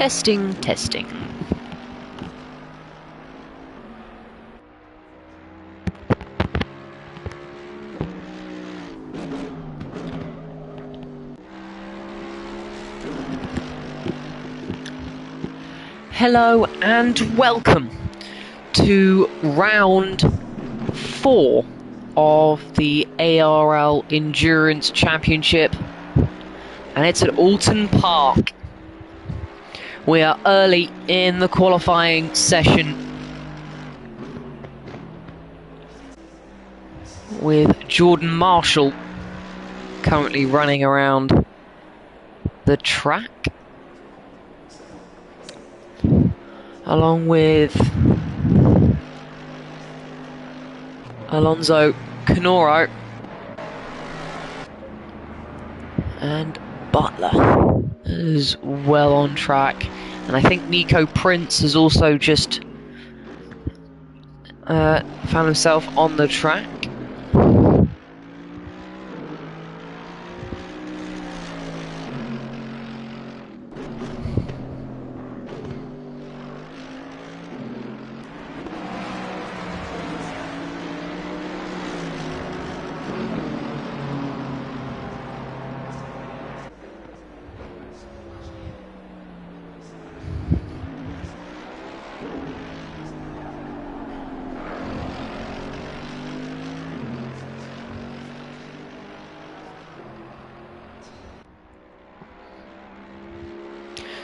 Testing, testing. Hello and welcome to round 4 of the ARL Endurance Championship, and it's at Oulton Park. We are early in the qualifying session with Jordan Marshall currently running around the track, along with Alonso Canoro and Butler is well on track, and I think Nico Prince has also just found himself on the track.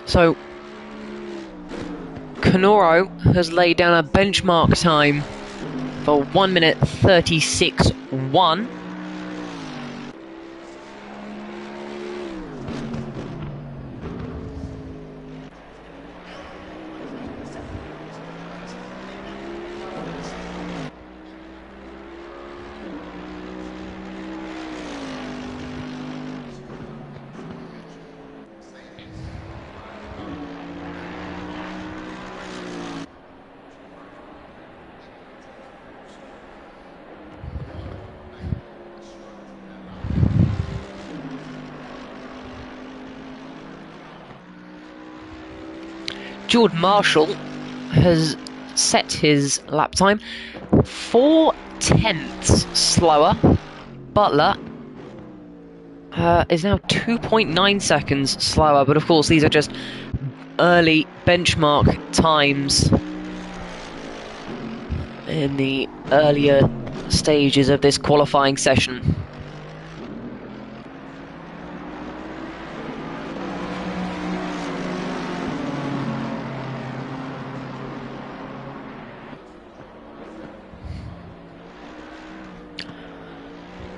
So, Canoro has laid down a benchmark time for 1 minute 36.1. Jordan Marshall has set his lap time 4/10 slower. Butler is now 2.9 seconds slower, but of course these are just early benchmark times in the earlier stages of this qualifying session.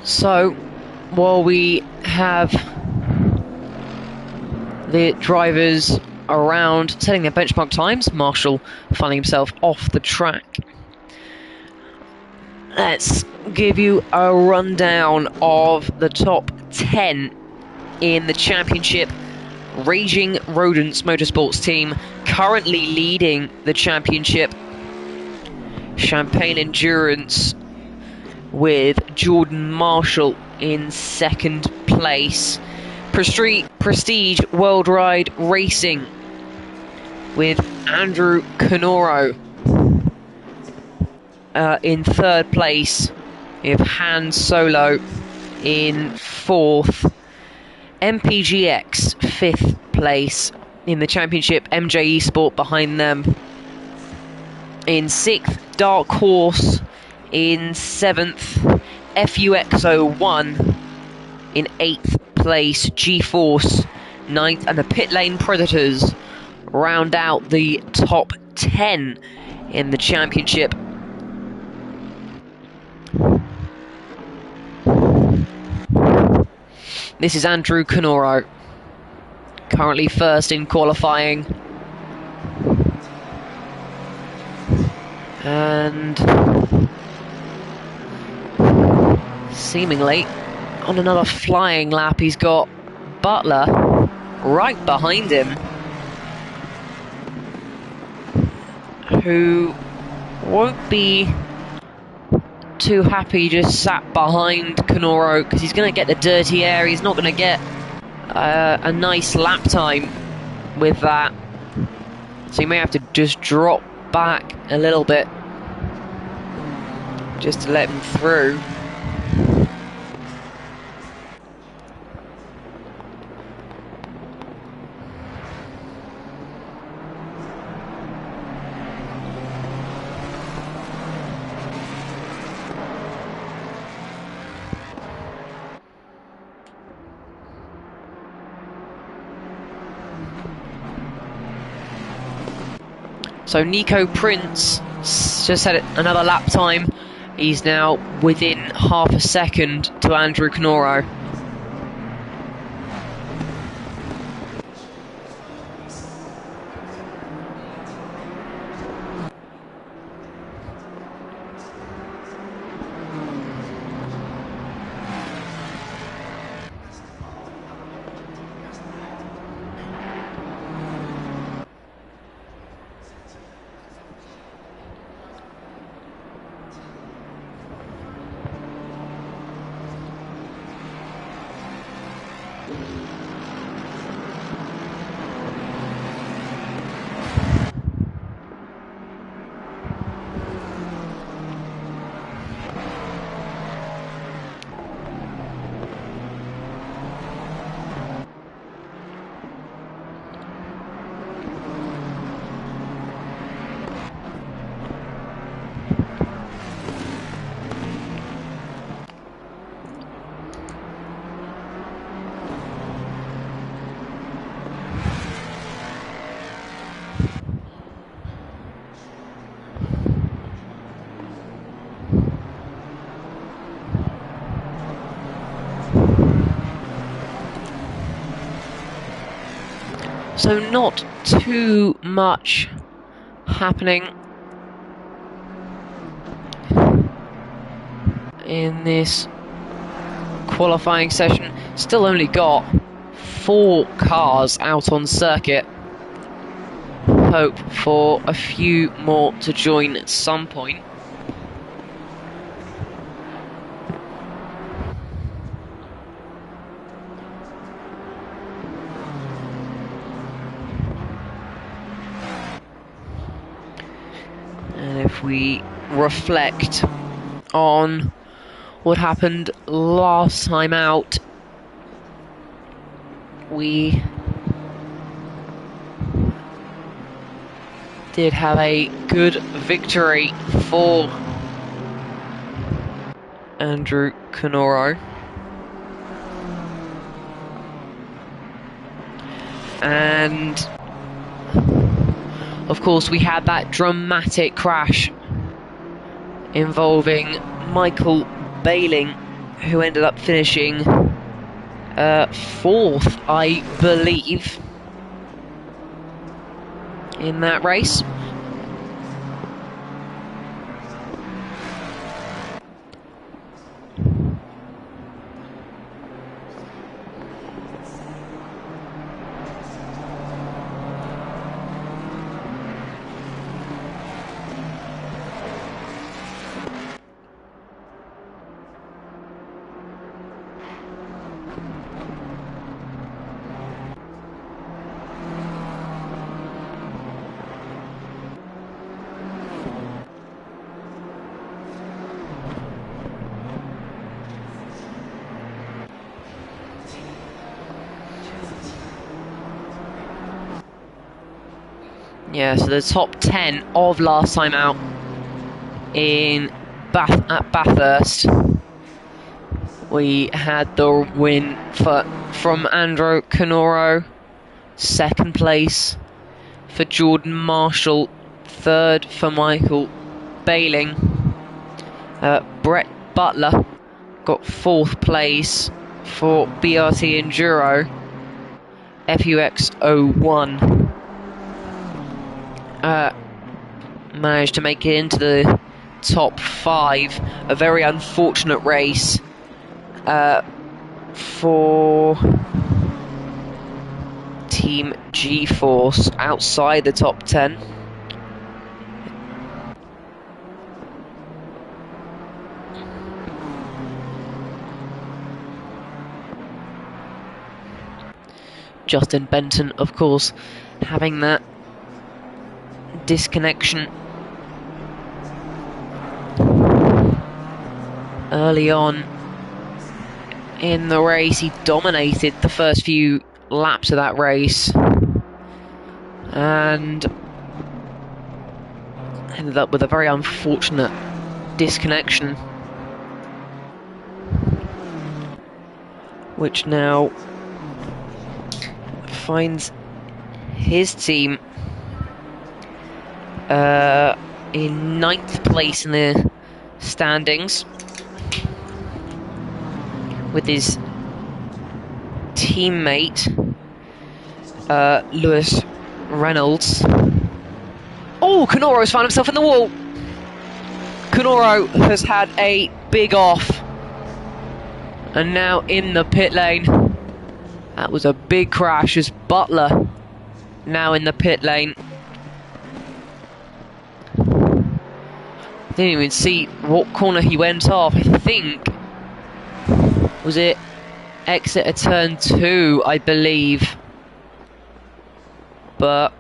So, while we have the drivers around setting their benchmark times, Marshall finding himself off the track, let's give you a rundown of the top 10 in the championship. Raging Rodents Motorsports team currently leading the championship. Champagne Endurance with Jordan Marshall in second place. Prestige World Ride Racing with Andrew Canoro in third place. We have Han Solo in fourth. MPGX fifth place in the championship. MJ Esport behind them in sixth. Dark Horse in seventh. FUXO1 in eighth place. G-Force ninth, and the Pit Lane Predators round out the top 10 in the championship. This is Andrew Canoro, currently first in qualifying, and seemingly on another flying lap he's got Butler right behind him, who won't be too happy just sat behind Canoro, because he's going to get the dirty air. He's not going to get a nice lap time with that. So you may have to just drop back a little bit just to let him through. So Nico Prince just had another lap time. He's now within half a second to Andrew Canoro. So not too much happening in this qualifying session. Still only got 4 cars out on circuit. Hope for a few more to join at some point. And if we reflect on what happened last time out, we did have a good victory for Andrew Canoro. And of course we had that dramatic crash involving Michael Bailing, who ended up finishing 4th, I believe, in that race. Yeah, so the top 10 of last time out at Bathurst. We had the win from Andrew Canoro, 2nd place for Jordan Marshall, 3rd for Michael Bailing. Brett Butler got 4th place for BRT Enduro FUX 01. Managed to make it into the top 5. A very unfortunate race for Team G-Force, outside the top 10. Justin Benton, of course, having that disconnection. Early on in the race, he dominated the first few laps of that race and ended up with a very unfortunate disconnection, which now finds his team in 9th place in the standings, with his teammate Lewis Reynolds. Oh, Canoro's found himself in the wall. Canoro has had a big off and now in the pit lane. That was a big crash as Butler now in the pit lane. Didn't even see what corner he went off. I think, was it exit a turn 2, I believe. But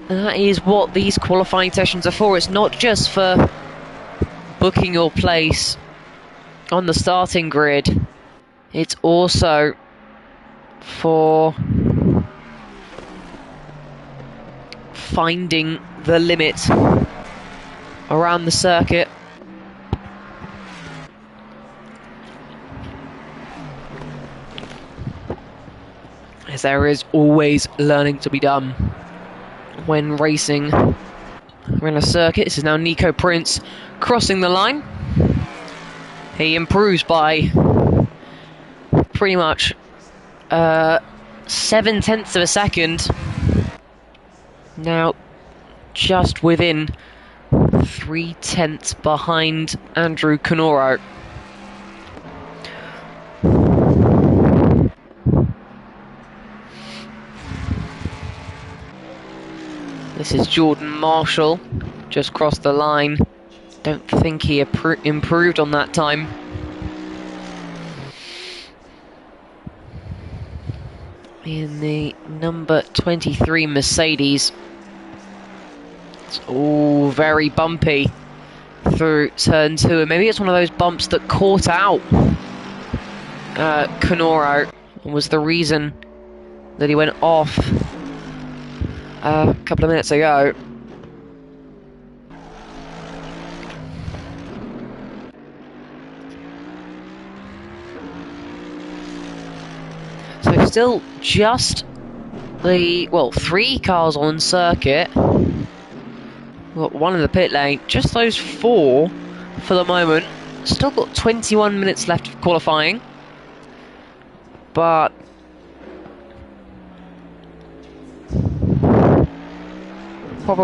that is what these qualifying sessions are for. It's not just for booking your place on the starting grid. It's also for finding the limit around the circuit. As there is always learning to be done when racing around a circuit. This is now Nico Prince crossing the line. He improves by pretty much 0.7 of a second. Now just within 0.3 behind Andrew Canoro. This is Jordan Marshall, just crossed the line. Don't think he improved on that time. In the number 23 Mercedes. It's all very bumpy through turn 2, and maybe it's one of those bumps that caught out Canoro and was the reason that he went off a couple of minutes ago. So still just the, well, 3 cars on circuit. We've got 1 in the pit lane. Just those 4 for the moment. Still got 21 minutes left of qualifying. But we'll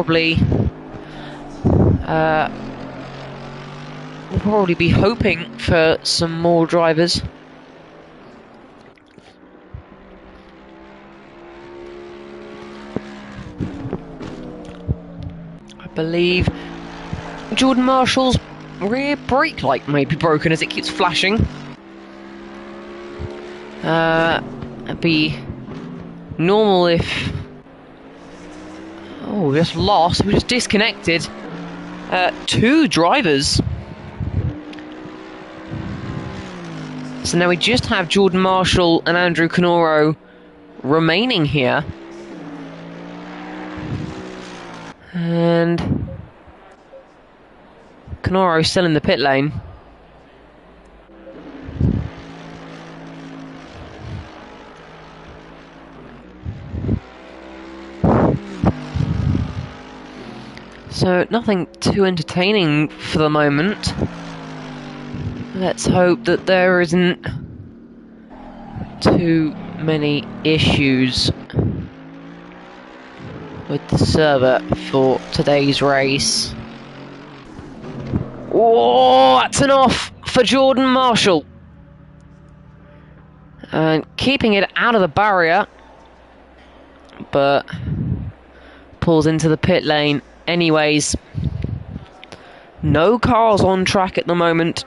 probably be hoping for some more drivers. I believe Jordan Marshall's rear brake light may be broken as it keeps flashing. It'd be normal if... Oh, we just lost. We just disconnected 2 drivers. So now we just have Jordan Marshall and Andrew Canoro remaining here. And Canoro still in the pit lane. So nothing too entertaining for the moment. Let's hope that there isn't too many issues with the server for today's race. Oh, that's an off for Jordan Marshall. And keeping it out of the barrier, but pulls into the pit lane anyways. No cars on track at the moment.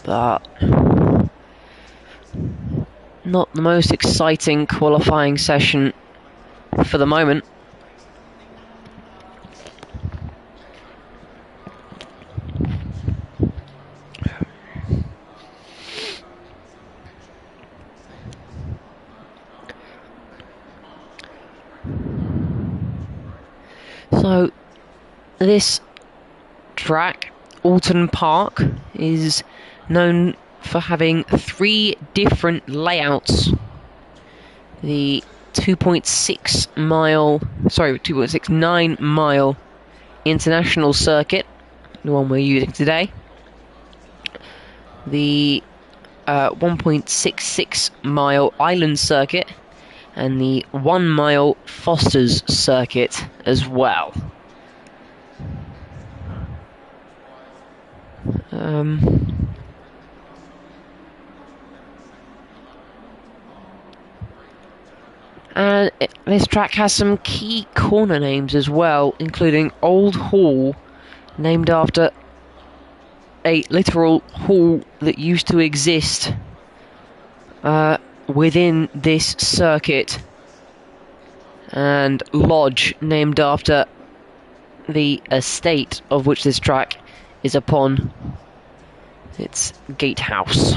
but not the most exciting qualifying session for the moment. So this track, Oulton Park, is known for having 3 different layouts. The 2.69 mile international circuit, the one we're using today. The 1.66 mile island circuit, and the 1 mile Foster's circuit as well. And this track has some key corner names as well, including Old Hall, named after a literal hall that used to exist within this circuit, and Lodge, named after the estate of which this track is upon, its gatehouse.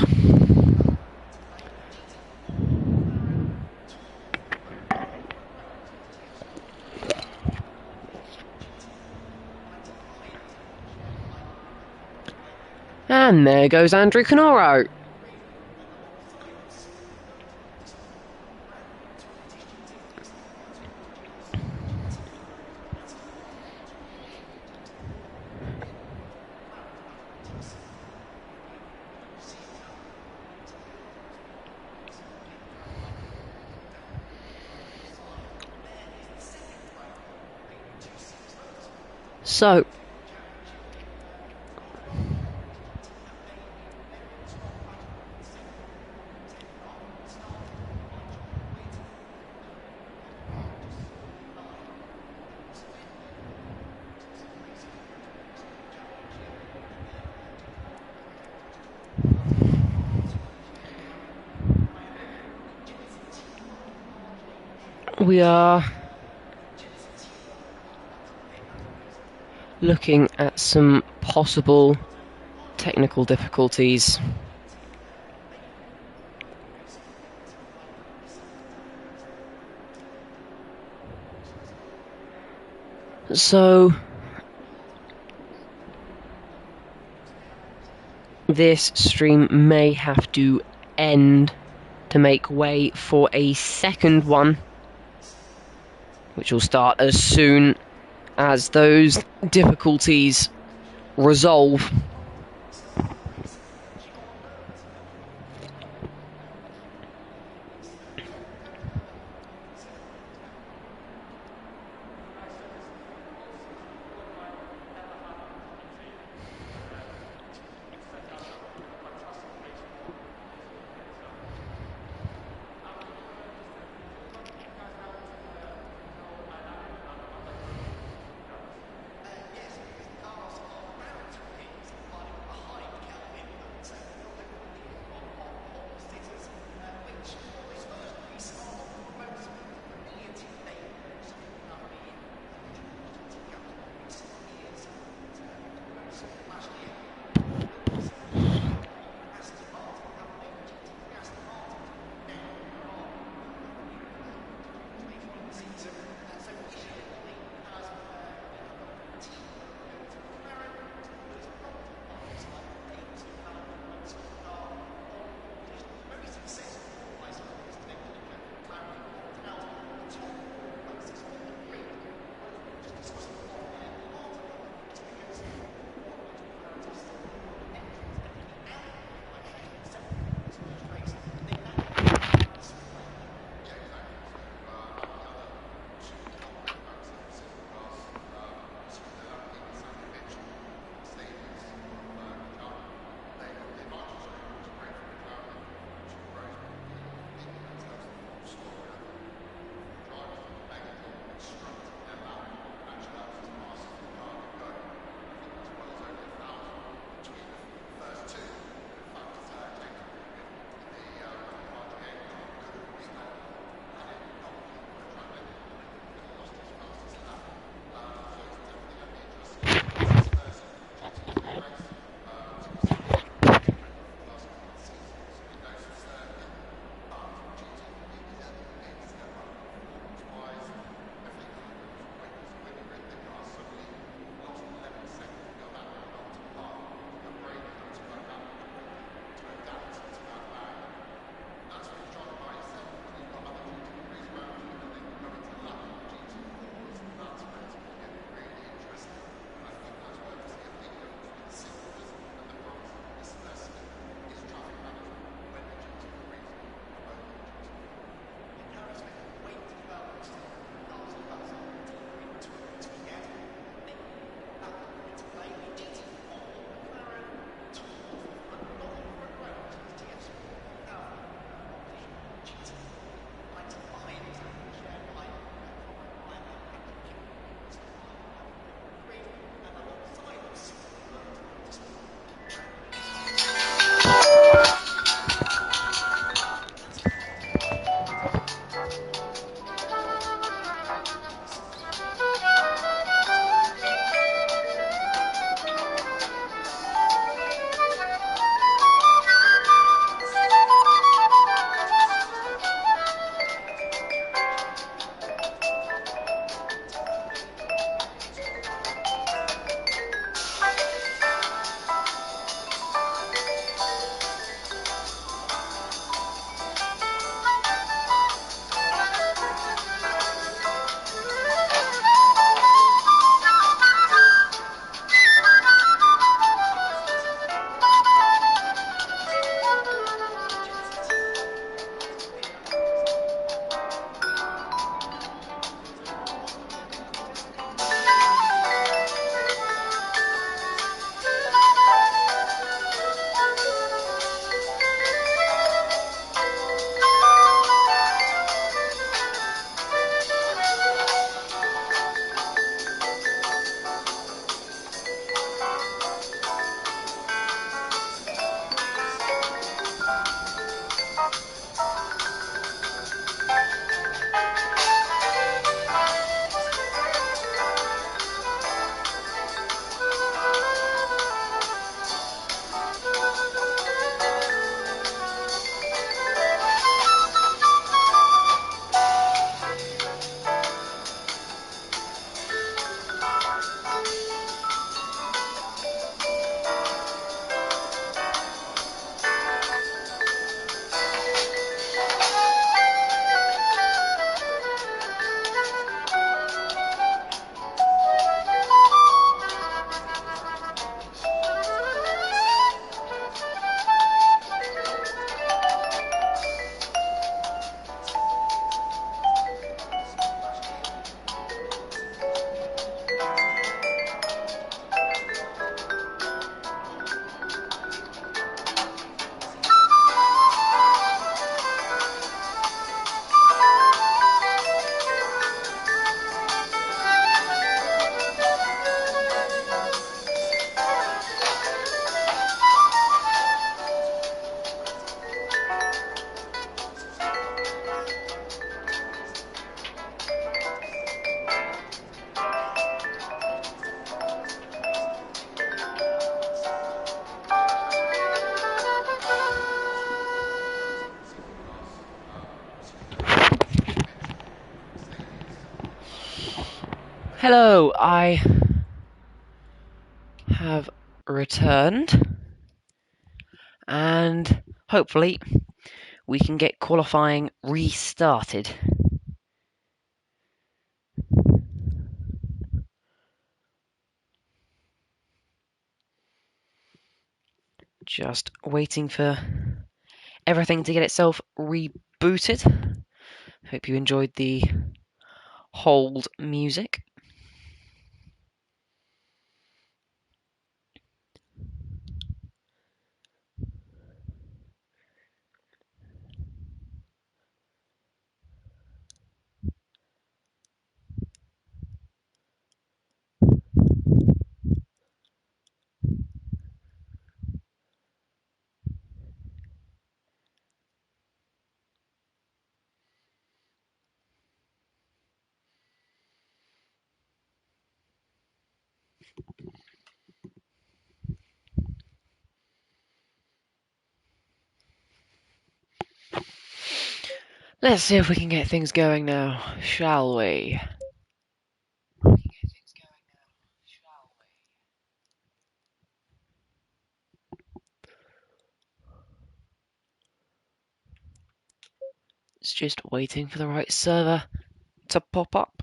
And there goes Andrew Canoro. So, we are looking at some possible technical difficulties. So, this stream may have to end to make way for a second one, which will start as soon as those difficulties resolve. Hello, I have returned, and hopefully we can get qualifying restarted. Just waiting for everything to get itself rebooted. Hope you enjoyed the hold music. Let's see if we can get things going now, shall we? It's just waiting for the right server to pop up.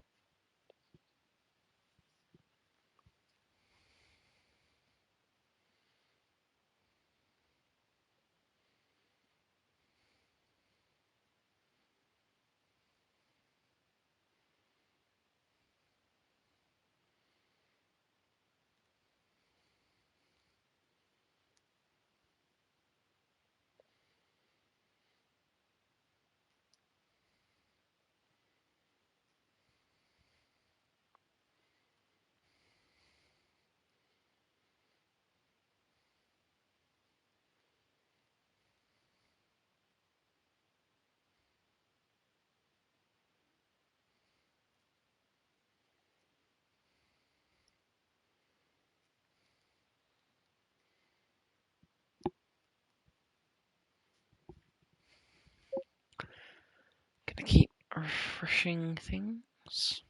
Gonna keep refreshing things.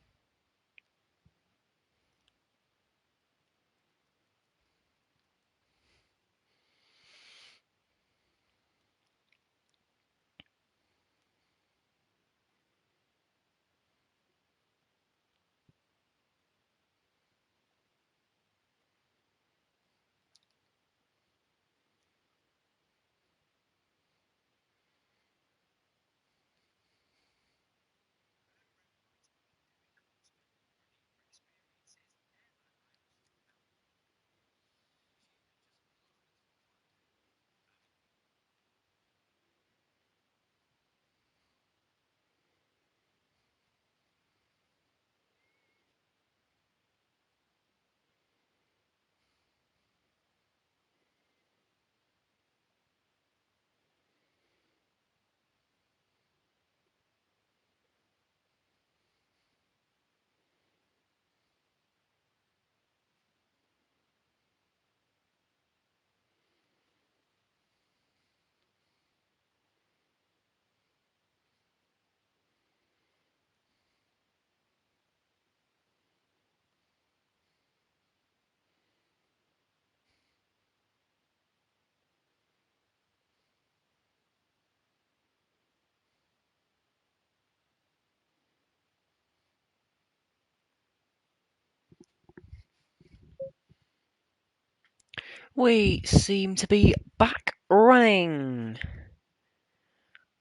We seem to be back running.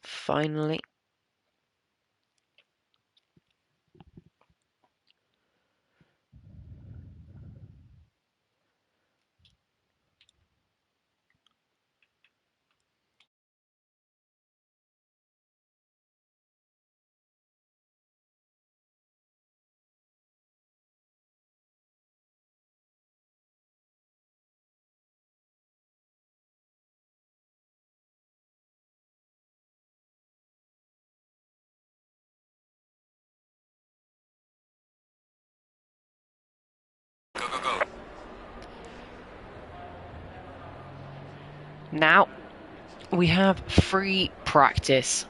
Finally. Now we have free practice.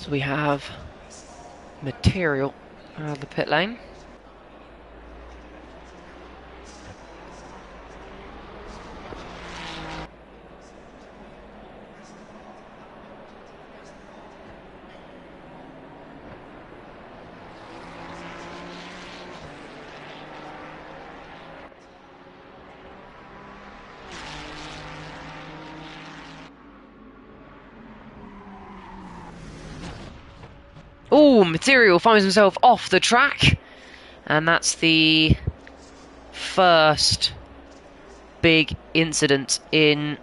So we have material out of the pit lane. Oh, material finds himself off the track, and that's the first big incident in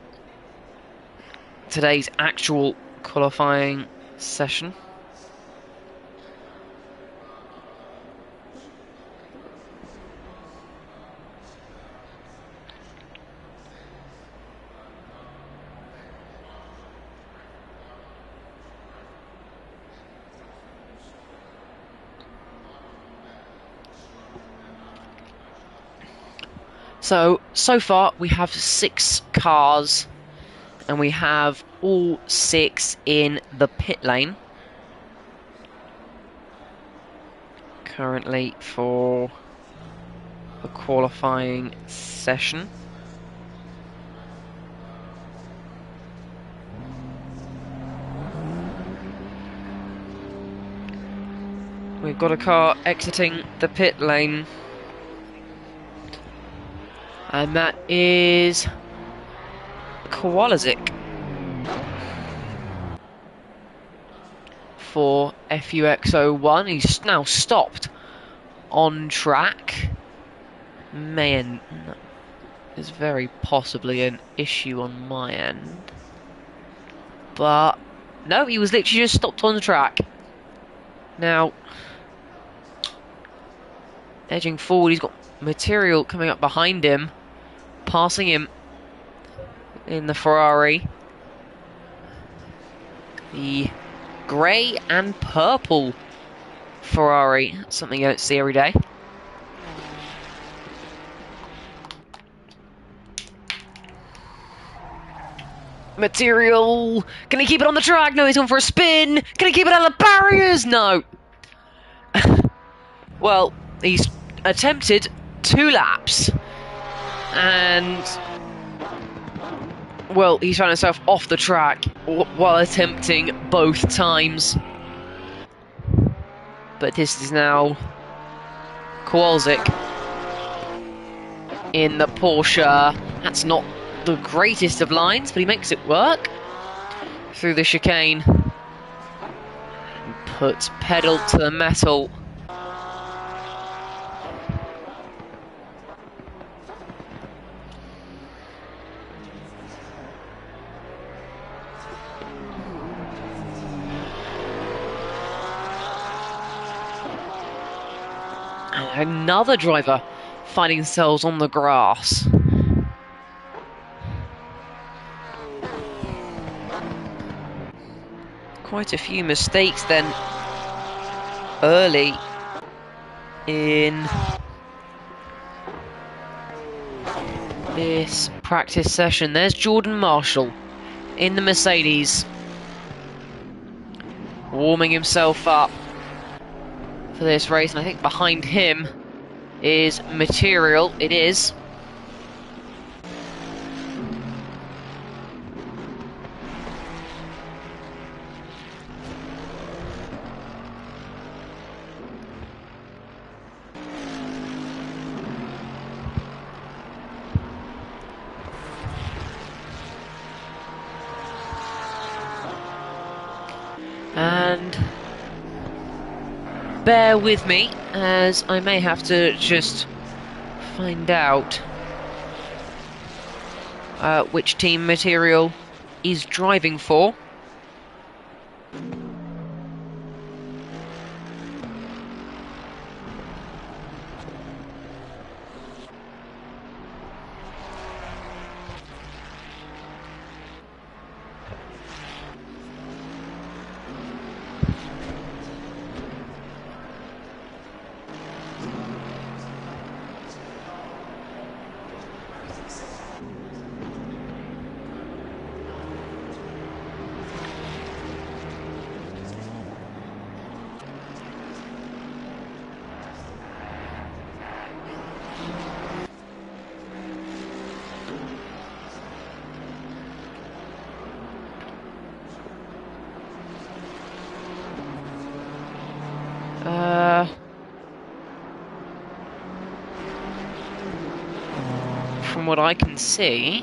today's actual qualifying session. So far we have 6 cars, and we have all 6 in the pit lane currently for the qualifying session. We've got a car exiting the pit lane, and that is Kowalczyk for FUX01. He's now stopped on track. Man, there's very possibly an issue on my end. But no, he was literally just stopped on the track. Now, edging forward, he's got material coming up behind him, passing him in the Ferrari. The grey and purple Ferrari, something you don't see every day. Material, can he keep it on the track? No, he's going for a spin. Can he keep it out of the barriers? No. Well, he's attempted 2 laps, and well, he's found himself off the track while attempting both times. But this is now Kowalczyk in the Porsche. That's not the greatest of lines, but he makes it work through the chicane. Puts pedal to the metal. And another driver finding themselves on the grass. Quite a few mistakes then early in this practice session. There's Jordan Marshall in the Mercedes, warming himself up for this race, and I think behind him is Material. It is. And bear with me, as I may have to just find out which team Material is driving for. from what I can see,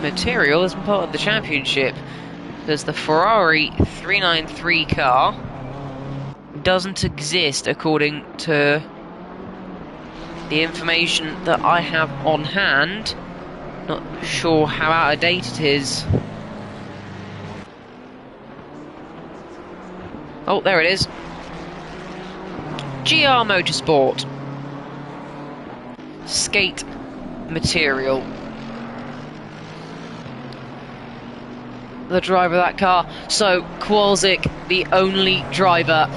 material isn't part of the championship, because the Ferrari 393 car doesn't exist according to the information that I have on hand. Not sure how out of date it is. Oh, there it is. GR Motorsport. Skate material. The driver of that car. So, Kowalczyk, the only driver.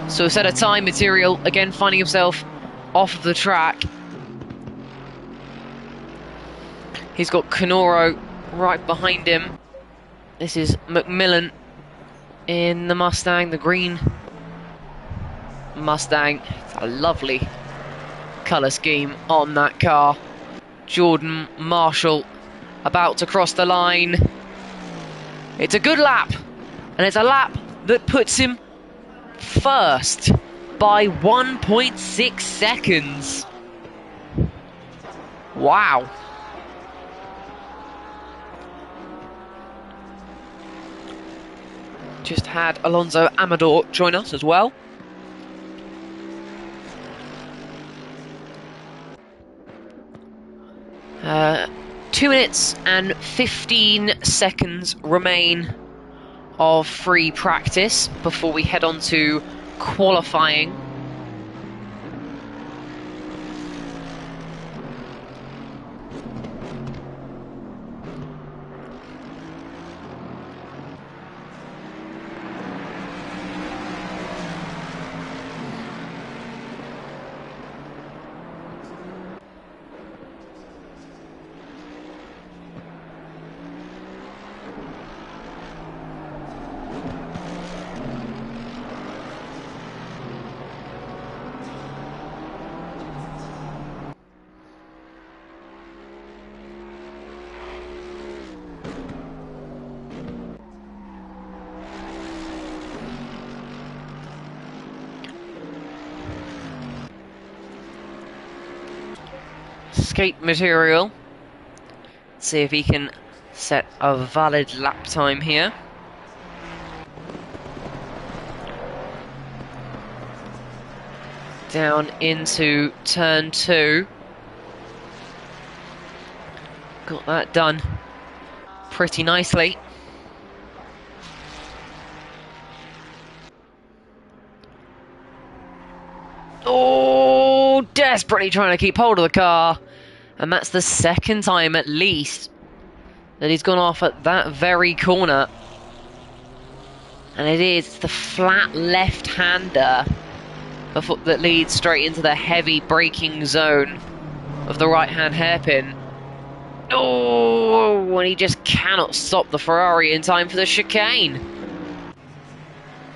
So, set a time material, again finding himself off of the track. He's got Canoro right behind him. This is McMillan in the Mustang, the green Mustang. It's a lovely colour scheme on that car. Jordan Marshall about to cross the line. It's a good lap, and it's a lap that puts him first by 1.6 seconds. Wow. Just had Alonso Amador join us as well. Uh, 2 minutes and 15 seconds remain of free practice before we head on to qualifying. Skate material. Let's see if he can set a valid lap time here. Down into turn 2. Got that done pretty nicely. Oh, desperately trying to keep hold of the car. And that's the second time at least that he's gone off at that very corner. And it's the flat left-hander that leads straight into the heavy braking zone of the right-hand hairpin. Oh, and he just cannot stop the Ferrari in time for the chicane.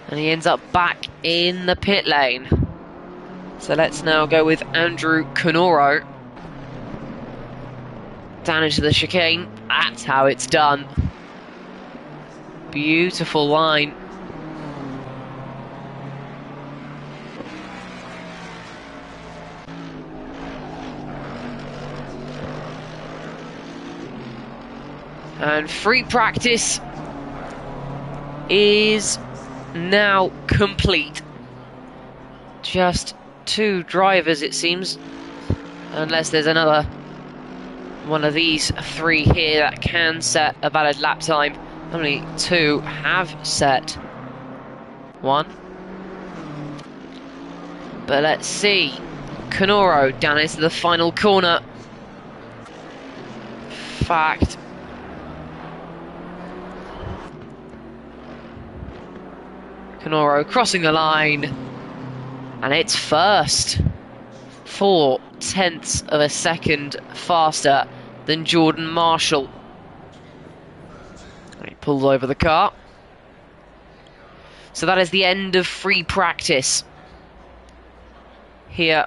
And he ends up back in the pit lane. So let's now go with Andrew Canoro. Down into the chicane. That's how it's done. Beautiful line. And free practice is now complete. Just 2 drivers, it seems, unless there's another one of these 3 here that can set a valid lap time. Only 2 have set 1. But let's see. Canoro down into the final corner. Fact. Canoro crossing the line. And it's first. 0.4 of a second faster than Jordan Marshall. He pulls over the car. So that is the end of free practice here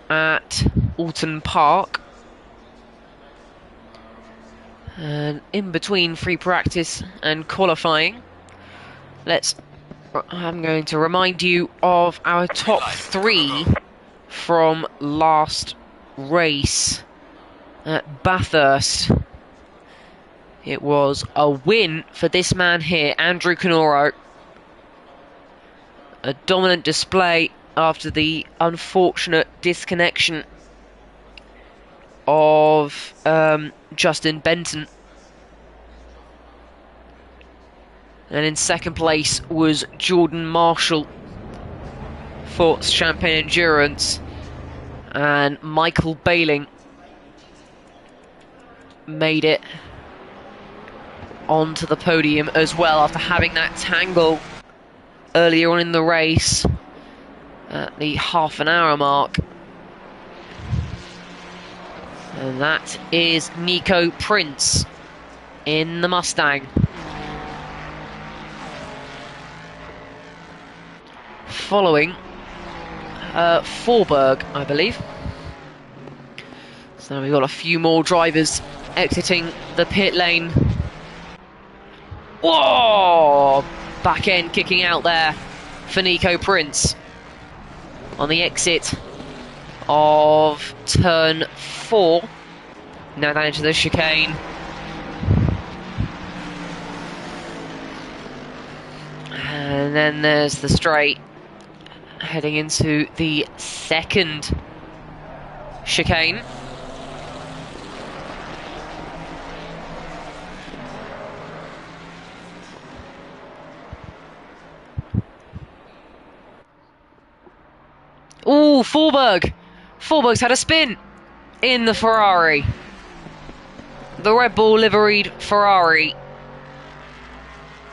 at Oulton Park. And in between free practice and qualifying, let's I'm going to remind you of our top three from last race at Bathurst. It was a win for this man here, Andrew Canoro. A dominant display after the unfortunate disconnection of Justin Benton. And in second place was Jordan Marshall for Champagne Endurance. And Michael Baling made it onto the podium as well after having that tangle earlier on in the race at the half-an-hour mark. And that is Nico Prince in the Mustang. Following Forberg, I believe. So we've got a few more drivers exiting the pit lane. Whoa! Back end kicking out there for Nico Prince on the exit of turn 4. Now down into the chicane. And then there's the straight heading into the second chicane. Ooh, Forberg! Forberg's had a spin in the Ferrari. The Red Bull liveried Ferrari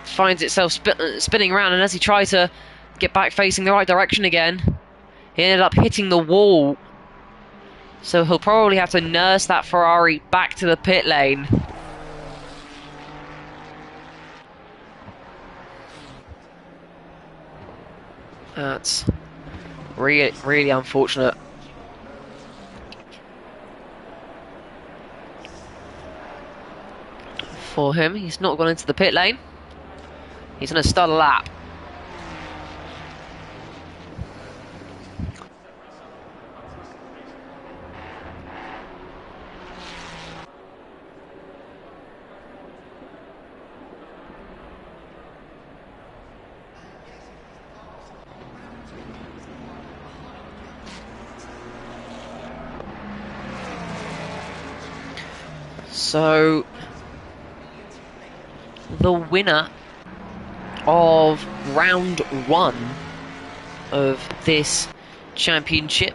finds itself spinning around, and as he tried to get back facing the right direction again, he ended up hitting the wall. So he'll probably have to nurse that Ferrari back to the pit lane. That's really, really unfortunate. For him, he's not gone into the pit lane. He's going to start a lap. So, the winner of round 1 of this championship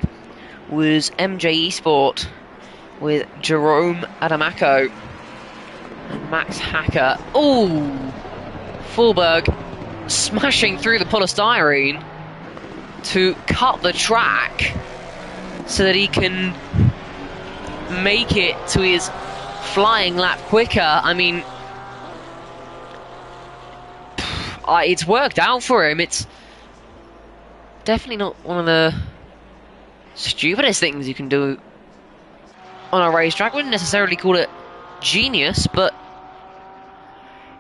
was MJ Esport with Jerome Adamaco and Max Hacker. Ooh! Forberg smashing through the polystyrene to cut the track so that he can make it to his flying lap quicker. I mean, it's worked out for him. It's definitely not one of the stupidest things you can do on a racetrack. Wouldn't necessarily call it genius, but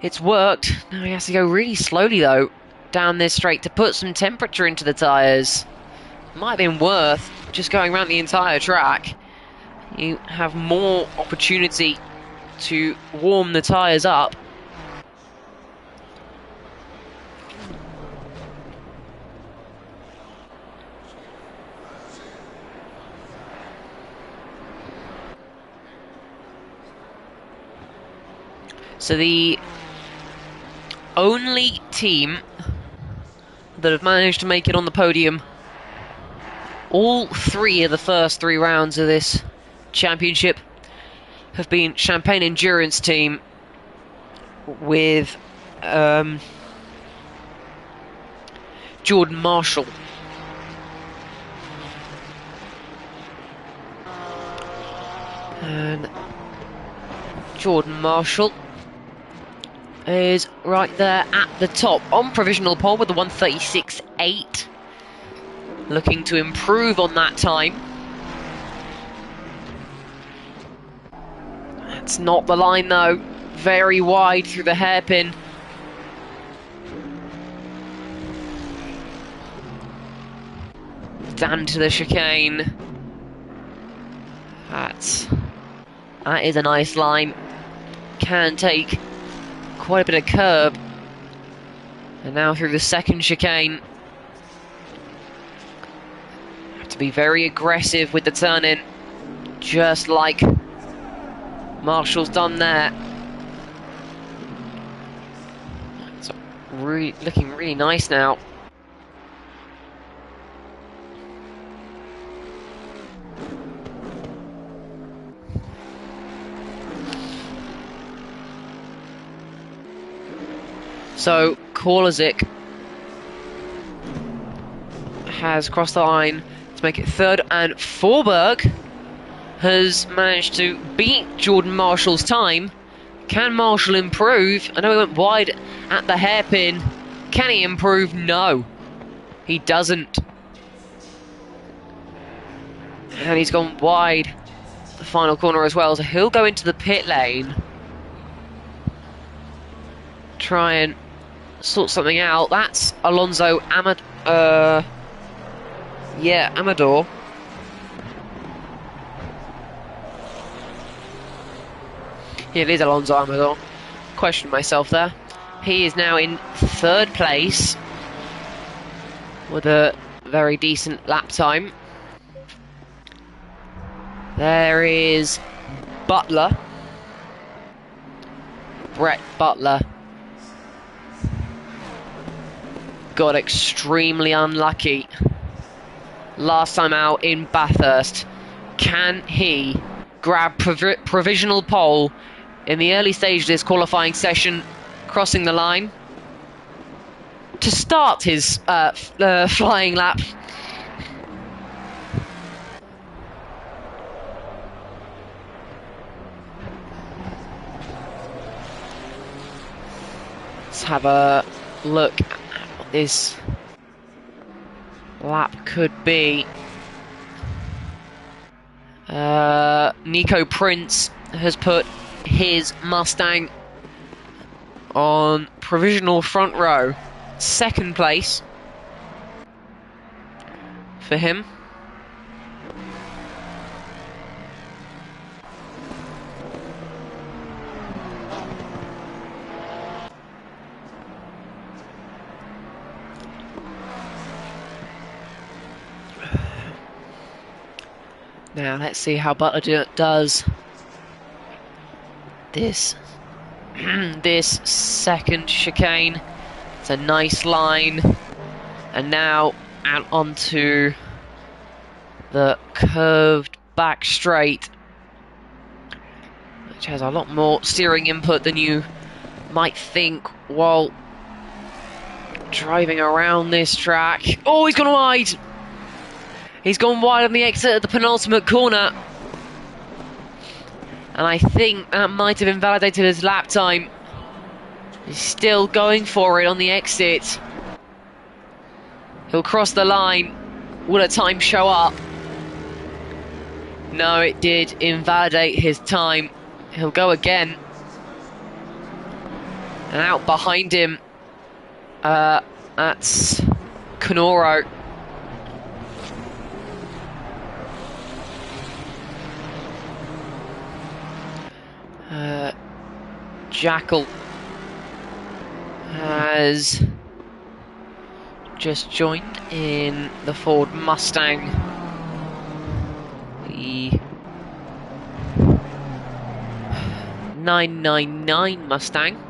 it's worked. Now he has to go really slowly though down this straight to put some temperature into the tyres. Might have been worth just going around the entire track. You have more opportunity to warm the tyres up. So the only team that have managed to make it on the podium all 3 of the first 3 rounds of this championship have been Champagne Endurance team with Jordan Marshall. And Jordan Marshall is right there at the top on provisional pole with the 1:36.8. Looking to improve on that time. That's not the line though. Very wide through the hairpin. down to the chicane. That is a nice line. Can take quite a bit of curb. And now through the second chicane. Have to be very aggressive with the turn-in, just like Marshall's done there. It's looking really nice now. So Korlazik has crossed the line to make it third, and Forberg has managed to beat Jordan Marshall's time. Can Marshall improve? I know he went wide at the hairpin. Can he improve? No, he doesn't. And he's gone wide the final corner as well, so he'll go into the pit lane. Try and sort something out. That's Alonso Amador. Yeah, Amador. Yeah, it is Alonso Amador. Questioned myself there. He is now in third place with a very decent lap time. There is Butler. Brett Butler got extremely unlucky last time out in Bathurst. Can he grab provisional pole in the early stage of this qualifying session, crossing the line to start his flying lap? Let's have a look at what this lap could be. Nico Prince has put his Mustang on provisional front row. Second place for him. Now let's see how Butler does this this second chicane. It's a nice line, and now out onto the curved back straight, which has a lot more steering input than you might think while driving around this track. Oh, he's gone wide! He's gone wide on the exit at the penultimate corner. And I think that might have invalidated his lap time. He's still going for it on the exit. He'll cross the line. Will a time show up? No, it did invalidate his time. He'll go again. And out behind him, that's Canoro. Jackal has just joined in the Ford Mustang. The 999 Mustang.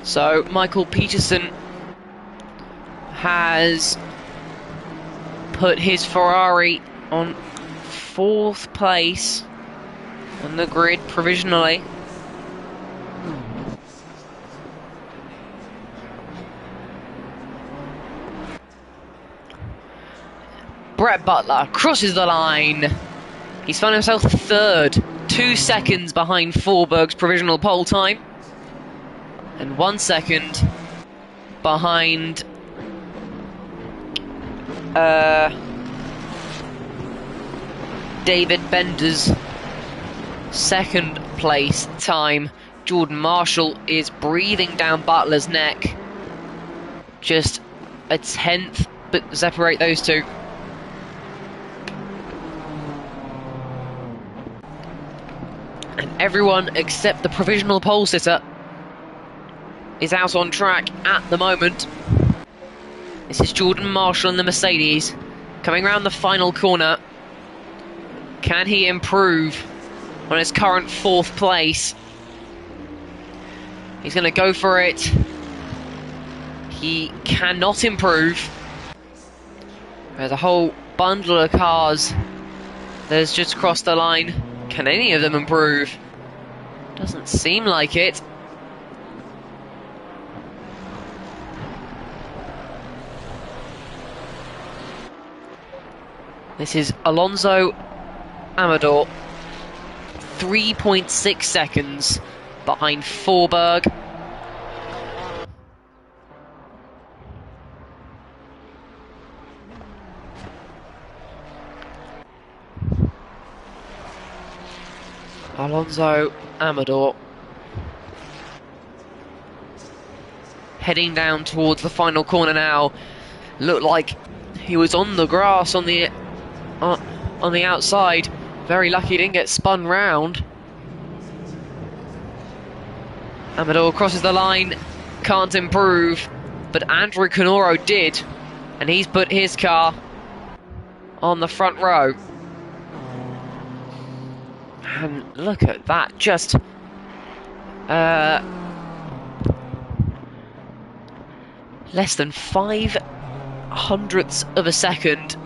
So Michael Peterson has put his Ferrari on fourth place on the grid provisionally. Brett Butler crosses the line. He's found himself third, 2 seconds behind Forberg's provisional pole time, and 1 second behind David Bender's second place time. Jordan Marshall is breathing down Butler's neck. Just a tenth but separate those two. And everyone except the provisional pole sitter is out on track at the moment. This is Jordan Marshall in the Mercedes, coming around the final corner. Can he improve on his current 4th place? He's going to go for it. He cannot improve. There's a whole bundle of cars that has just crossed the line. Can any of them improve? Doesn't seem like it. This is Alonso Amador, 3.6 seconds behind Forberg. Alonso Amador heading down towards the final corner now. Looked like he was on the grass on the outside. Very lucky he didn't get spun round. Amador crosses the line, can't improve, but Andrew Canoro did, and he's put his car on the front row. And look at that, just less than 0.05 of a second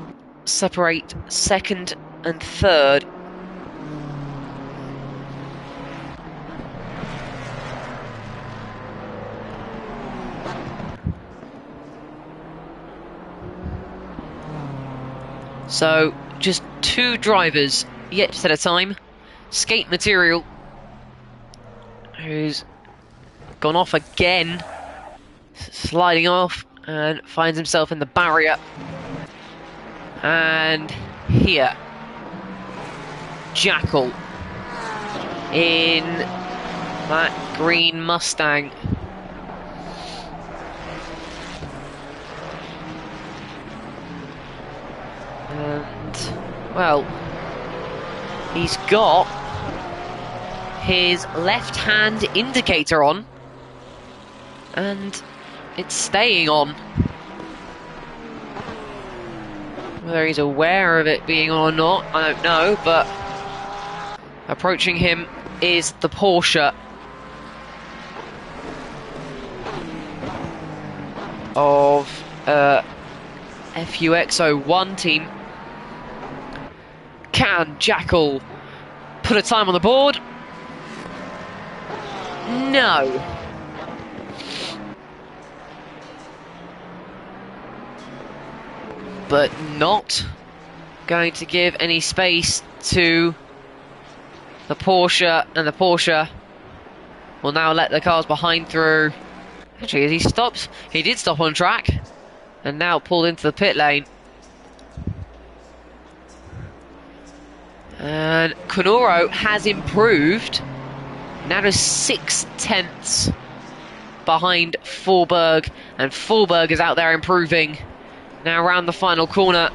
separate second and third. So just 2 drivers yet to set a time. Skate Material, who's gone off again, sliding off and finds himself in the barrier. And here, Jackal in that green Mustang. And, well, he's got his left-hand indicator on, and it's staying on. Whether he's aware of it being on or not, I don't know, but approaching him is the Porsche of FUX01 team. Can Jackal put a time on the board? No. But not going to give any space to the Porsche, and the Porsche will now let the cars behind through. Actually, as he stops, he did stop on track and now pulled into the pit lane. And Canoro has improved, now to 0.6 behind Forberg, and Forberg is out there improving. Now around the final corner,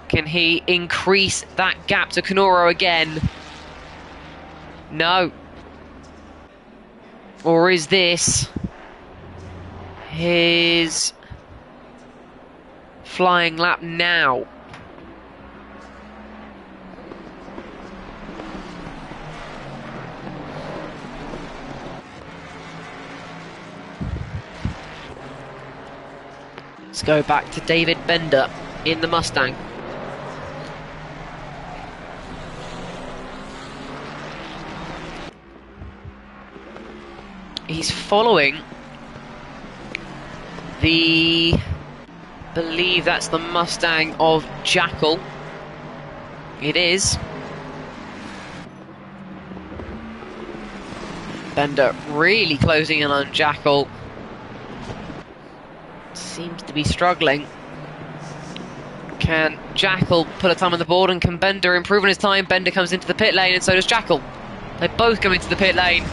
can he increase that gap to Canoro again? No. Or is this his flying lap now? Let's go back to David Bender in the Mustang. He's following the believe that's the Mustang of Jackal. It is. Bender really closing in on Jackal. Seems to be struggling. Can Jackal put a time on the board, and can Bender improve on his time? Bender comes into the pit lane, and so does Jackal. They both come into the pit lane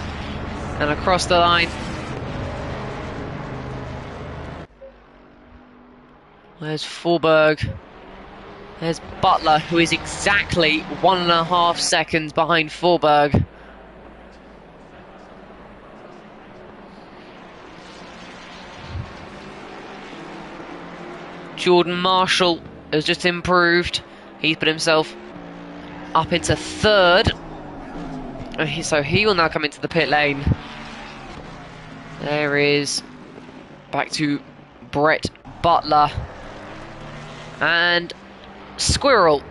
and across the line. There's Forberg. There's Butler, who is exactly 1.5 seconds behind Forberg. Jordan Marshall has just improved. He's put himself up into 3rd. So he will now come into the pit lane. There is back to Brett Butler. And Squirrel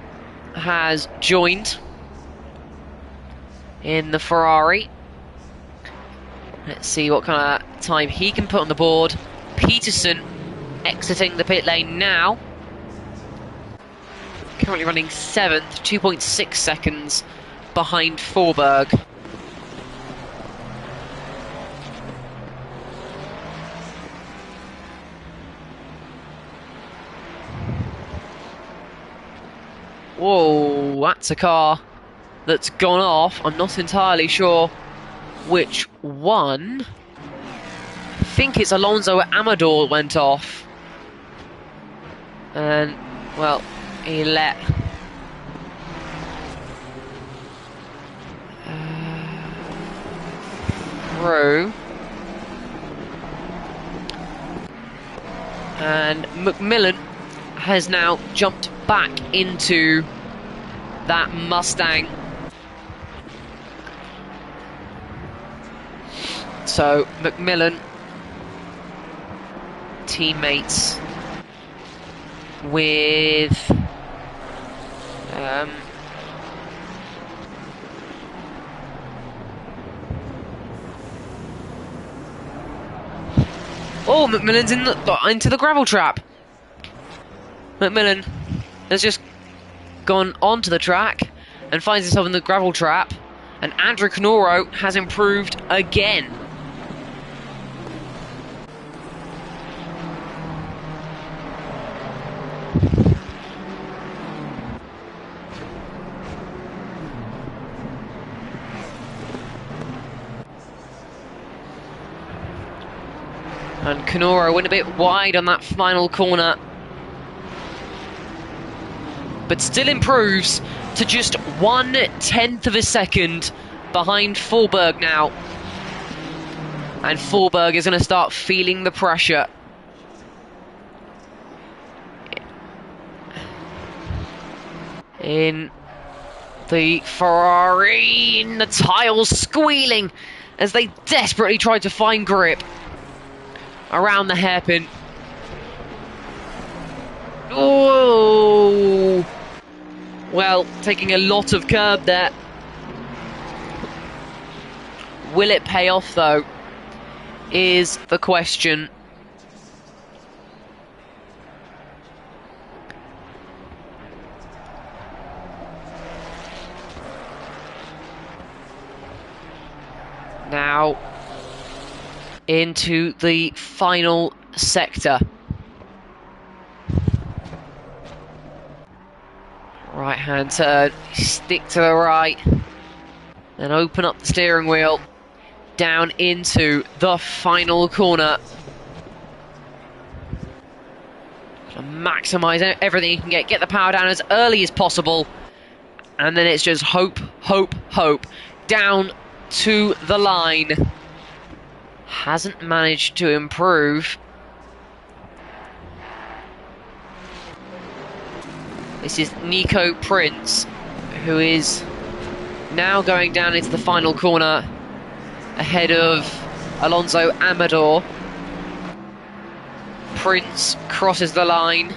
has joined in the Ferrari. Let's see what kind of time he can put on the board. Peterson exiting the pit lane now. Currently running 7th, 2.6 seconds behind Forberg. Whoa, that's a car that's gone off. I'm not entirely sure which one. I think it's Alonso Amador went off. And, well, he let through. And McMillan has now jumped back into that Mustang. So McMillan, teammates with oh, McMillan's into the gravel trap. McMillan has just gone onto the track and finds himself in the gravel trap, and Andrew Canoro has improved again. And Canoro went a bit wide on that final corner, but still improves to just 1/10 of a second behind Forberg now. And Forberg is going to start feeling the pressure. In the Ferrari, and the tiles squealing as they desperately try to find grip around the hairpin. Oh! Well, taking a lot of curb there. Will it pay off, though, is the question. Now, into the final sector. Right hand turn, stick to the right, then open up the steering wheel, down into the final corner. Maximise everything you can get the power down as early as possible, and then it's just hope, hope, hope, down to the line. Hasn't managed to improve. This is Nico Prince, who is now going down into the final corner ahead of Alonso Amador. Prince crosses the line,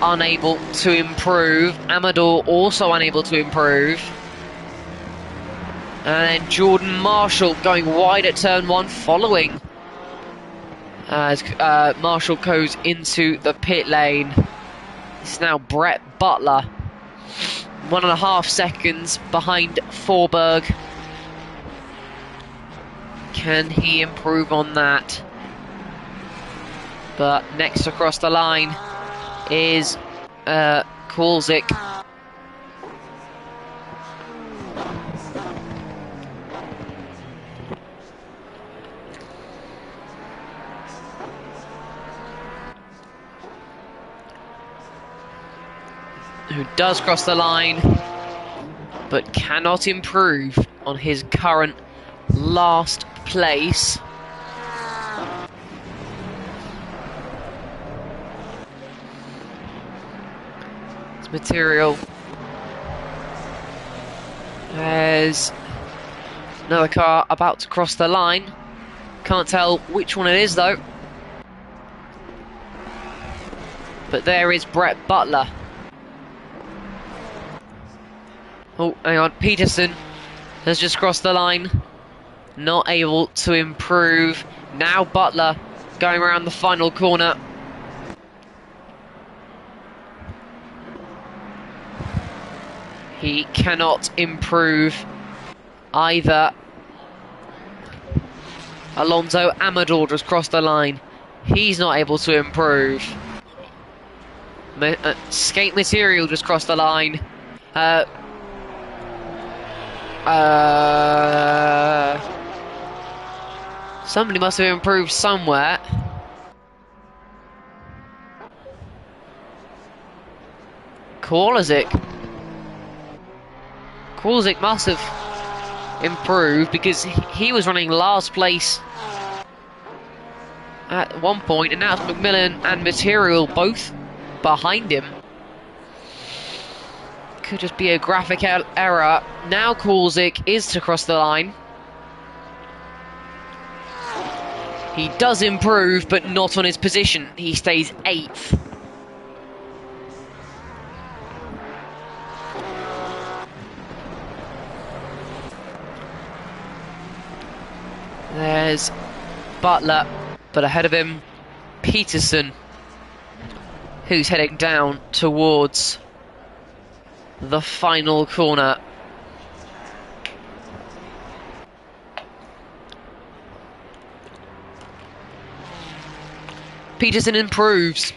unable to improve. Amador also unable to improve. And then Jordan Marshall going wide at turn 1, following as Marshall goes into the pit lane. It's now Brett Butler, 1.5 seconds behind Forberg. Can he improve on that? But next across the line is Kulzik. Who does cross the line, but cannot improve on his current last place. It's material. There's another car about to cross the line. Can't tell which one it is though. But there is Brett Butler. Oh, hang on, Peterson has just crossed the line. Not able to improve. Now Butler going around the final corner. He cannot improve either. Alonso Amador just crossed the line. He's not able to improve. Skate Material just crossed the line. Somebody must have improved somewhere. Kulzik must have improved because he was running last place at one point, and now it's McMillan and Material both behind him. Could just be a graphic error. Now Kulzik is to cross the line. He does improve, but not on his position. He stays 8th. There's Butler, but ahead of him, Peterson, who's heading down towards the final corner. Peterson improves,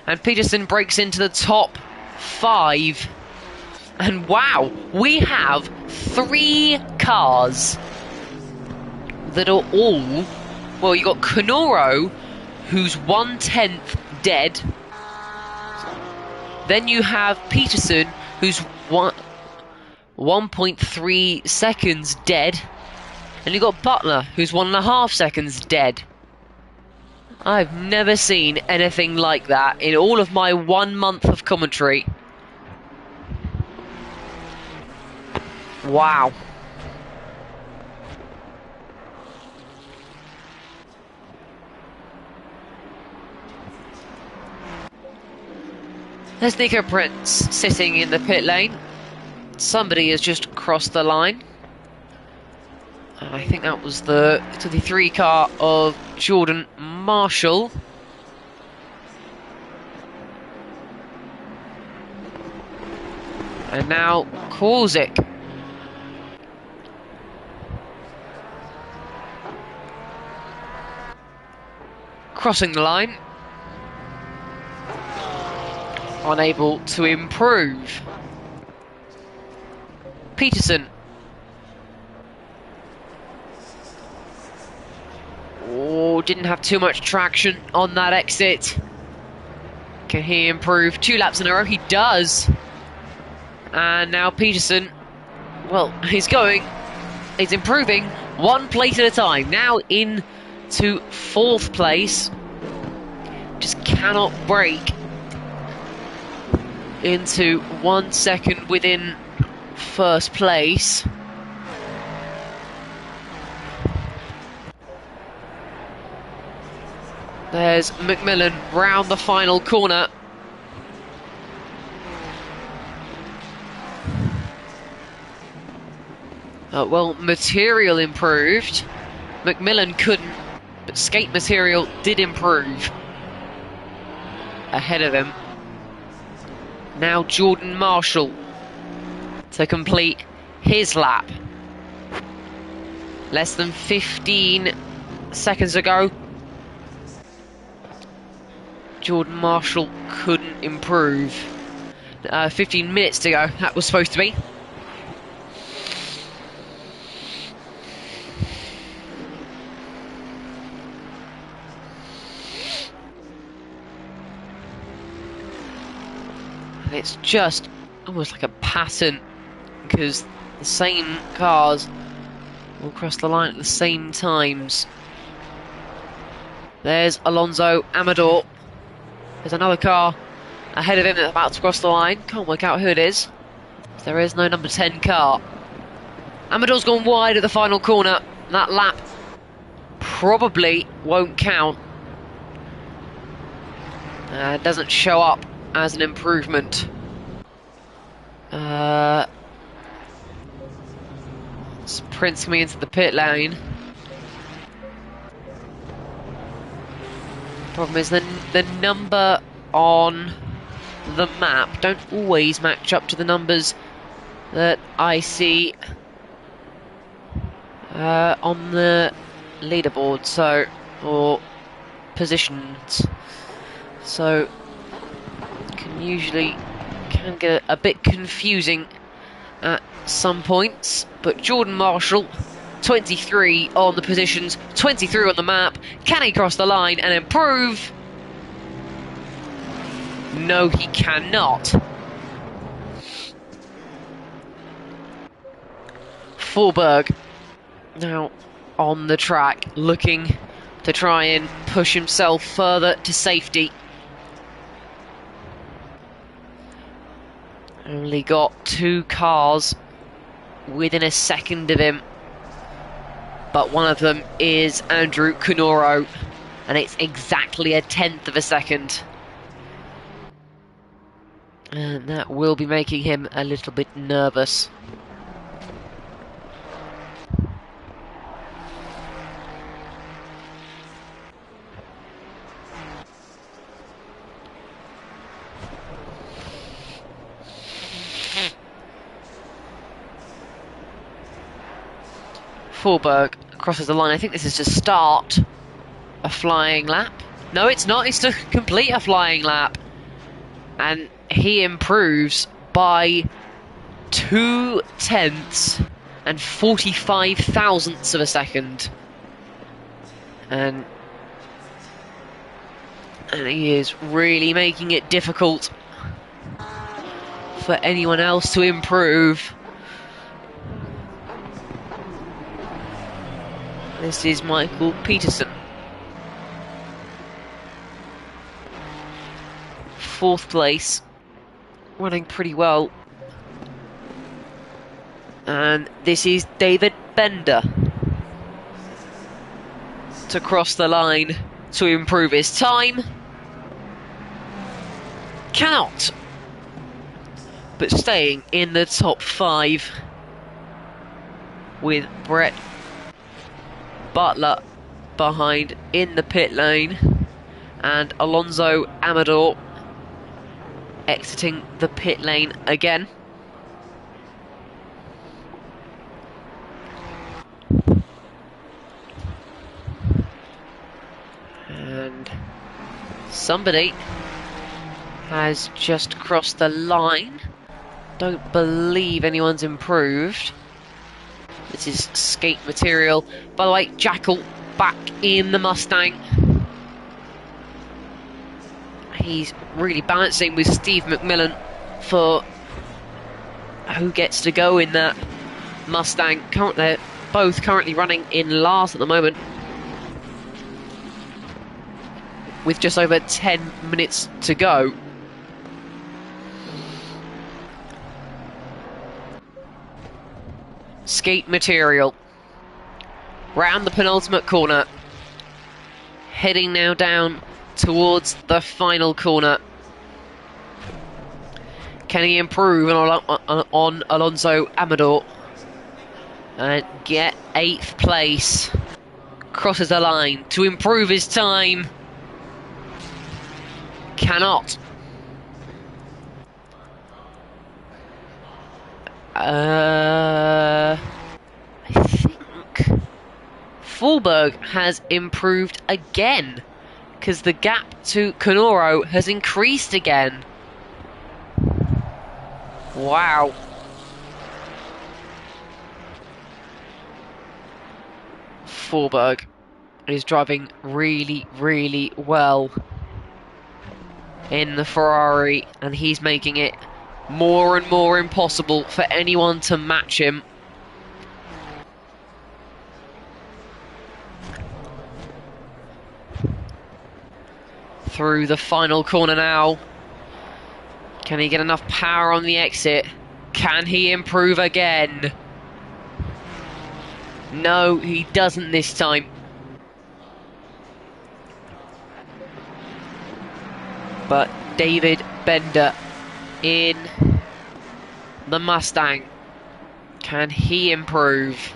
and Peterson breaks into the top 5. And wow, we have 3 cars that are all, well, you got Canoro, who's 1/10 dead. Then you have Peterson, who's 1.3 seconds dead. And you've got Butler, who's 1.5 seconds dead. I've never seen anything like that in all of my 1 month of commentary. Wow. There's Nico Prince sitting in the pit lane. Somebody has just crossed the line. I think that was the 23 car of Jordan Marshall. And now Kulzik. Crossing the line. Unable to improve. Peterson. Oh, didn't have too much traction on that exit. Can he improve 2 laps in a row? He does. And now Peterson, well, he's improving 1 place at a time. Now into 4th place. Just cannot break into 1 second within 1st place. There's McMillan round the final corner. Well, Material improved. McMillan couldn't. but skate material did improve ahead of him. Now Jordan Marshall to complete his lap. Less than 15 seconds ago, Jordan Marshall couldn't improve. 15 minutes to go, that was supposed to be. And it's just almost like a pattern, because the same cars will cross the line at the same times. There's Alonso Amador. There's another car ahead of him that's about to cross the line. Can't work out who it is. There is no number 10 car. Amador's gone wide at the final corner. That lap probably won't count. Doesn't show up as an improvement. It's Prince coming into the pit lane. Problem is the number on the map don't always match up to the numbers that I see on the leaderboard, or positions. So can get a bit confusing at some points. But Jordan Marshall, 23 on the positions, 23 on the map. Can he cross the line and improve? No, he cannot. Forberg now on the track, looking to try and push himself further to safety. Only got 2 cars within a second of him, but one of them is Andrew Canoro, and it's exactly a 1/10 of a second. And that will be making him a little bit nervous. Forberg crosses the line. I think this is to start a flying lap. No, it's not. It's to complete a flying lap. And he improves by 2/10 and 45 thousandths of a second. And he is really making it difficult for anyone else to improve. This is Michael Peterson. 4th place, running pretty well. And this is David Bender to cross the line to improve his time. Cannot, but staying in the top 5 with Brett Butler behind in the pit lane, and Alonso Amador exiting the pit lane again. And somebody has just crossed the line. Don't believe anyone's improved. This is skate material. By the way, Jackal back in the Mustang. He's really balancing with Steve McMillan for who gets to go in that Mustang. They're both currently running in last at the moment, with just over 10 minutes to go. Skate material round the penultimate corner, heading now down towards the final corner. Can he improve on Alonso Amador and get 8th place? crosses the line to improve his time. Cannot. I think Fulberg has improved again, because the gap to Canoro has increased again. Wow. Fulberg is driving really, really well in the Ferrari, and he's making it more and more impossible for anyone to match him. Through the final corner now. Can he get enough power on the exit? Can he improve again? No, he doesn't this time. But David Bender in the Mustang. Can he improve?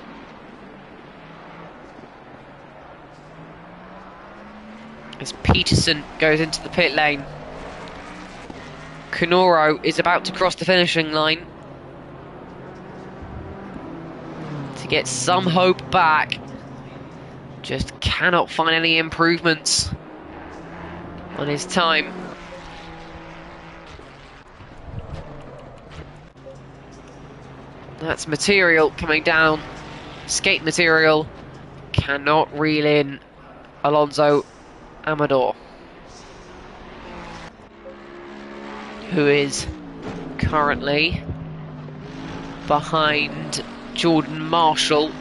As Peterson goes into the pit lane. Canoro is about to cross the finishing line to get some hope back. Just cannot find any improvements on his time. That's material coming down. Skate material cannot reel in Alonso Amador, who is currently behind Jordan Marshall.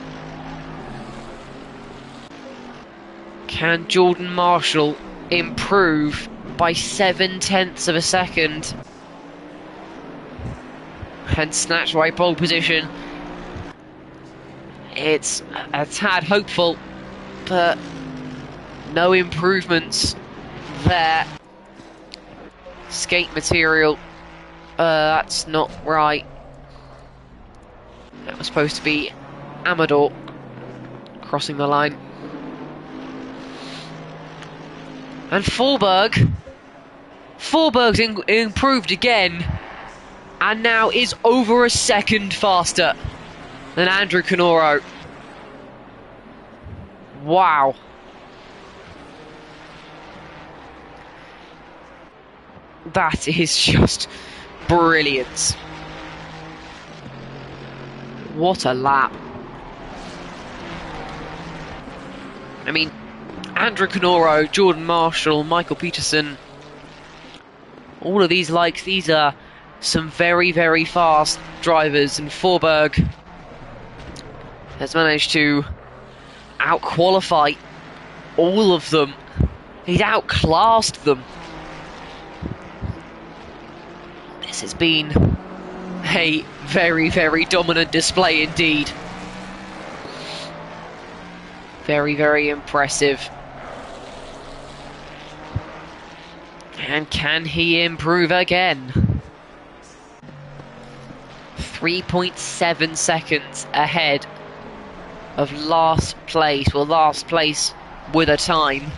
Can Jordan Marshall improve by 0.7 of a second and snatch right pole position? It's a tad hopeful, but no improvements there. Skate material, that's not right. That was supposed to be Amador crossing the line. And Fulberg's improved again, and now is over a second faster than Andrew Canoro. Wow. That is just brilliant. What a lap. I mean, Andrew Canoro, Jordan Marshall, Michael Peterson, all of these these are some very, very fast drivers, and Fulberg has managed to out-qualify all of them. He's outclassed them. This has been a very, very dominant display indeed. Very, very impressive. And can he improve again? 3.7 seconds ahead of last place. Well, last place with a time.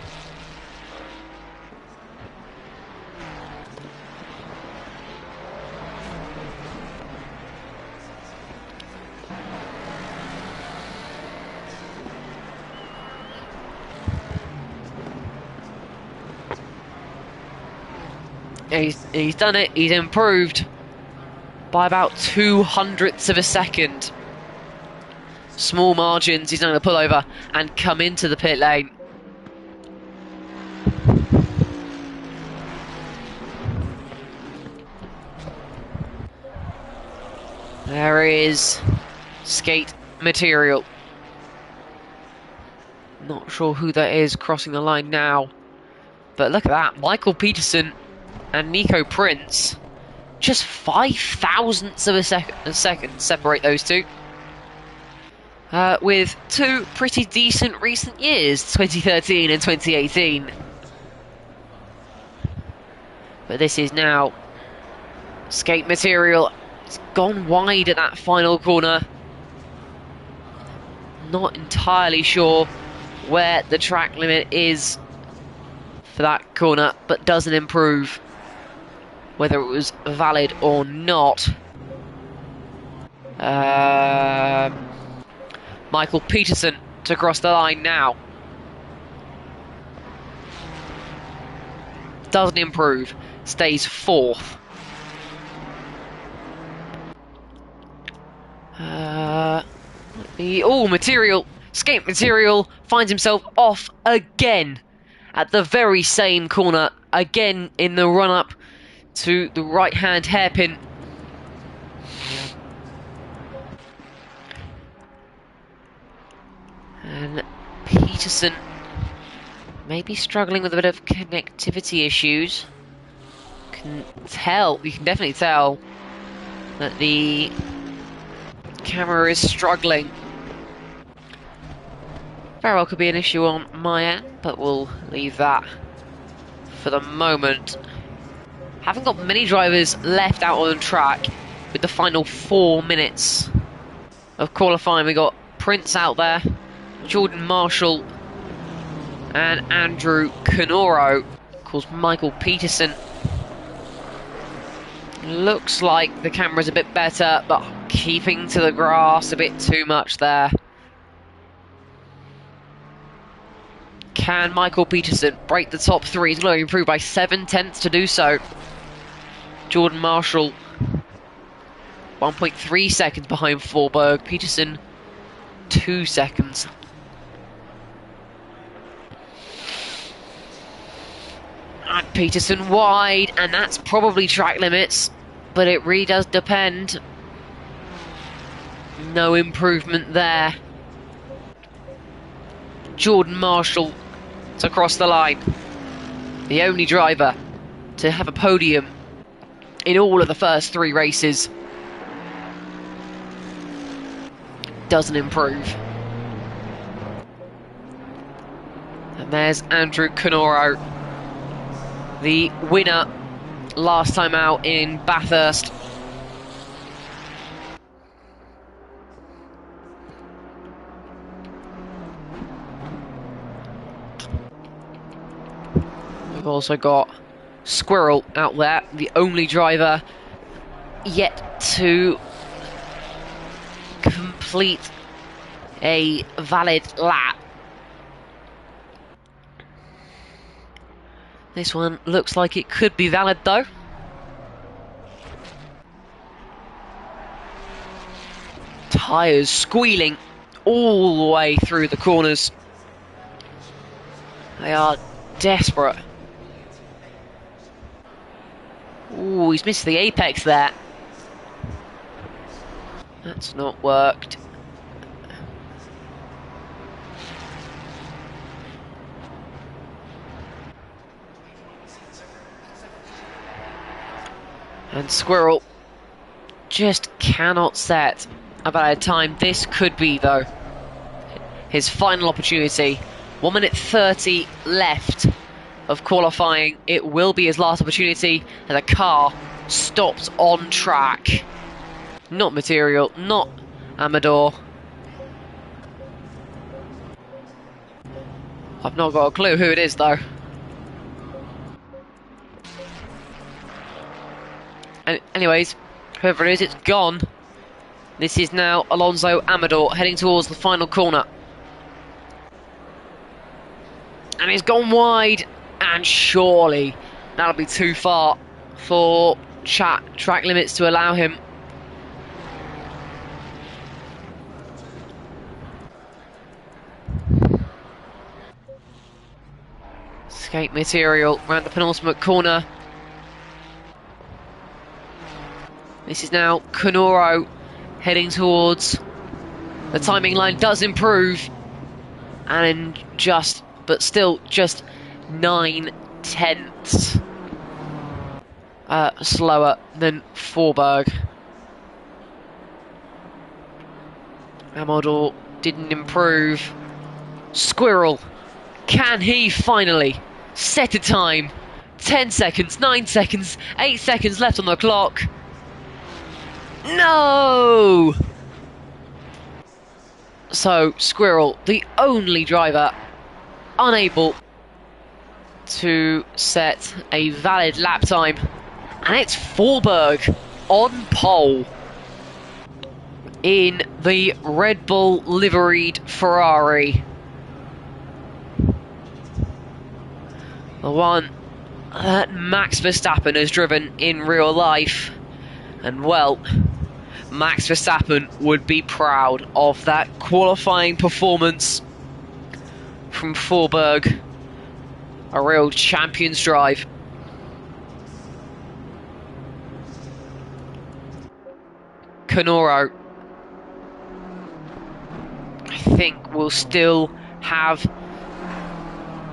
He's done it. He's improved by about 0.02 of a second. Small margins. He's going to pull over and come into the pit lane. There is skate material. Not sure who that is crossing the line now. But look at that. Michael Peterson and Nico Prince, just 0.005 of a second separate those two. With two pretty decent recent years, 2013 and 2018. But this is now skate material. It's gone wide at that final corner. Not entirely sure where the track limit is for that corner, but doesn't improve whether it was valid or not. Michael Peterson to cross the line now. Doesn't improve, stays fourth. Skate material finds himself off again at the very same corner, again in the run-up to the right-hand hairpin. And Peterson may be struggling with a bit of connectivity issues. You can definitely tell that the camera is struggling. Very well could be an issue on my end, but we'll leave that for the moment. Haven't got many drivers left out on the track with the final 4 minutes of qualifying. We got Prince out there, Jordan Marshall and Andrew Canoro. Of course, Michael Peterson. Looks like the camera's a bit better, but keeping to the grass a bit too much there. Can Michael Peterson break the top three? He's going to improve by 7/10 to do so. Jordan Marshall, 1.3 seconds behind Forberg. Peterson, 2 seconds. And Peterson wide, and that's probably track limits, but it really does depend. No improvement there. Jordan Marshall to cross the line. The only driver to have a podium in all of the first 3 races. Doesn't improve. And there's Andrew Canoro, the winner last time out in Bathurst. We've also got Squirrel out there, the only driver yet to complete a valid lap. This one looks like it could be valid though. Tyres squealing all the way through the corners. They are desperate. Ooh, he's missed the apex there. That's not worked. And Squirrel just cannot set a bad time. This could be, though, his final opportunity. 1 minute 30 left of qualifying. It will be his last opportunity as a car stopped on track. Not Material, not Amador. I've not got a clue who it is, though. And anyways, whoever it is, it's gone. This is now Alonso Amador heading towards the final corner. And he's gone wide, and surely that'll be too far for track limits to allow him. Skate Material around the penultimate corner. This is now Canoro heading towards the timing line. Does improve, and but still just 9/10 slower than Forberg. Amador didn't improve. Squirrel, can he finally set a time? 10 seconds, 9 seconds, 8 seconds left on the clock. No! So, Squirrel, the only driver unable to set a valid lap time. And it's Forberg on pole in the Red Bull liveried Ferrari. The one that Max Verstappen has driven in real life. And well, Max Verstappen would be proud of that qualifying performance from Forberg. A real champion's drive. Canoro, I think, will still have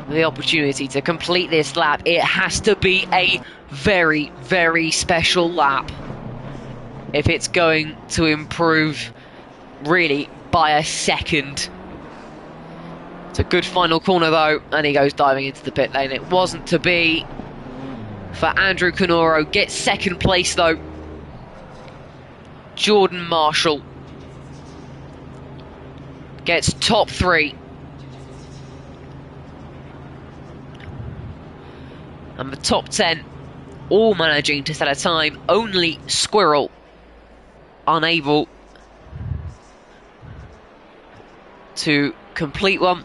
the opportunity to complete this lap. It has to be a very, very special lap if it's going to improve really by a second. It's a good final corner though, and he goes diving into the pit lane. It wasn't to be for Andrew Canoro. Gets second place though. Jordan Marshall gets top 3. And the top 10 all managing to set a time. Only Squirrel unable to complete one.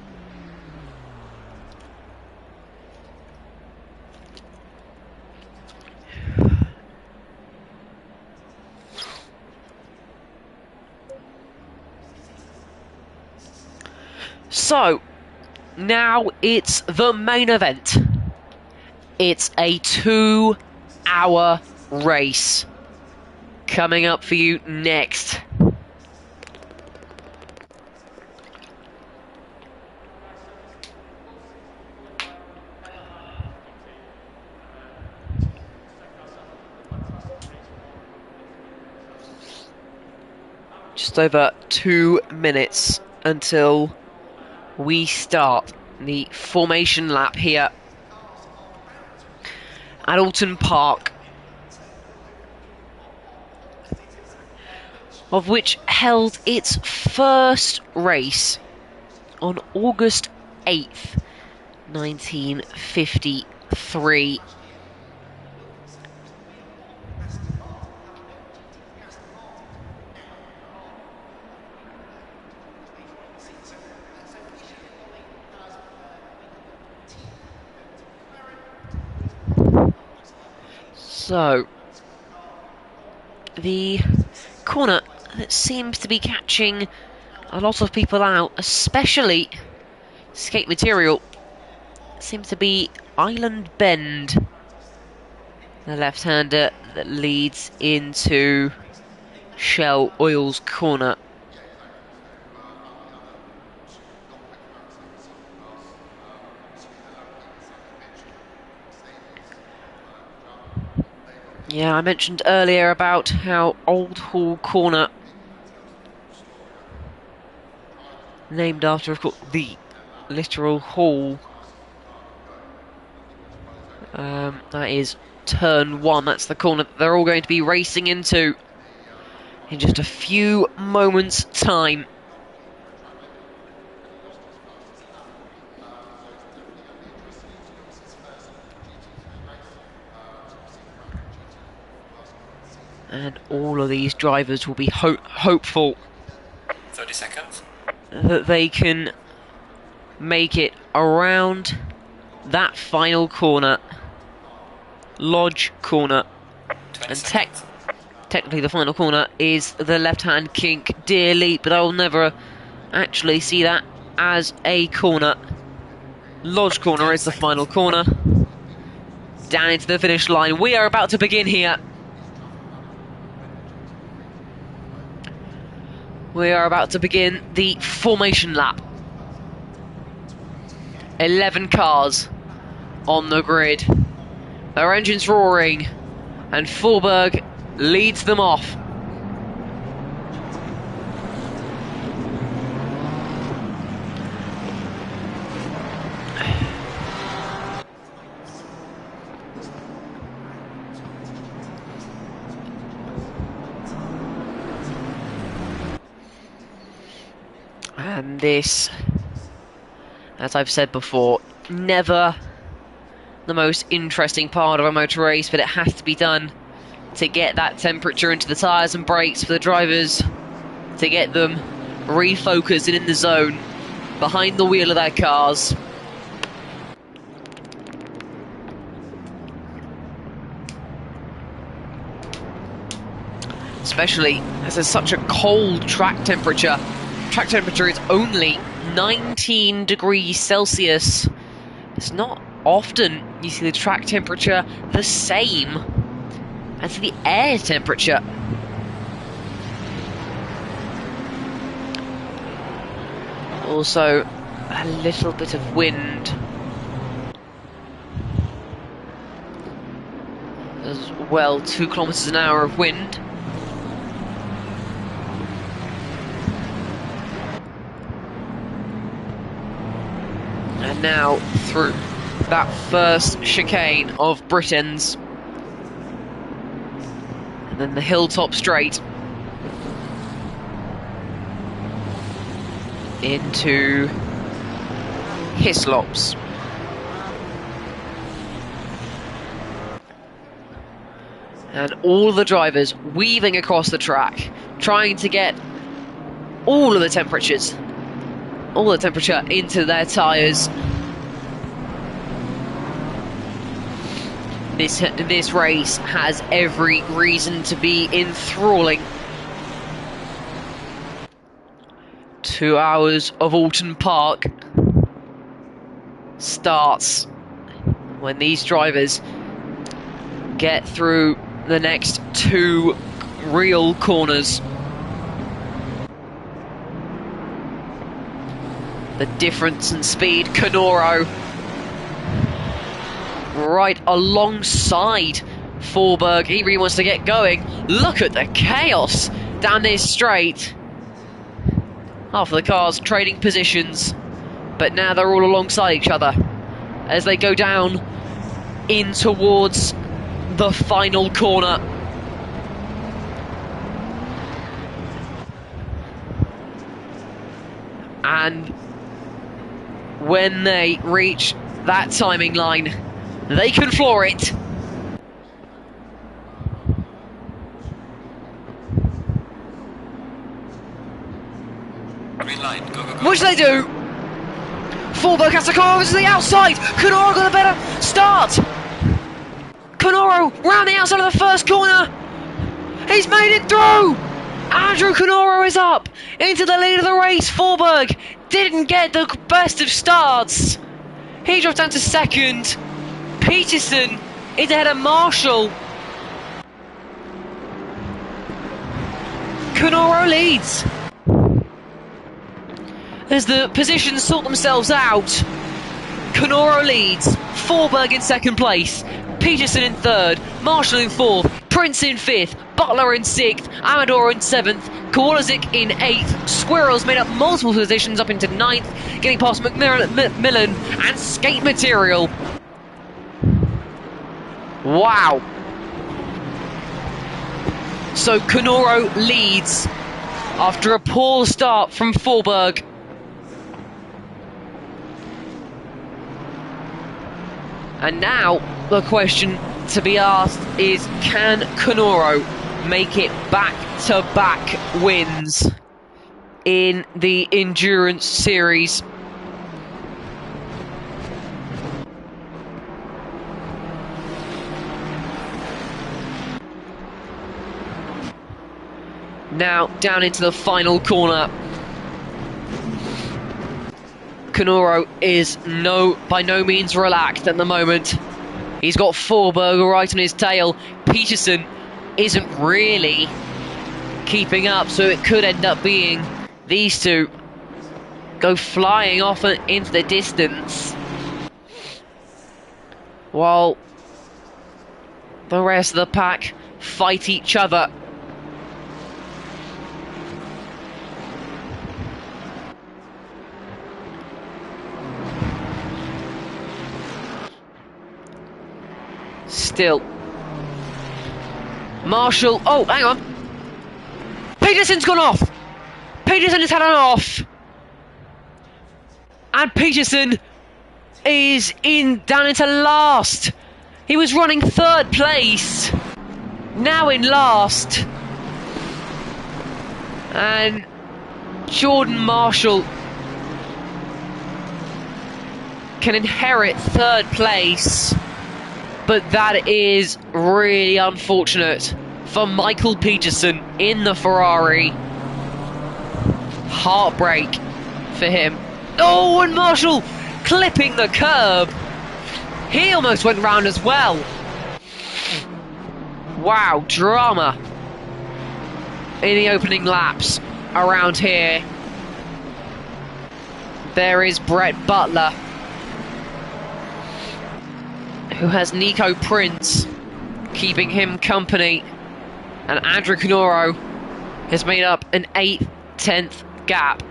So, now it's the main event. It's a 2-hour race coming up for you next. Just over 2 minutes until we start the formation lap here at Oulton Park, of which held its first race on August 8th, 1953. So, the corner that seems to be catching a lot of people out, especially skate material, seems to be Island Bend, the left-hander that leads into Shell Oil's corner. Yeah, I mentioned earlier about how Old Hall Corner, named after, of course, the literal hall. That is turn 1. That's the corner that they're all going to be racing into in just a few moments' time. And all of these drivers will be hopeful 30 seconds. that they can make it around that final corner, Lodge corner. And technically the final corner is the left-hand kink Deer Leap, but I will never actually see that as a corner. Lodge corner is the final corner. Down into the finish line. We are about to begin here. We are about to begin the formation lap. 11 cars on the grid. Their engines roaring, and Forberg leads them off. And this As I've said before, never the most interesting part of a motor race, but it has to be done to get that temperature into the tyres and brakes for the drivers, to get them refocused and in the zone behind the wheel of their cars. Especially as there's such a cold track temperature. Track temperature is only 19 degrees Celsius. It's not often you see the track temperature the same as the air temperature. Also, a little bit of wind as well, 2 kilometers an hour of wind. And now through that first chicane of Britain's, and then the hilltop straight into Hislops. And all the drivers weaving across the track, trying to get all of the temperature into their tyres. This race has every reason to be enthralling. 2 hours of Oulton Park starts when these drivers get through the next 2 real corners. The difference in speed, Canoro right alongside Forberg. He really wants to get going. Look at the chaos down this straight. Half of the cars trading positions, but now they're all alongside each other as they go down in towards the final corner. And when they reach that timing line, they can floor it. Green line, go, go, go. Which they do. Forberg has to come over to the outside. Canoro got a better start. Canoro round the outside of the first corner. He's made it through. Andrew Canoro is up into the lead of the race. Forberg didn't get the best of starts. He dropped down to second. Peterson is ahead of Marshall. Canoro leads. As the positions sort themselves out, Canoro leads. Forberg in second place. Peterson in third. Marshall in fourth. Prince in fifth. Butler in sixth. Amador in seventh. Kowalczyk in eighth. Squirrels made up multiple positions up into ninth, getting past Macmillan and Skate Material. Wow. So Canoro leads after a poor start from Forberg. And now the question to be asked is, can Canoro make it back-to-back wins in the Endurance Series? Now down into the final corner. Canoro is by no means relaxed at the moment. He's got Forberg right on his tail. Peterson isn't really keeping up, so it could end up being these two go flying off into the distance, while the rest of the pack fight each other. Still, Marshall. Oh, hang on. Peterson's gone off. Peterson has had an off. And Peterson is down into last. He was running third place, now in last. And Jordan Marshall can inherit third place, but that is really unfortunate for Michael Peterson in the Ferrari. Heartbreak for him. Oh, and Marshall clipping the curb. He almost went round as well. Wow, drama in the opening laps around here. There is Brett Butler, who has Nico Prince keeping him company, and Andrew Canoro has made up an 8th, 10th gap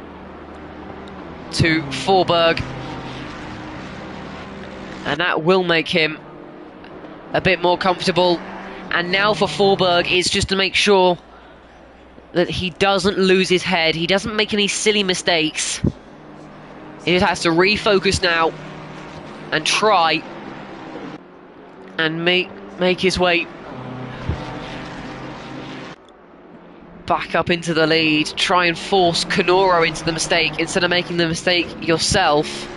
to Forberg, and that will make him a bit more comfortable. And now for Forberg is just to make sure that he doesn't lose his head, he doesn't make any silly mistakes. He just has to refocus now and try and make his way back up into the lead. Try and force Canoro into the mistake instead of making the mistake yourself.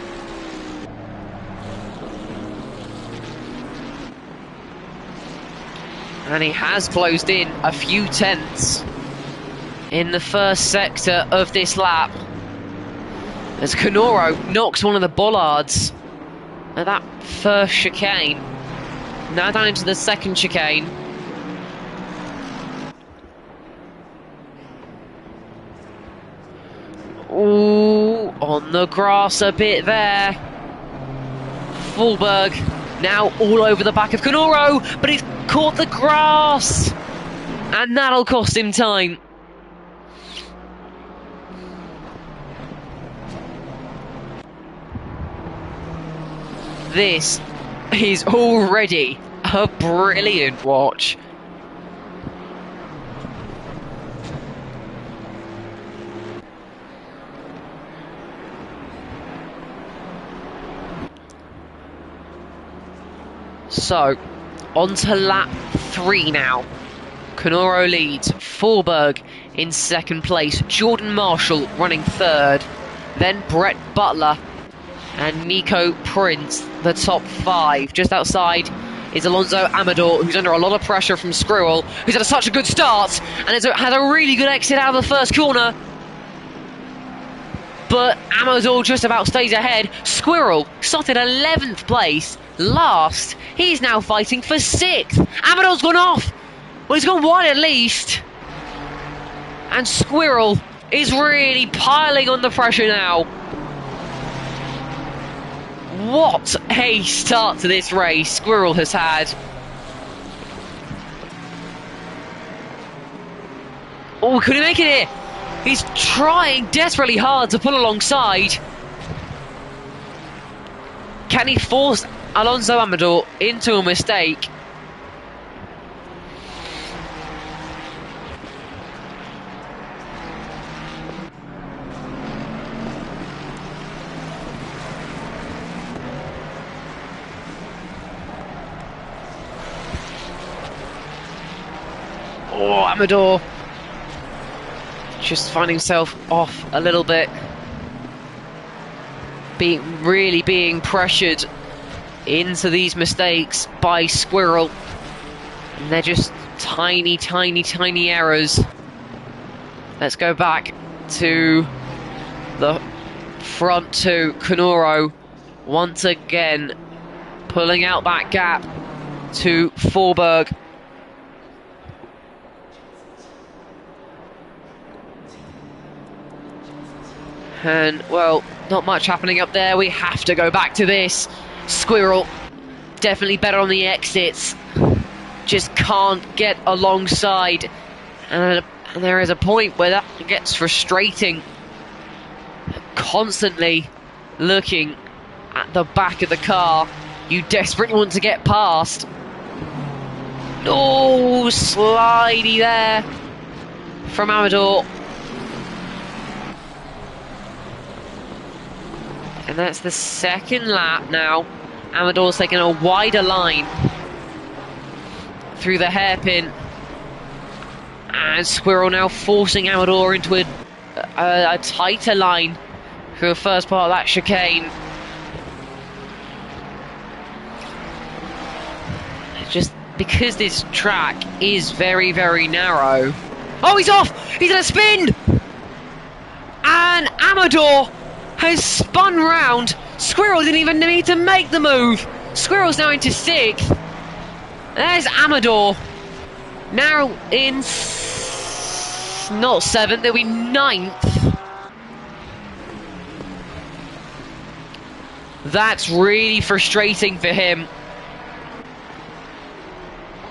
And he has closed in a few tenths in the first sector of this lap, as Canoro knocks one of the bollards at that first chicane. Now down into the second chicane. Ooh, on the grass a bit there. Forberg now all over the back of Canoro, but he's caught the grass, and that'll cost him time. This is already a brilliant watch. So, on to lap 3 now. Canoro leads, Forberg in second place, Jordan Marshall running third, then Brett Butler and Nico Prince, the top 5. Just outside is Alonso Amador, who's under a lot of pressure from Squirrel, who's had such a good start and has a really good exit out of the first corner. But Amador just about stays ahead. Squirrel started 11th place, last. He's now fighting for 6th. Amador's gone off. Well, he's gone wide at least. And Squirrel is really piling on the pressure now. What a start to this race Squirrel has had. Oh, could he make it here? He's trying desperately hard to pull alongside. Can he force Alonso Amador into a mistake? Oh, Amador just finding himself off a little bit, really being pressured into these mistakes by Squirrel, and they're just tiny errors. Let's go back to the front two. Canoro once again pulling out that gap to Forberg. And, well, not much happening up there. We have to go back to this. Squirrel, definitely better on the exits. Just can't get alongside. And there is a point where that gets frustrating. Constantly looking at the back of the car. You desperately want to get past. Oh, slidey there from Amador. And that's the second lap now. Amador's taking a wider line through the hairpin. And Squirrel now forcing Amador into a tighter line through the first part of that chicane. Just because this track is very, very narrow. Oh, he's off! He's gonna spin! And Amador has spun round. Squirrel didn't even need to make the move. Squirrel's now into 6th. There's Amador. Now in not 7th, they'll be 9th. That's really frustrating for him.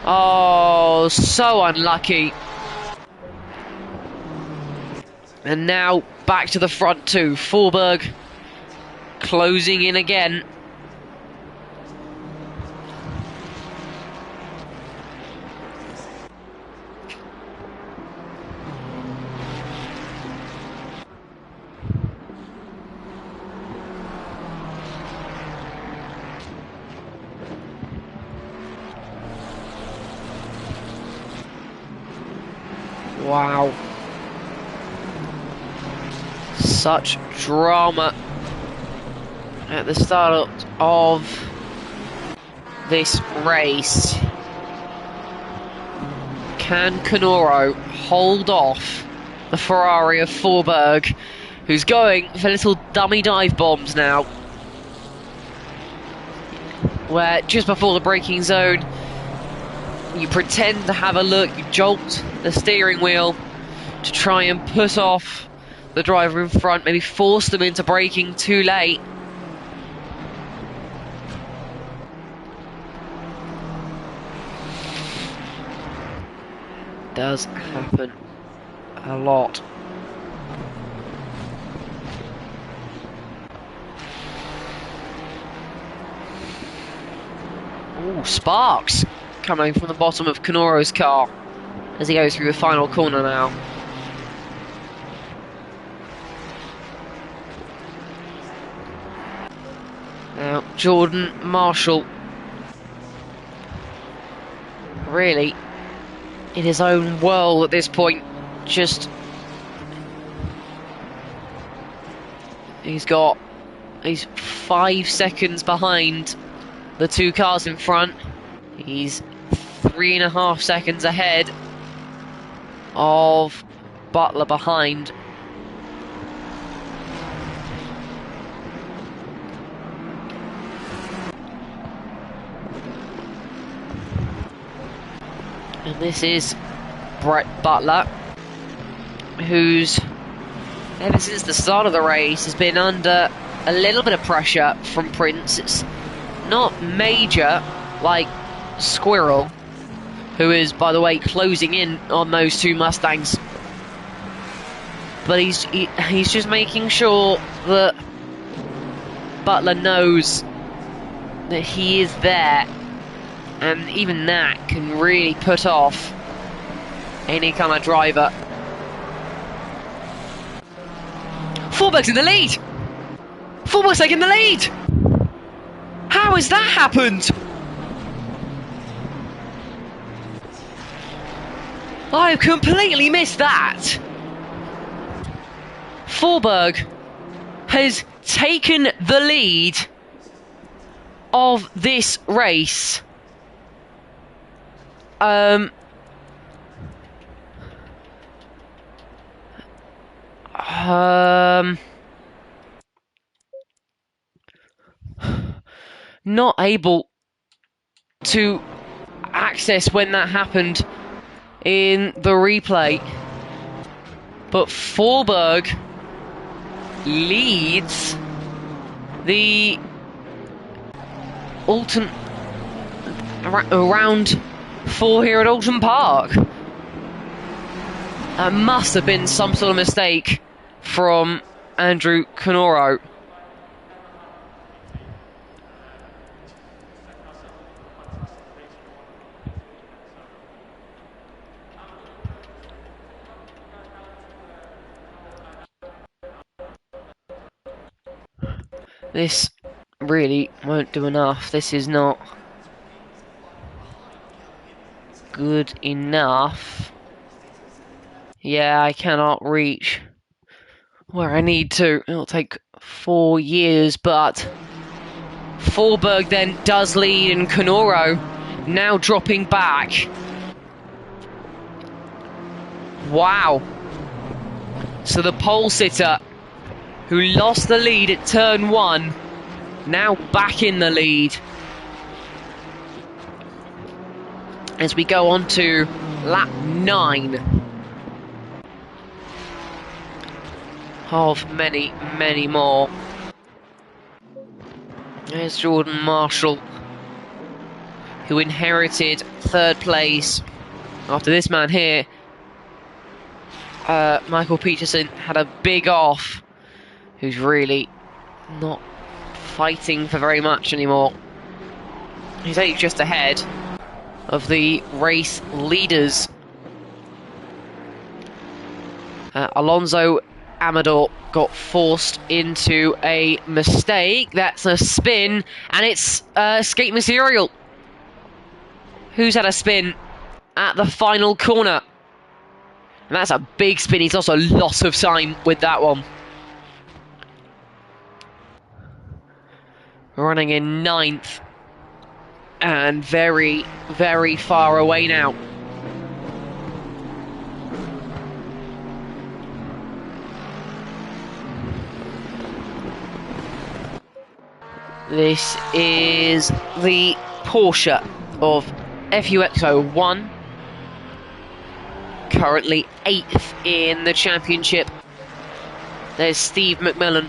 Oh, so unlucky. And now back to the front too. Forberg closing in again. Wow. Such drama at the start of this race. Can Canoro hold off the Ferrari of Forberg, who's going for little dummy dive bombs now? Where just before the braking zone, you pretend to have a look, you jolt the steering wheel to try and put off the driver in front, maybe force them into braking too late. Does happen a lot. Ooh, sparks coming from the bottom of Canoro's car as he goes through the final corner now. Now, Jordan Marshall, really in his own world at this point. Just, he's 5 seconds behind the 2 cars in front. He's 3.5 seconds ahead of Butler behind. And this is Brett Butler, who's, ever since the start of the race, has been under a little bit of pressure from Prince. It's not major like Squirrel, who is, by the way, closing in on those 2 Mustangs. But he's just making sure that Butler knows that he is there. And even that can really put off any kind of driver. Forberg's in the lead! Forberg's taking the lead! How has that happened? I've completely missed that. Forberg has taken the lead of this race. Not able to access when that happened in the replay, but Forberg leads the Oulton round 4 here at Oulton Park. That must have been some sort of mistake from Andrew Canoro. This really won't do enough. This is not good enough. Yeah, I cannot reach where I need to. It'll take 4 years, but Forberg then does lead, and Canoro now dropping back. Wow. So the pole sitter, who lost the lead at turn 1, now back in the lead. As we go on to lap 9 of many, many more. There's Jordan Marshall, who inherited 3rd place after this man here. Michael Peterson had a big off, who's really not fighting for very much anymore. He's only just ahead of the race leaders. Alonso Amador got forced into a mistake. That's a spin, and it's escape material who's had a spin at the final corner. And that's a big spin. He's lost a lot of time with that one. Running in 9th, and very, very far away now. This is the Porsche of FUX01, currently 8th in the championship. There's Steve McMillan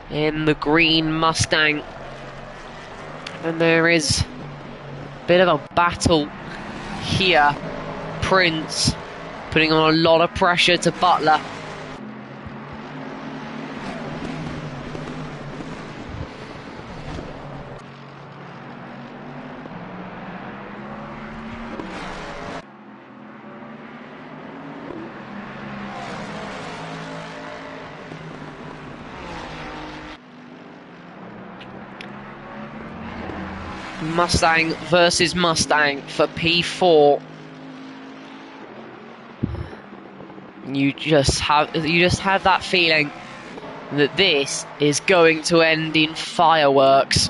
in the green Mustang, and there is a bit of a battle here. Prince putting on a lot of pressure to Butler. Mustang versus Mustang for P4. You just have that feeling that this is going to end in fireworks.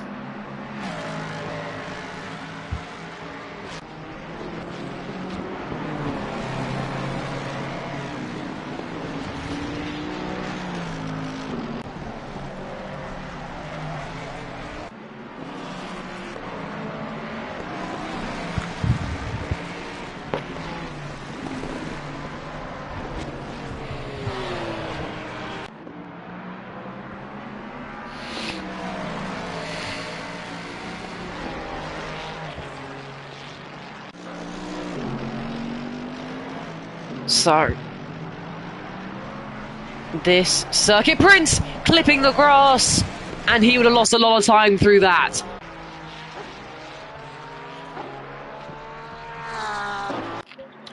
So, this circuit, Prince clipping the grass, and he would have lost a lot of time through that.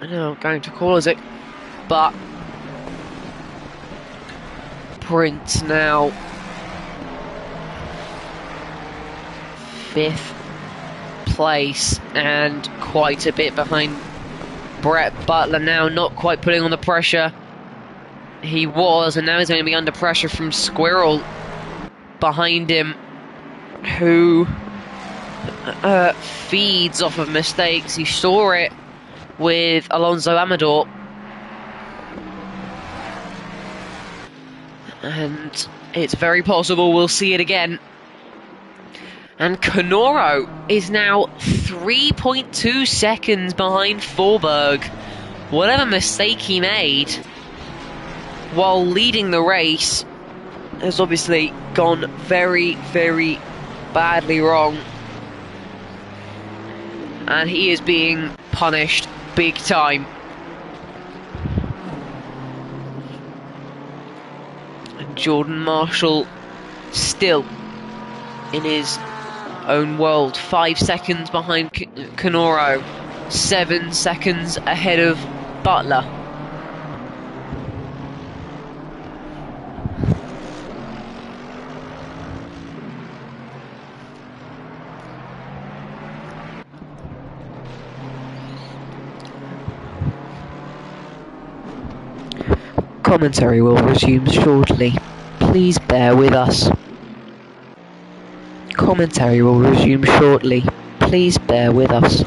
I know I'm going to call it, but Prince now 5th place and quite a bit behind Brett Butler now, not quite putting on the pressure he was, and now he's going to be under pressure from Squirrel behind him, who feeds off of mistakes. He saw it with Alonso Amador, and it's very possible we'll see it again. And Canoro is now 3.2 seconds behind Forberg. Whatever mistake he made while leading the race has obviously gone very, very badly wrong. And he is being punished big time. And Jordan Marshall still in his own world, 5 seconds behind Canoro, 7 seconds ahead of Butler. Commentary will resume shortly. Please bear with us. Commentary will resume shortly. Please bear with us.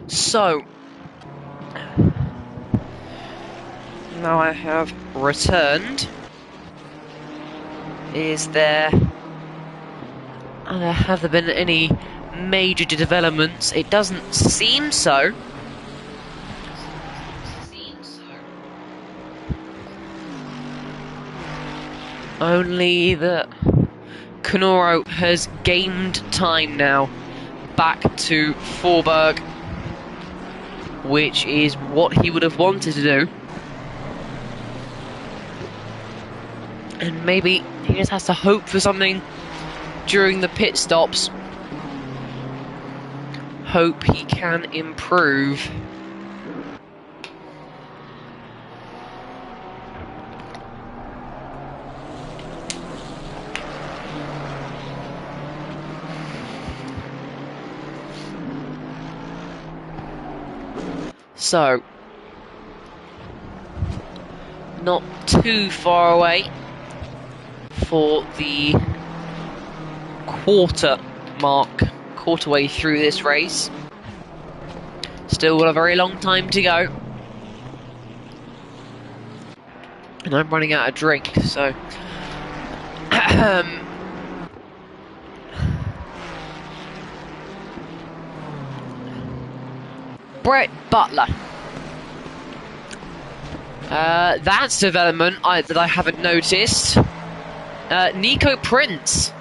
So, now I have returned. Have there been any major developments? It doesn't seem so. Only that Canoro has gained time now back to Forberg, which is what he would have wanted to do. And maybe he just has to hope for something during the pit stops. Hope he can improve. So, not too far away for the quarter way through this race. Still got a very long time to go. And I'm running out of drink, so... Brett Butler. That's development that I haven't noticed. Nico Prince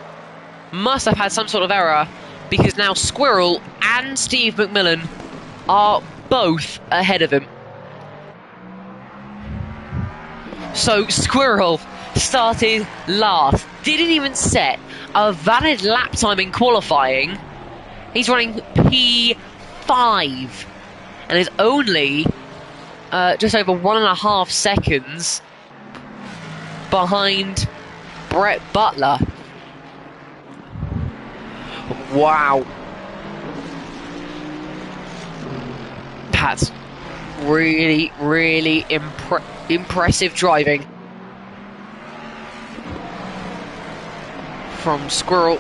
must have had some sort of error, because now Squirrel and Steve McMillan are both ahead of him. So Squirrel started last, didn't even set a valid lap time in qualifying. He's running P5 and is only just over 1.5 seconds behind Brett Butler. Wow. That's really, really impressive driving from Squirrel.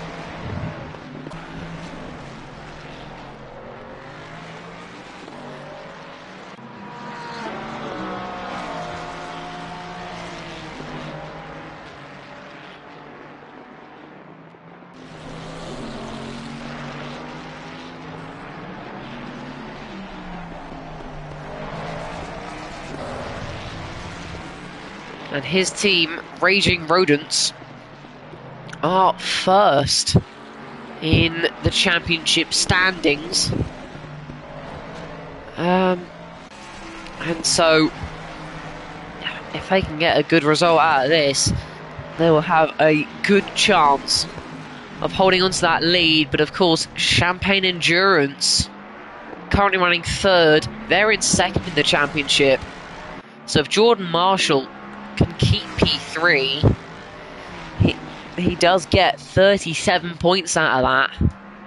And his team, Raging Rodents, are first in the championship standings. And so, if they can get a good result out of this, they will have a good chance of holding on to that lead. But of course, Champagne Endurance, currently running third, they're in second in the championship. So if Jordan Marshall can keep P3, he does get 37 points out of that.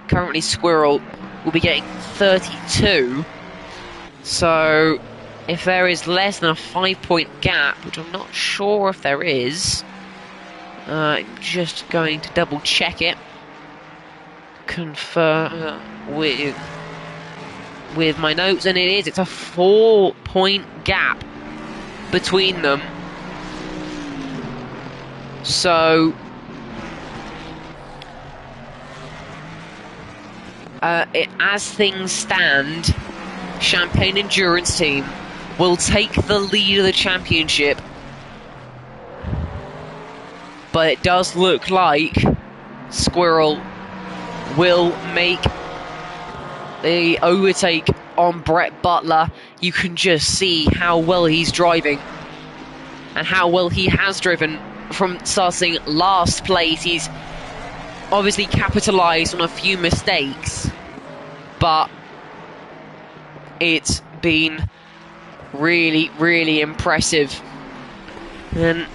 Currently Squirrel will be getting 32. So if there is less than a 5-point gap, which I'm not sure if there is, I'm just going to double check it. Confirm with my notes, and it's a 4-point gap between them. So as things stand, Champagne Endurance team will take the lead of the championship, but it does look like Squirrel will make the overtake on Brett Butler. You can just see how well he's driving and how well he has driven from starting last place. He's obviously capitalised on a few mistakes, but it's been really, really impressive. And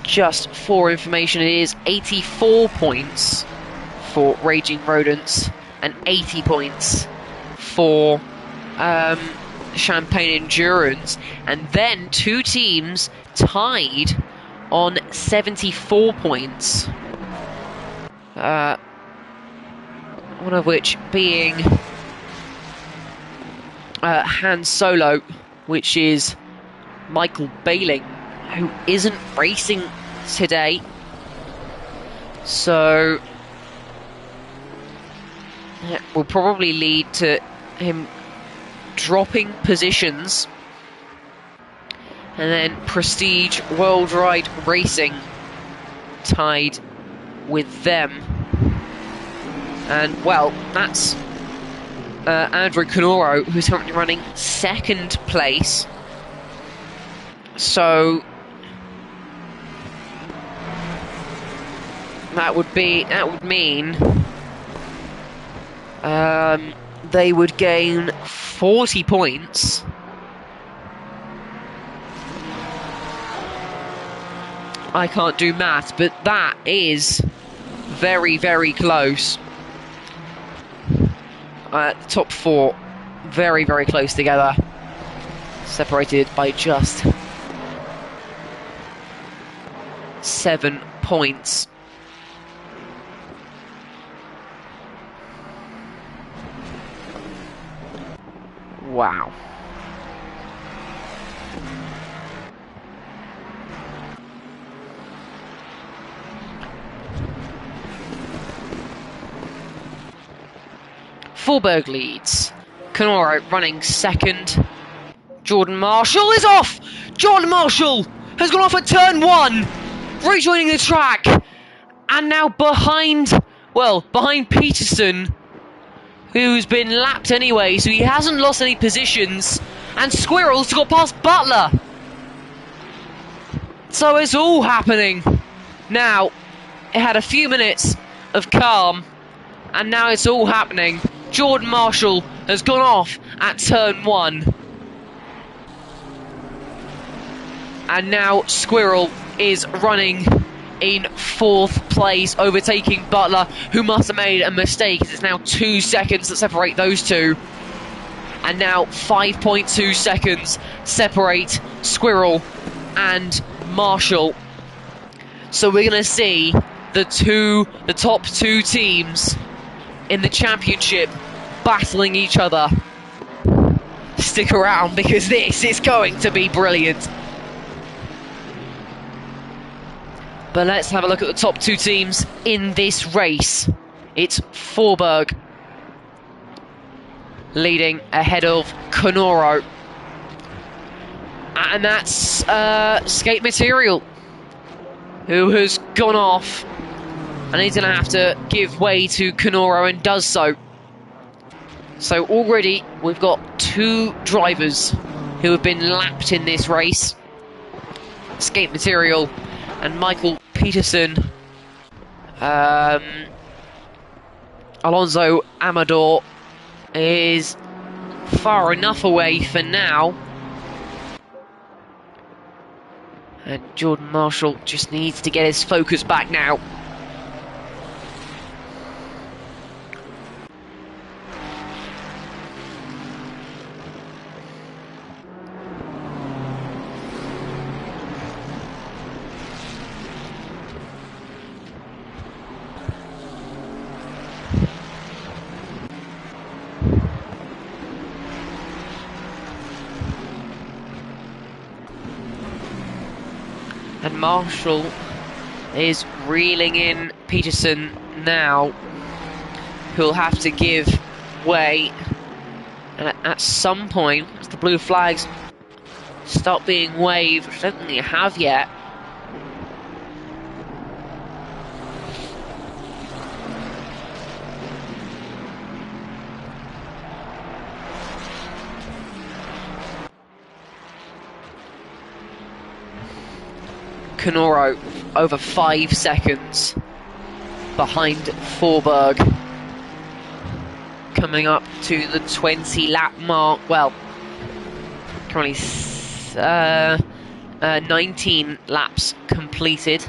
just for information, it is 84 points for Raging Rodents and 80 points for Champagne Endurance. And then two teams tied on 74 points. One of which being Han Solo, which is Michael Bailing, who isn't racing today. So that will probably lead to him dropping positions. And then Prestige Worldwide Racing tied with them. And, well, that's Andrew Canoro, who's currently running second place. So that would mean they would gain 40 points. I can't do maths, but that is very, very close. The top four, very, very close together, separated by just 7 points. Wow. Fulberg leads. Canoro running second. Jordan Marshall is off! Jordan Marshall has gone off at turn 1, rejoining the track, and now behind Peterson, who's been lapped anyway, so he hasn't lost any positions, and Squirrel's got past Butler. So it's all happening. Now, it had a few minutes of calm, and now it's all happening. Jordan Marshall has gone off at turn 1. And now Squirrel is running in 4th place, overtaking Butler, who must have made a mistake. It's now 2 seconds that separate those two. And now 5.2 seconds separate Squirrel and Marshall. So we're going to see the top two teams in the championship battling each other. Stick around, because this is going to be brilliant. But let's have a look at the top two teams in this race. It's Fulberg leading ahead of Canoro. And that's Skate Material, who has gone off. And he's going to have to give way to Canoro, and does so. So already we've got 2 drivers who have been lapped in this race. Escape Material and Michael Peterson. Alonso Amador is far enough away for now. And Jordan Marshall just needs to get his focus back now. And Marshall is reeling in Peterson now, who'll have to give way. And at some point, as the blue flags start being waved, which I don't think they have yet, Canoro over 5 seconds behind Forberg, coming up to the 20 lap mark. Well, currently 19 laps completed,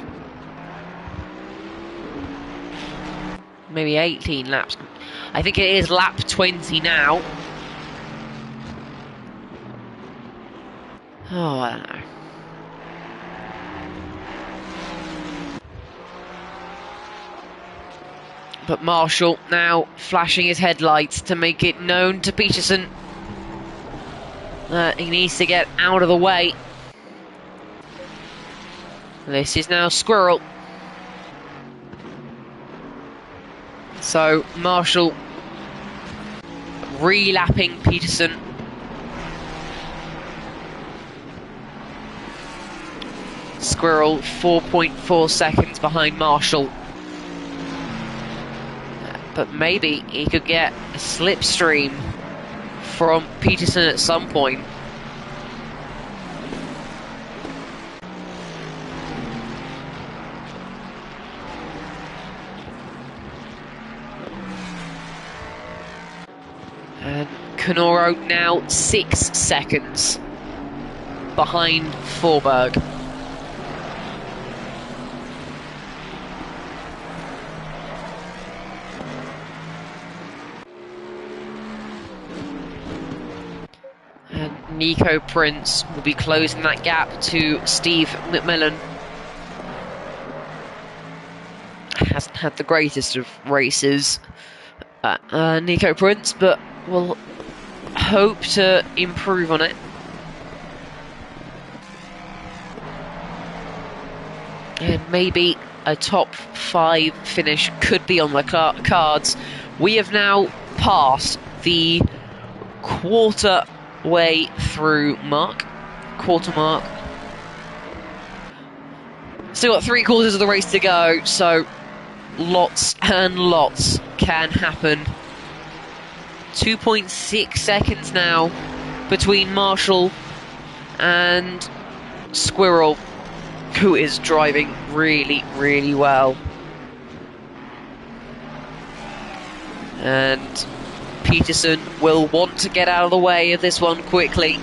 maybe 18 laps. I think it is lap 20 now. Oh, I don't know. But Marshall now flashing his headlights to make it known to Peterson that he needs to get out of the way. This is now Squirrel. So Marshall re-lapping Peterson. Squirrel 4.4 seconds behind Marshall. But maybe he could get a slipstream from Peterson at some point. And Canoro now 6 seconds behind Forberg. Nico Prince will be closing that gap to Steve McMillan. Hasn't had the greatest of races, Nico Prince, but will hope to improve on it. And maybe a top 5 finish could be on the cards. We have now passed the quarter mark. Still got 3/4 of the race to go, so lots and lots can happen. 2.6 seconds now between Marshall and Squirrel, who is driving really, really well. And Peterson will want to get out of the way of this one quickly.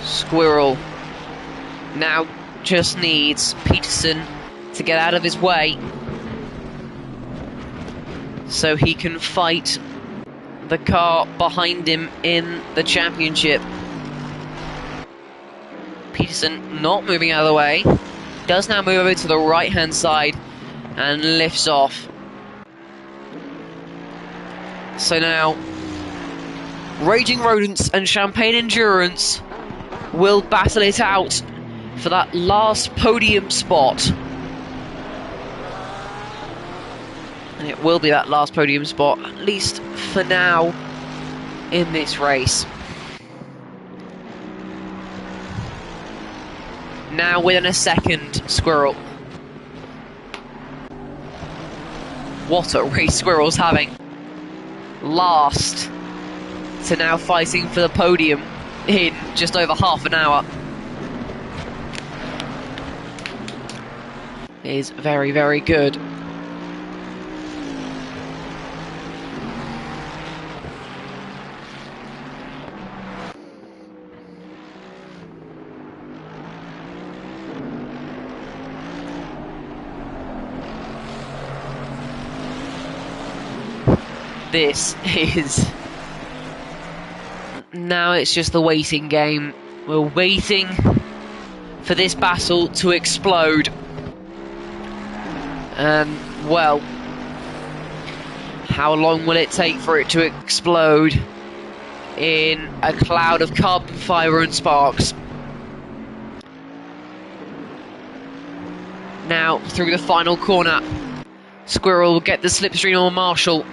Squirrel now just needs Peterson to get out of his way so he can fight the car behind him in the championship. Peterson not moving out of the way. Does now move over to the right-hand side and lifts off. So now, Raging Rodents and Champagne Endurance will battle it out for that last podium spot. And it will be that last podium spot, at least for now, in this race. Now within a second, Squirrel. What a race Squirrel's having. Last to now fighting for the podium in just over half an hour. Is very, very good. This is... Now it's just the waiting game. We're waiting for this battle to explode. And, well, how long will it take for it to explode in a cloud of carbon fibre and sparks? Now, through the final corner, Squirrel will get the slipstream on Marshall.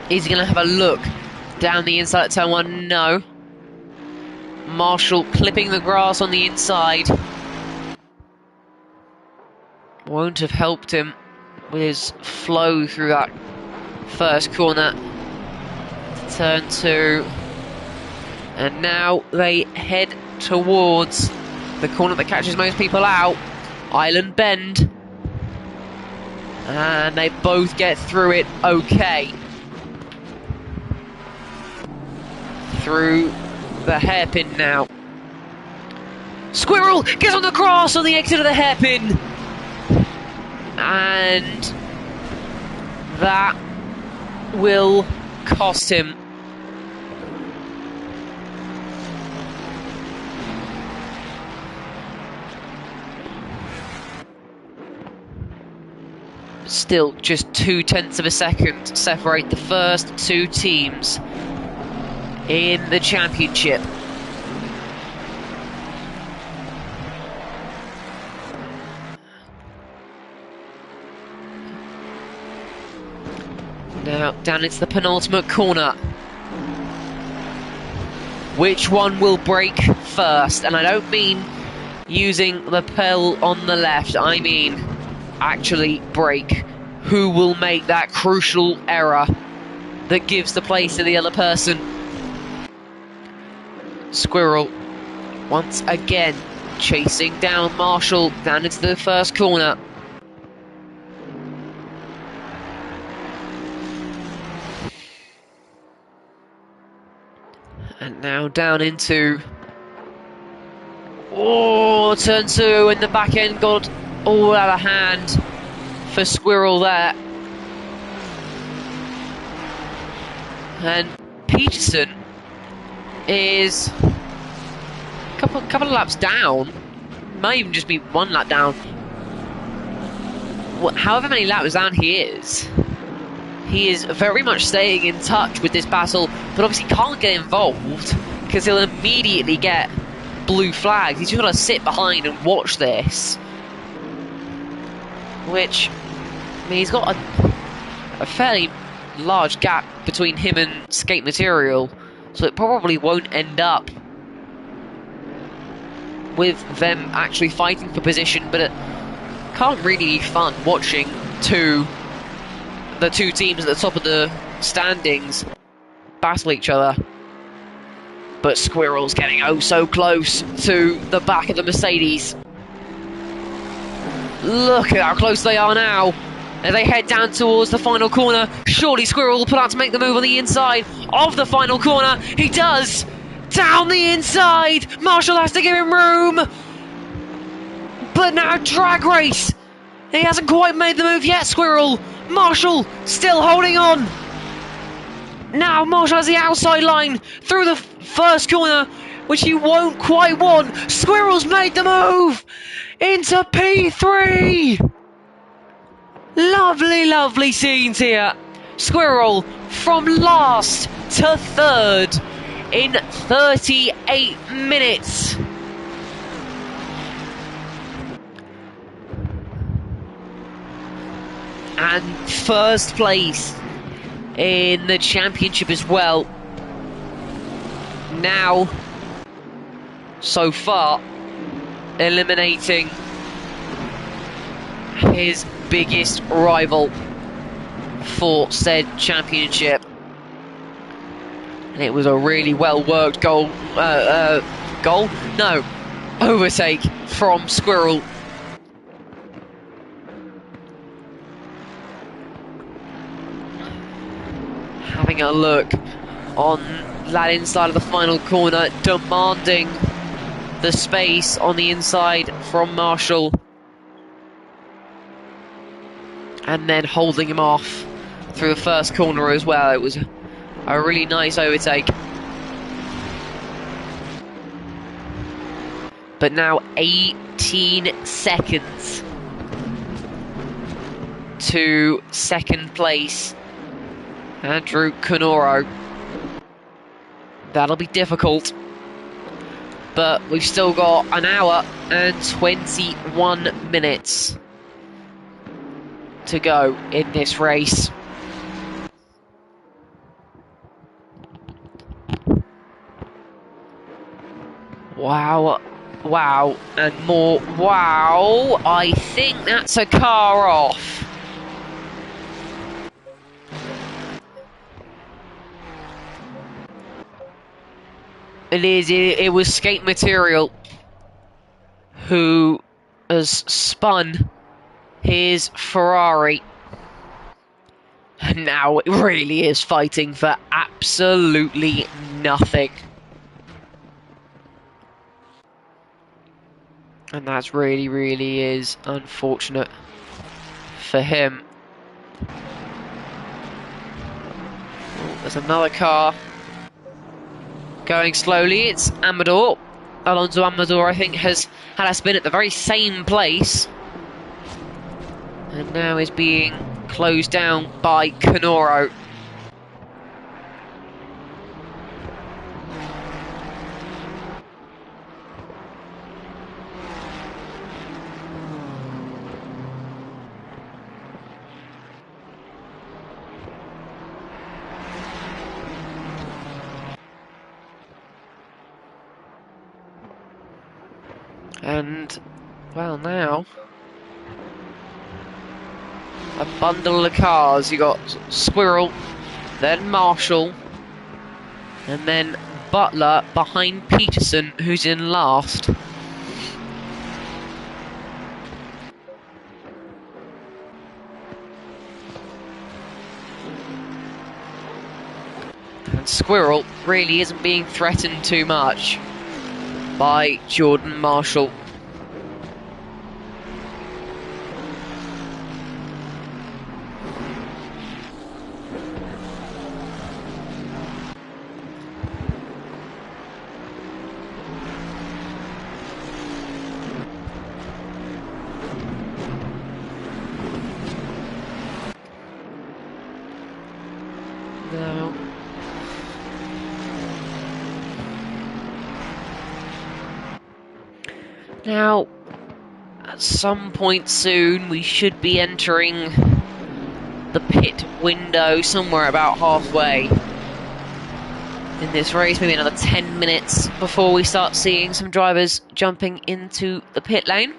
Is he going to have a look down the inside at turn 1? No. Marshall clipping the grass on the inside. Won't have helped him with his flow through that first corner. Turn 2. And now they head towards the corner that catches most people out. Island Bend. And they both get through it okay. Through the hairpin now. Squirrel gets on the grass on the exit of the hairpin. And that will cost him. Still, just 0.2 of a second separate the first two teams in the championship. Now down into the penultimate corner. Which one will break first? And I don't mean using the pedal on the left, I mean actually break. Who will make that crucial error that gives the place to the other person? Squirrel once again chasing down Marshall down into the first corner. And now down into turn 2, and the back end got all out of hand for Squirrel there. And Peterson is a couple of laps down. Might even just be one lap down. However many laps down he is very much staying in touch with this battle, but obviously can't get involved because he'll immediately get blue flags. He's just got to sit behind and watch this. Which, I mean, he's got a fairly large gap between him and skate material, so it probably won't end up with them actually fighting for position, but it can't really be fun watching the two teams at the top of the standings battle each other. But Squirrel's getting oh so close to the back of the Mercedes. Look at how close they are now as they head down towards the final corner. Surely Squirrel will put out to make the move on the inside of the final corner. He does! Down the inside! Marshall has to give him room! But now drag race! He hasn't quite made the move yet, Squirrel! Marshall still holding on! Now Marshall has the outside line through the first corner, which he won't quite want. Squirrel's made the move into P3. Lovely, lovely scenes here. Squirrel from last to third in 38 minutes. And first place in the championship as well. Now, so far, eliminating his biggest rival for said championship. And it was a really well worked overtake from Squirrel. Having a look on that inside of the final corner, demanding the space on the inside from Marshall, and then holding him off through the first corner as well. It was a really nice overtake. But now 18 seconds to second place, Andrew Canoro. That'll be difficult, but we've still got an hour and 21 minutes to go in this race. Wow, wow, and more wow. I think that's a car off. It is, it was Skate Material who has spun his Ferrari. And now it really is fighting for absolutely nothing. And that's really, really is unfortunate for him. Oh, there's another car going slowly. It's Amador. Alonso Amador, I think, has had a spin at the very same place. And now is being closed down by Canoro. And, well, now a bundle of cars. You got Squirrel, then Marshall, and then Butler behind Peterson, who's in last. And Squirrel really isn't being threatened too much by Jordan Marshall. Now, at some point soon, we should be entering the pit window somewhere about halfway in this race, maybe another 10 minutes before we start seeing some drivers jumping into the pit lane.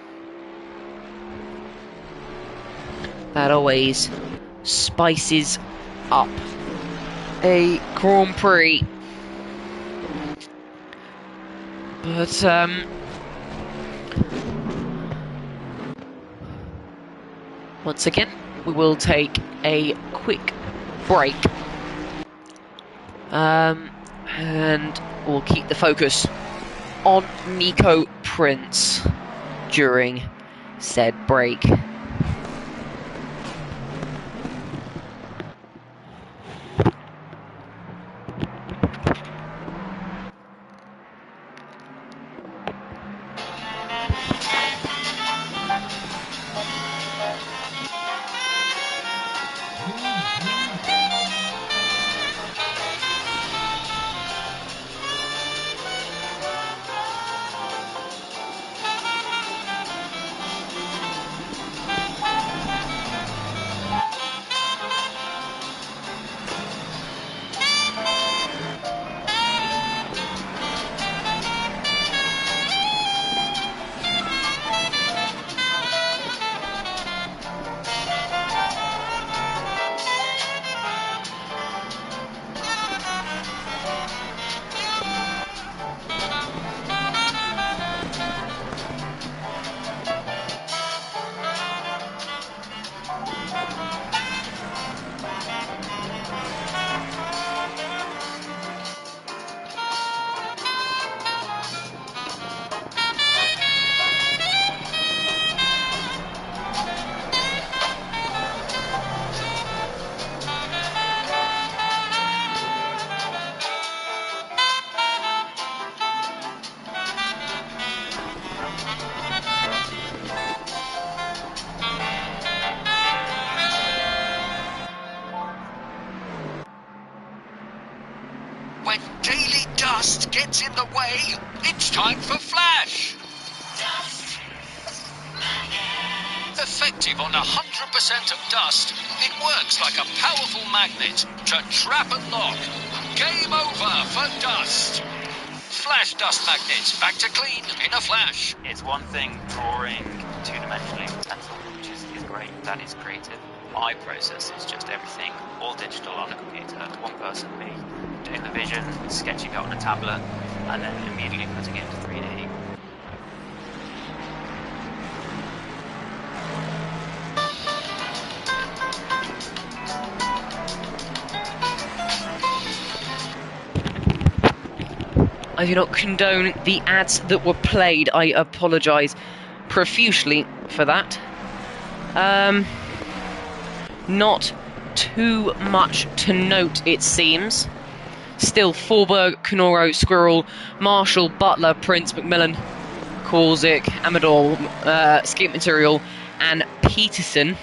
That always spices up a Grand Prix. But, once again, we will take a quick break. And we'll keep the focus on Nico Prince during said break. dust gets in the way, it's time for Flash. Effective on 100% of dust, it works like a powerful magnet to trap and lock. Game over for dust. Flash dust magnet, back to clean in a flash. It's one thing drawing two-dimensionally with pencil, which is great. That is creative. My process is just everything, all digital on a computer. One person, me, doing the vision, sketching it on a tablet, and then immediately putting it into 3D. I do not condone the ads that were played. I apologise profusely for that. Not too much to note, it seems. Still, Forberg, Canoro, Squirrel, Marshall, Butler, Prince, McMillan, Korzik, Amador, Skate Material, and Peterson.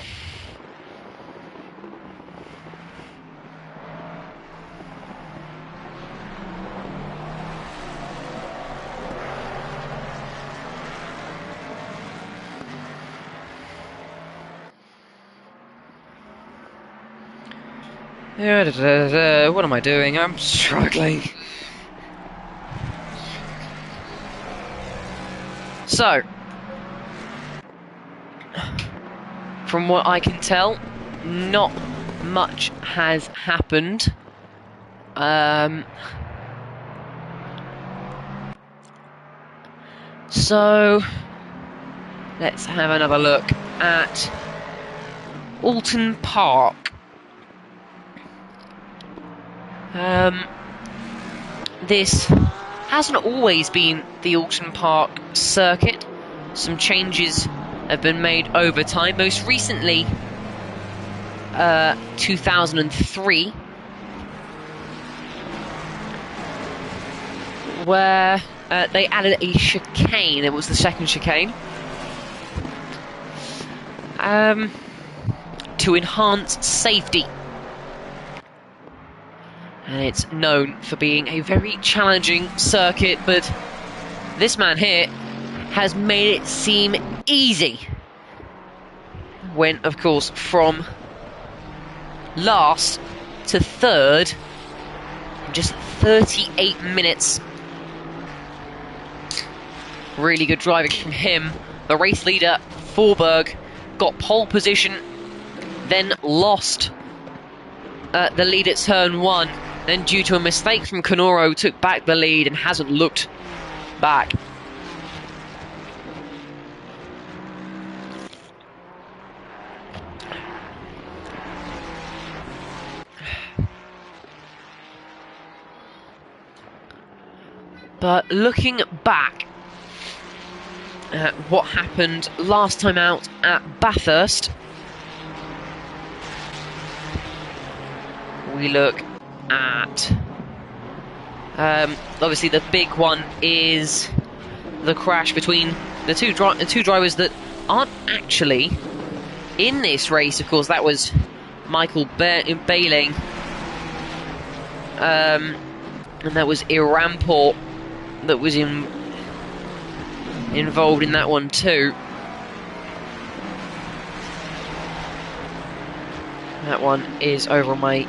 What am I doing? I'm struggling. So, from what I can tell, not much has happened. So, let's have another look at Oulton Park. This hasn't always been the Oulton Park circuit. Some changes have been made over time. Most recently, 2003, where they added a chicane. It was the second chicane. To enhance safety. And it's known for being a very challenging circuit, but this man here has made it seem easy. Went, of course, from last to third in just 38 minutes. Really good driving from him. The race leader, Forberg, got pole position, then lost the lead at turn 1. Then, due to a mistake from Canoro, took back the lead and hasn't looked back. But looking back at what happened last time out at Bathurst, we look at obviously the big one is the crash between the two drivers that aren't actually in this race. Of course, that was Michael Bailing, and that was Iramport that was involved in that one too. That one is over on my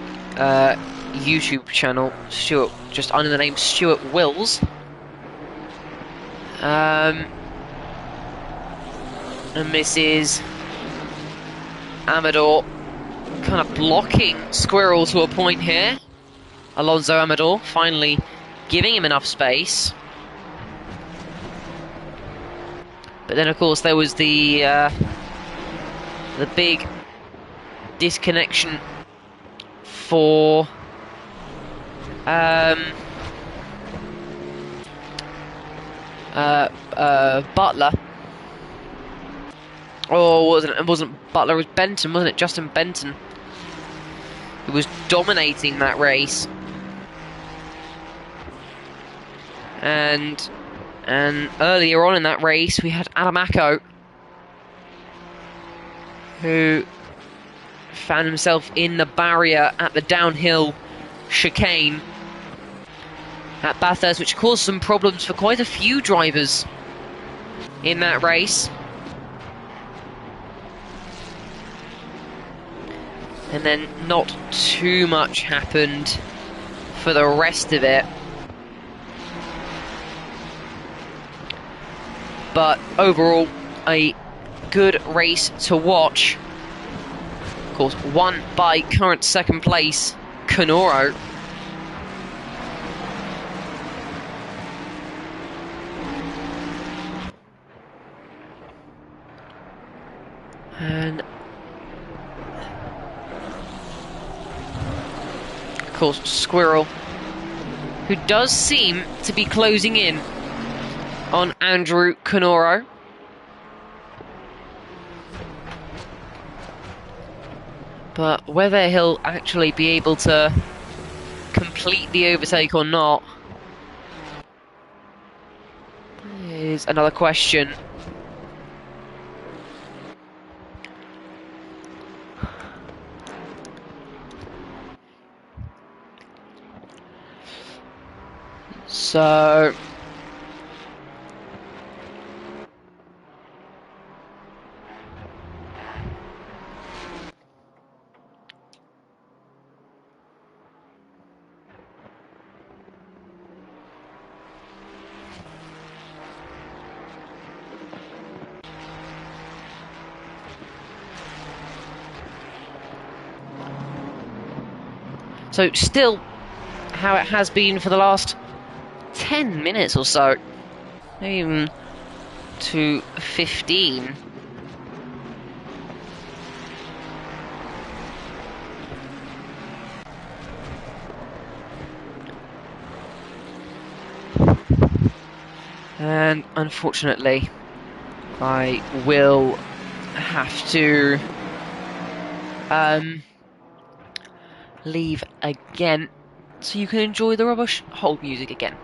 YouTube channel, Stuart, just under the name Stuart Wills. And this is Amador kind of blocking Squirrel to a point here. Alonso Amador finally giving him enough space. But then, of course, there was the big disconnection for Butler. Oh, it wasn't Butler, it was Benton, wasn't it? Justin Benton, who was dominating that race. And earlier on in that race, we had Adamako, who found himself in the barrier at the downhill chicane. at Bathurst, which caused some problems for quite a few drivers in that race. And then not too much happened for the rest of it. But overall, a good race to watch. Of course, won by current second place, Canoro. And of course, Squirrel, who does seem to be closing in on Andrew Canoro. But whether he'll actually be able to complete the overtake or not is another question. So still how it has been for the last 10 minutes or so, maybe even to 15. And unfortunately, I will have to leave again so you can enjoy the rubbish hold music again.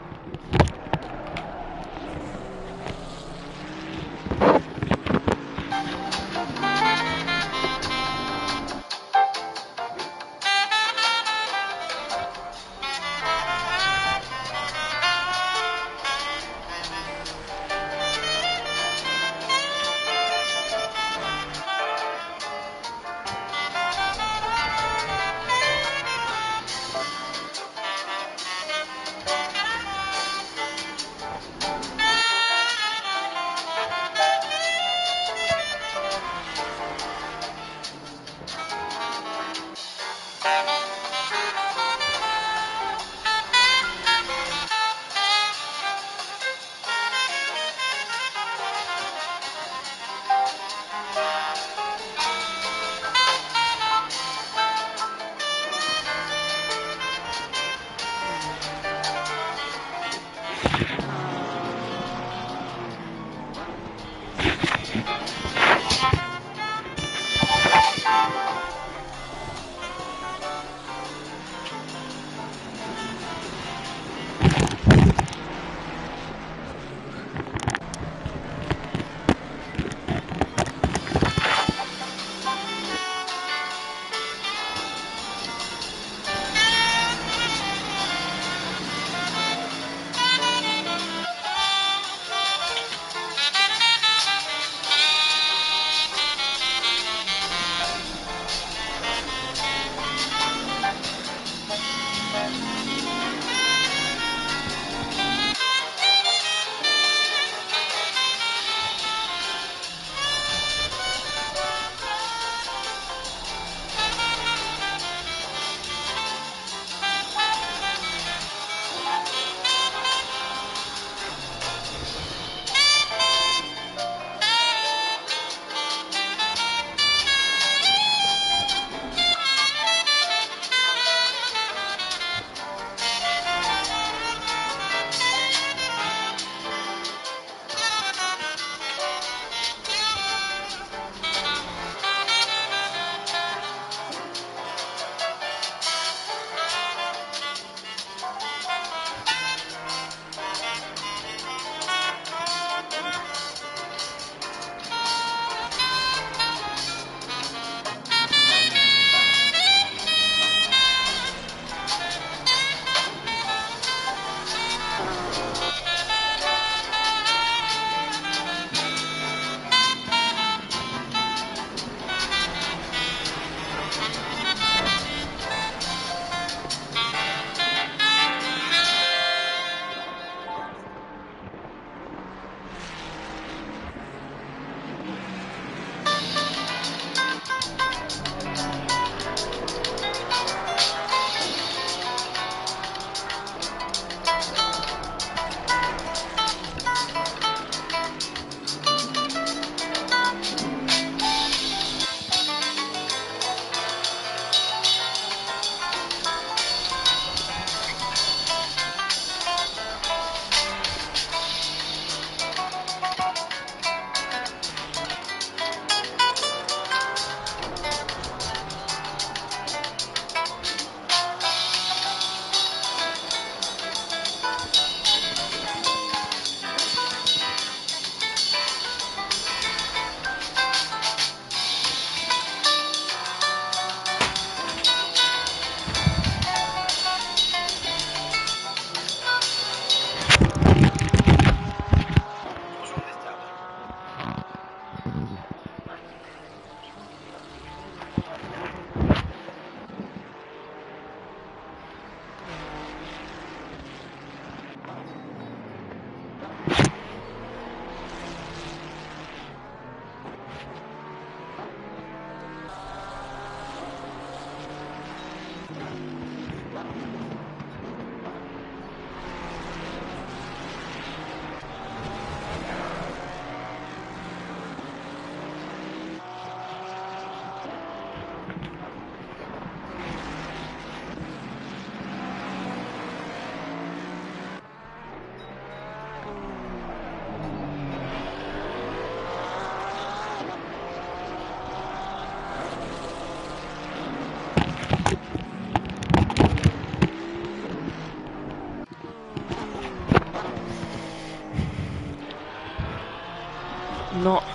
Not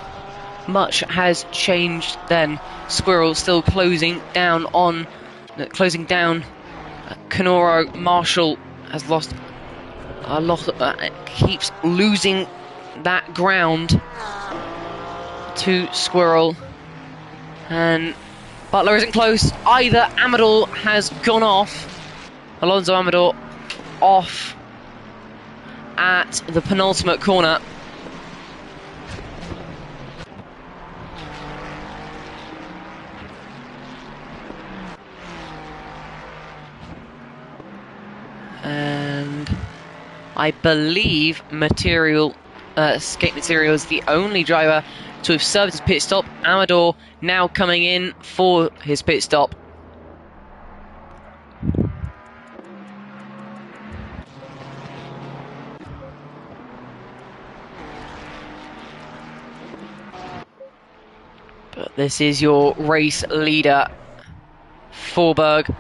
much has changed then. Squirrel still closing down. Canoro. Marshall has lost a lot. Keeps losing that ground to Squirrel, and Butler isn't close either. Amador has gone off. Alonso Amador off at the penultimate corner. And I believe Skate Material is the only driver to have served his pit stop. Amador now coming in for his pit stop. But this is your race leader, Forberg.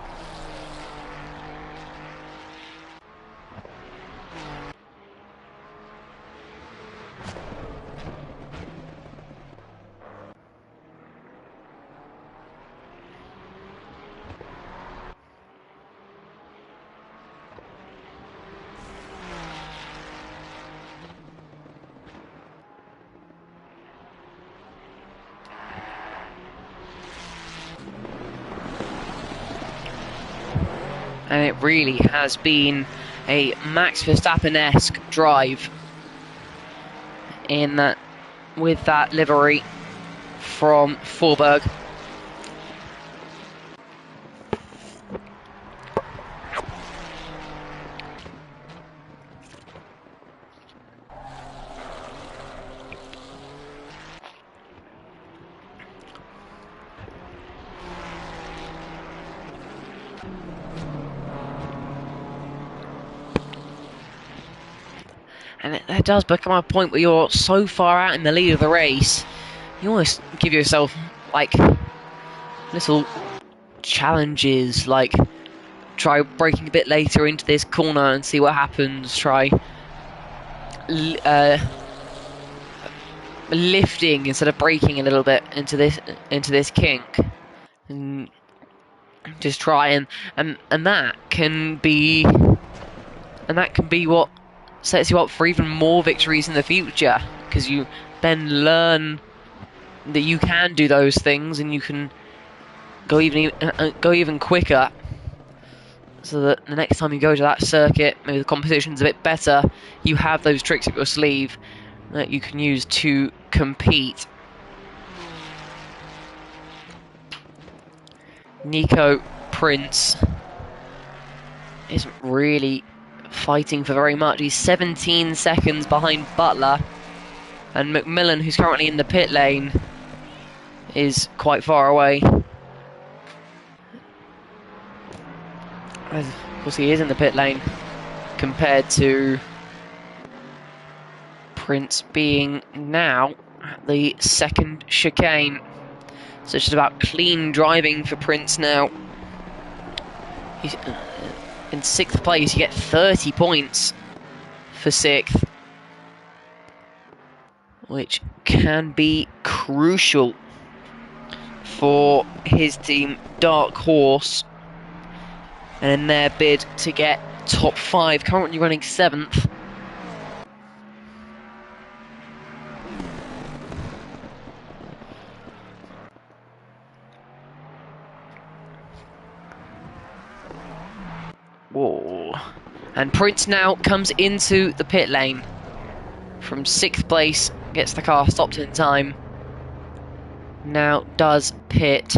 And it really has been a Max Verstappen-esque drive in that, with that livery from Forberg. And it does become a point where you're so far out in the lead of the race, you almost give yourself, like, little challenges, like, try braking a bit later into this corner and see what happens, try lifting instead of braking a little bit into this kink, and just try and that can be what sets you up for even more victories in the future, because you then learn that you can do those things and you can go even quicker, so that the next time you go to that circuit, maybe the competition's a bit better, you have those tricks up your sleeve that you can use to compete. Nico Prince isn't really fighting for very much. He's 17 seconds behind Butler, and McMillan, who's currently in the pit lane, is quite far away. Of course, he is in the pit lane compared to Prince being now at the second chicane. So it's just about clean driving for Prince now. He's in 6th place. You get 30 points for 6th, which can be crucial for his team, Dark Horse, and in their bid to get top 5, currently running 7th. Whoa. And Prince now comes into the pit lane from 6th place, gets the car stopped in time, now does pit.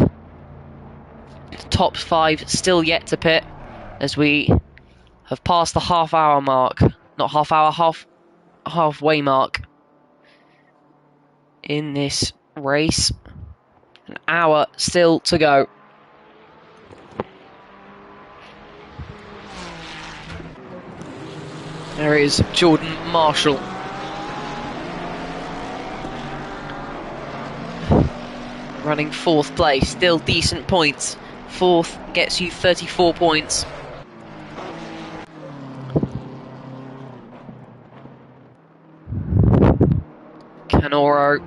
Top 5 still yet to pit. as we have passed the half-hour mark. Not half-hour, halfway mark in this race. An hour still to go. There is Jordan Marshall. Running 4th place, still decent points. 4th gets you 34 points. Canoro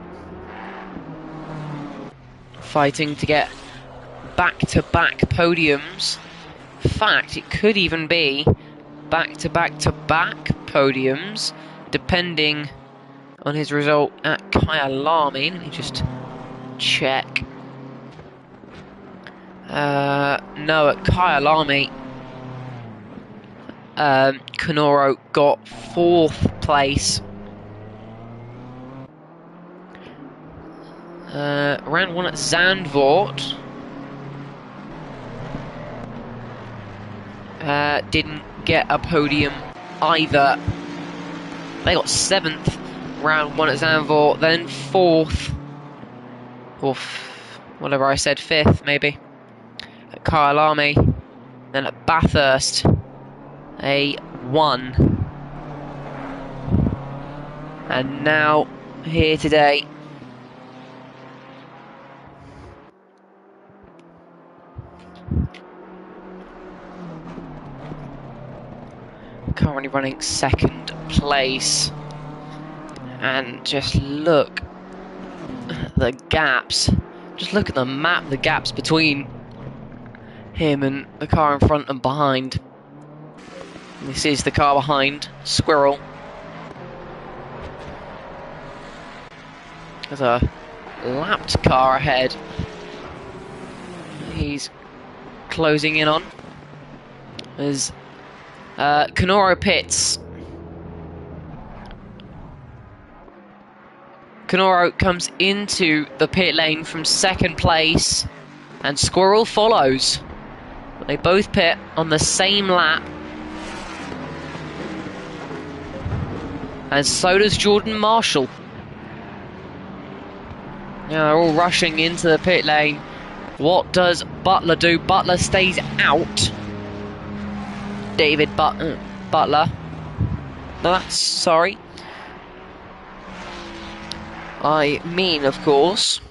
fighting to get back-to-back podiums. In fact, it could even be back-to-back-to-back podiums, depending on his result at Kyalami. Let me just check. No, at Kyalami, Canoro got 4th place. Round 1 at Zandvoort. Didn't get a podium either. They got 7th, round 1 at Zandvoort, then 4th, or whatever I said, 5th maybe, at Kyalami, then at Bathurst, a 1. And now, here today. Currently running 2nd place, and just look at the gaps. Just look at the map, the gaps between him and the car in front and behind. This is the car behind, Squirrel. There's a lapped car ahead. He's closing in on. There's Canoro pits. Canoro comes into the pit lane from 2nd place, and Squirrel follows. They both pit on the same lap, and so does Jordan Marshall. Now they're all rushing into the pit lane. What does Butler do? Butler stays out. David Butler. No, that's sorry. I mean, of course,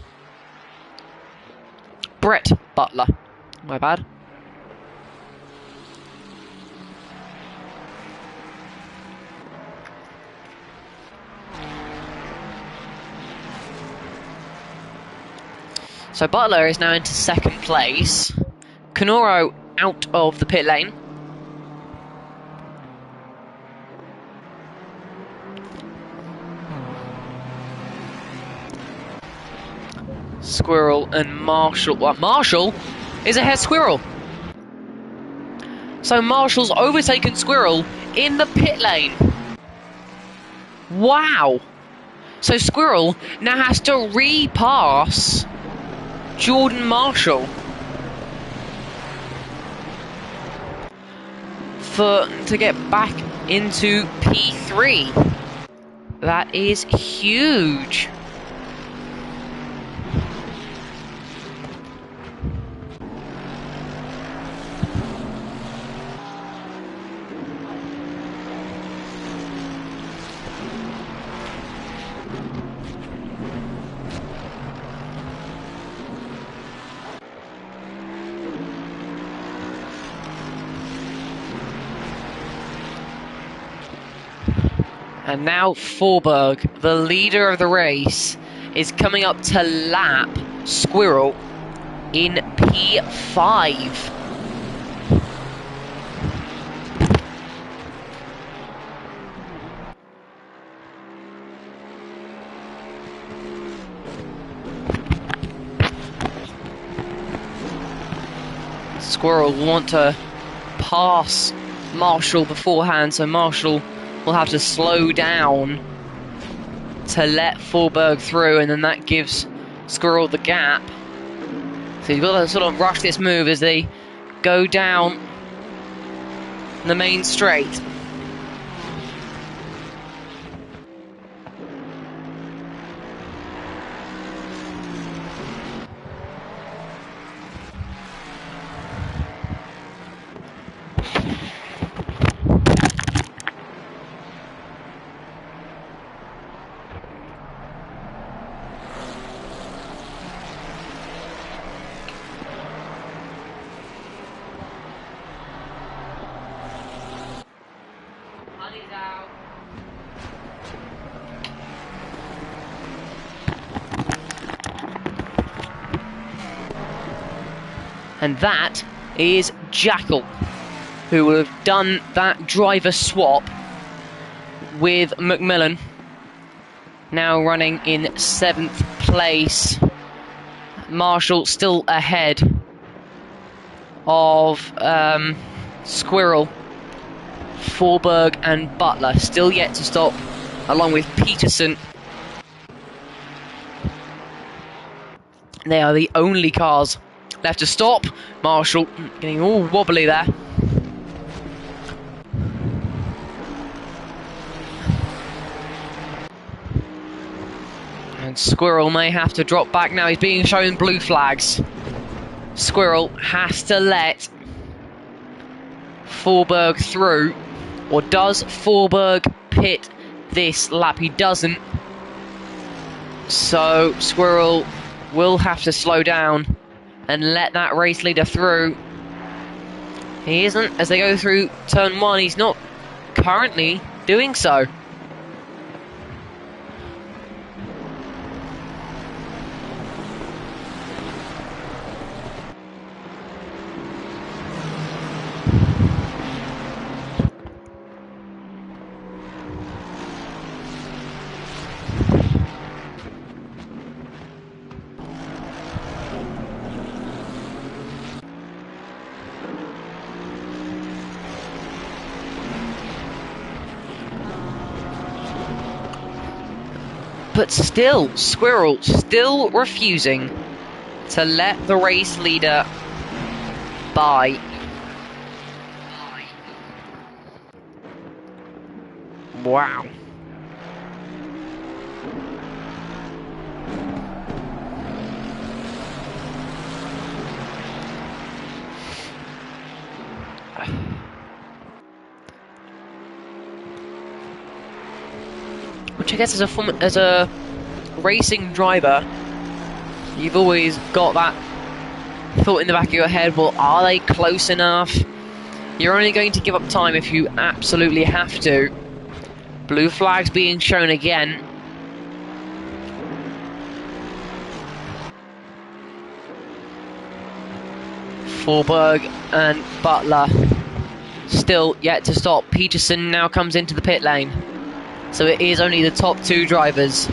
Brett Butler. My bad. So Butler is now into 2nd place. Canoro out of the pit lane. Squirrel and Marshall. What? Marshall is ahead of Squirrel. So Marshall's overtaken Squirrel in the pit lane. Wow. So Squirrel now has to repass Jordan Marshall to get back into P3. That is huge. And now Forberg, the leader of the race, is coming up to lap Squirrel in P5. Squirrel will want to pass Marshall beforehand, so Marshall will have to slow down to let Forberg through, and then that gives Squirrel the gap. So you've got to sort of rush this move as they go down the main straight. And that is Jackal, who will have done that driver swap with McMillan, now running in 7th place. Marshall still ahead of Squirrel, Forberg and Butler, still yet to stop, along with Peterson. They are the only cars left to stop. Marshall getting all wobbly there. And Squirrel may have to drop back now. He's being shown blue flags. Squirrel has to let Forberg through. Or does Forberg pit this lap? He doesn't. So Squirrel will have to slow down and let that race leader through. He isn't, as they go through turn 1, he's not currently doing so. But still, Squirrel still refusing to let the race leader by. Wow. Which I guess as a racing driver, you've always got that thought in the back of your head, well, are they close enough? You're only going to give up time if you absolutely have to. Blue flags being shown again. Forberg and Butler still yet to stop. Peterson now comes into the pit lane. So it is only the top 2 drivers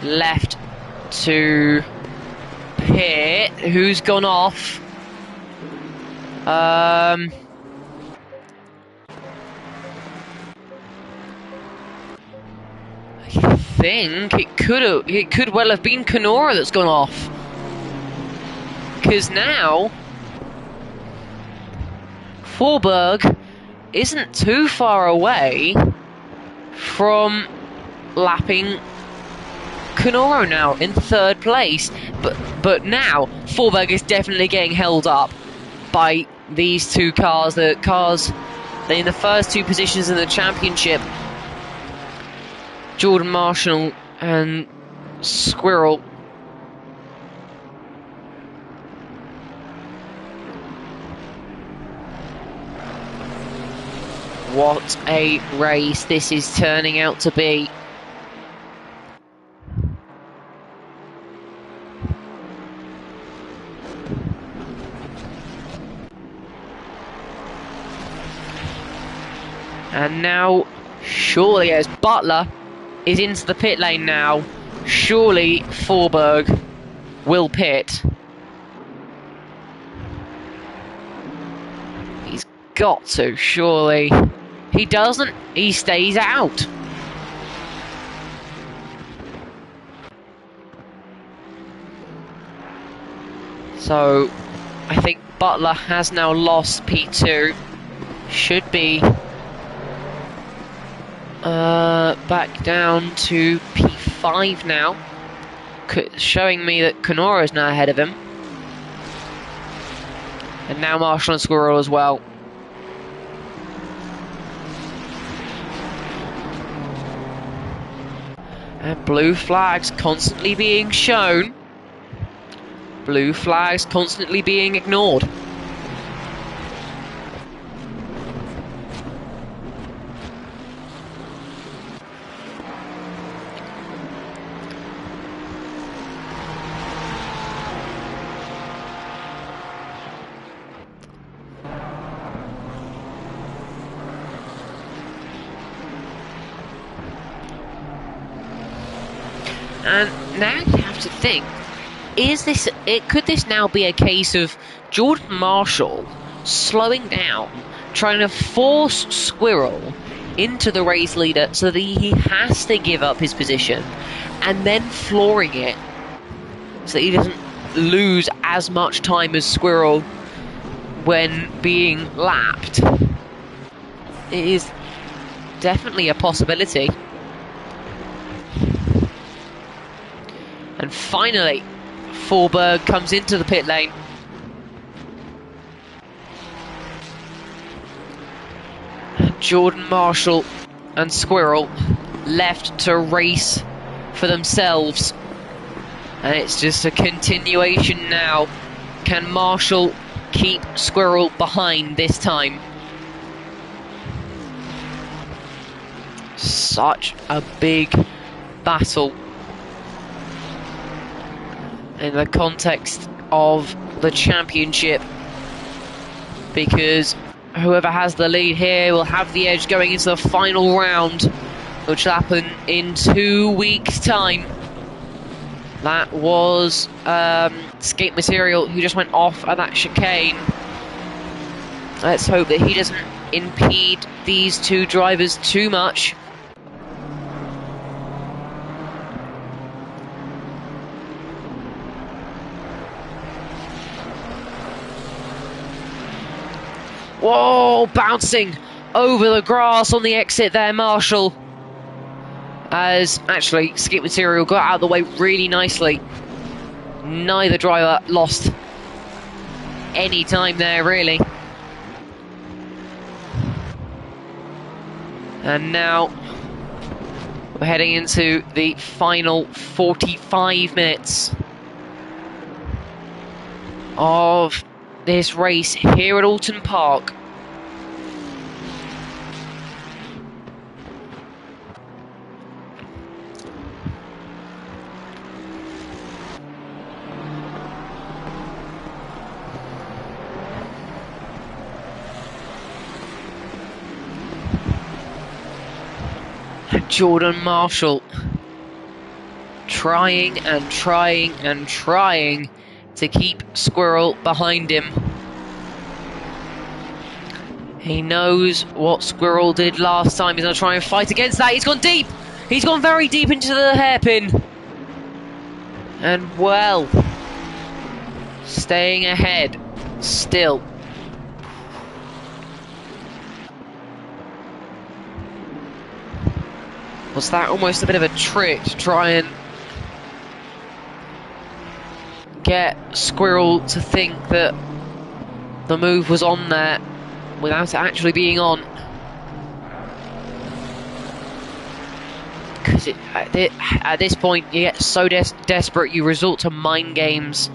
left to pit. Who's gone off? I think it could well have been Canora that's gone off. Because now Forberg isn't too far away from lapping Canoro now in 3rd place, but now Forberg is definitely getting held up by these 2 cars. The cars in the first 2 positions in the championship, Jordan Marshall and Squirrel. What a race this is turning out to be. And now, surely, as Butler is into the pit lane now, surely Forberg will pit. He's got to, surely. He doesn't, he stays out. So, I think Butler has now lost P2. should be back down to P5 now, showing me that Kenora is now ahead of him. And now Marshall and Squirrel as well. And blue flags constantly being shown. Blue flags constantly being ignored. And now you have to think, could this now be a case of Jordan Marshall slowing down, trying to force Squirrel into the race leader so that he has to give up his position, and then flooring it so that he doesn't lose as much time as Squirrel when being lapped? It is definitely a possibility. And finally, Forberg comes into the pit lane. Jordan Marshall and Squirrel left to race for themselves. And it's just a continuation now. Can Marshall keep Squirrel behind this time? Such a big battle in the context of the championship, because whoever has the lead here will have the edge going into the final round, which will happen in 2 weeks' time. That was Skate Material, who just went off at that chicane. Let's hope that he doesn't impede these two drivers too much. Whoa, bouncing over the grass on the exit there, Marshall. As actually, Skate Material got out of the way really nicely. Neither driver lost any time there, really. And now we're heading into the final 45 minutes of this race here at Oulton Park. Jordan Marshall trying and trying and trying to keep Squirrel behind him. He knows what Squirrel did last time. He's going to try and fight against that. He's gone deep. He's gone very deep into the hairpin. And well, staying ahead still. Was that almost a bit of a trick to try and get Squirrel to think that the move was on there without it actually being on? Because at this point you get so desperate you resort to mind games,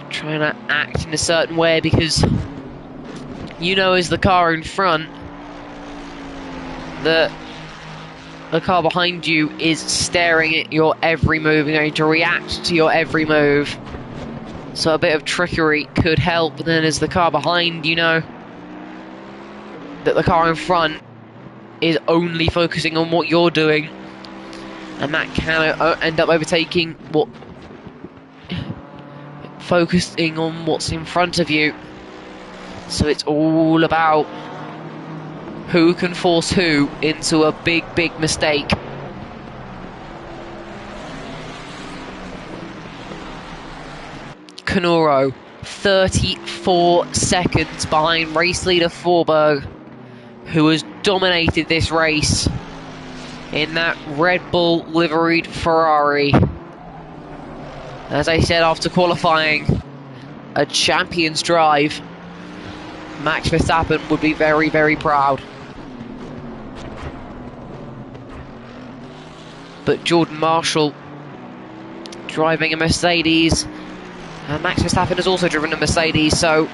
trying to act in a certain way because you know as the car in front that the car behind you is staring at your every move and going to react to your every move. So a bit of trickery could help, but then as the car behind, you know that the car in front is only focusing on what you're doing, and that can end up overtaking focusing on what's in front of you. So it's all about who can force who into a big, big mistake. Canoro 34 seconds behind race leader Forberg, who has dominated this race in that Red Bull liveried Ferrari. As I said after qualifying, a champion's drive. Max Verstappen would be very, very proud. But Jordan Marshall driving a Mercedes, and Max Verstappen has also driven a Mercedes, so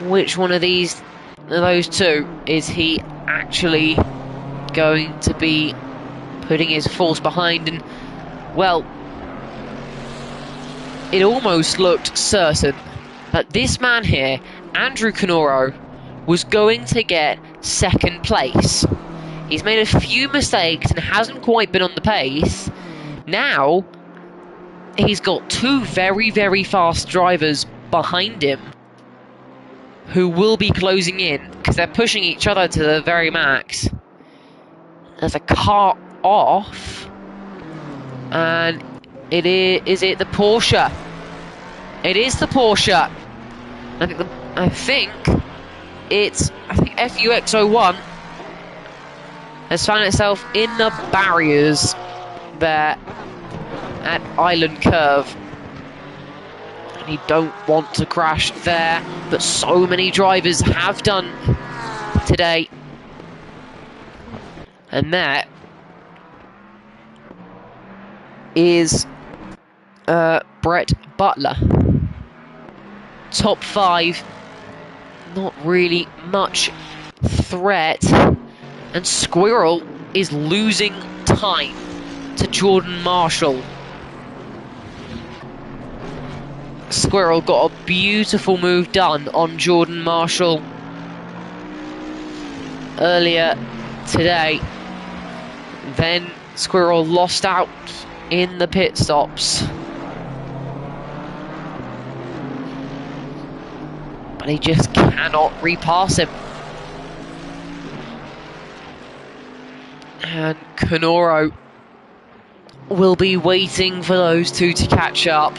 which one of those two is he actually going to be putting his force behind? And well, it almost looked certain that this man here, Andrew Canoro, was going to get second place. He's made a few mistakes and hasn't quite been on the pace. Now he's got two very, very fast drivers behind him who will be closing in because they're pushing each other to the very max. There's a car off, and is it the Porsche? It is the Porsche. I think FUX01 has found itself in the barriers there at Island Curve. And you don't want to crash there, but so many drivers have done today. And that is Brett Butler. Top 5, not really much threat. And Squirrel is losing time to Jordan Marshall. Squirrel got a beautiful move done on Jordan Marshall earlier today. Then Squirrel lost out in the pit stops. But he just cannot repass him. And Canoro will be waiting for those two to catch up.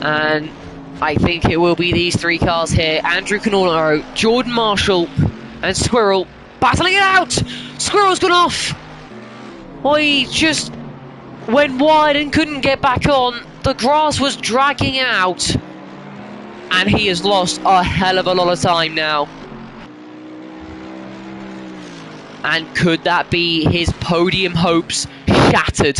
And I think it will be these three cars here. Andrew Canoro, Jordan Marshall, and Squirrel battling it out. Squirrel's gone off. Oh, he just went wide and couldn't get back on. The grass was dragging him out. And he has lost a hell of a lot of time now. And could that be his podium hopes shattered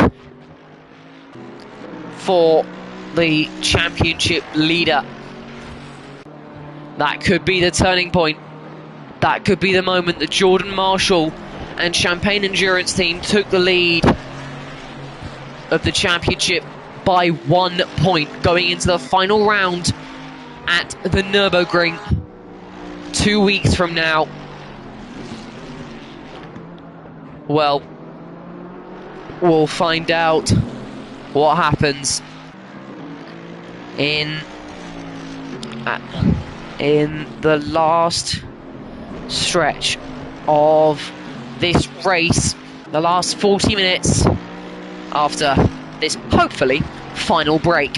for the championship leader? That could be the turning point. That could be the moment that Jordan Marshall and Champagne Endurance Team took the lead of the championship by 1 point going into the final round at the Nürburgring 2 weeks from now. Well, we'll find out what happens in the last stretch of this race, the last 40 minutes after this hopefully final break.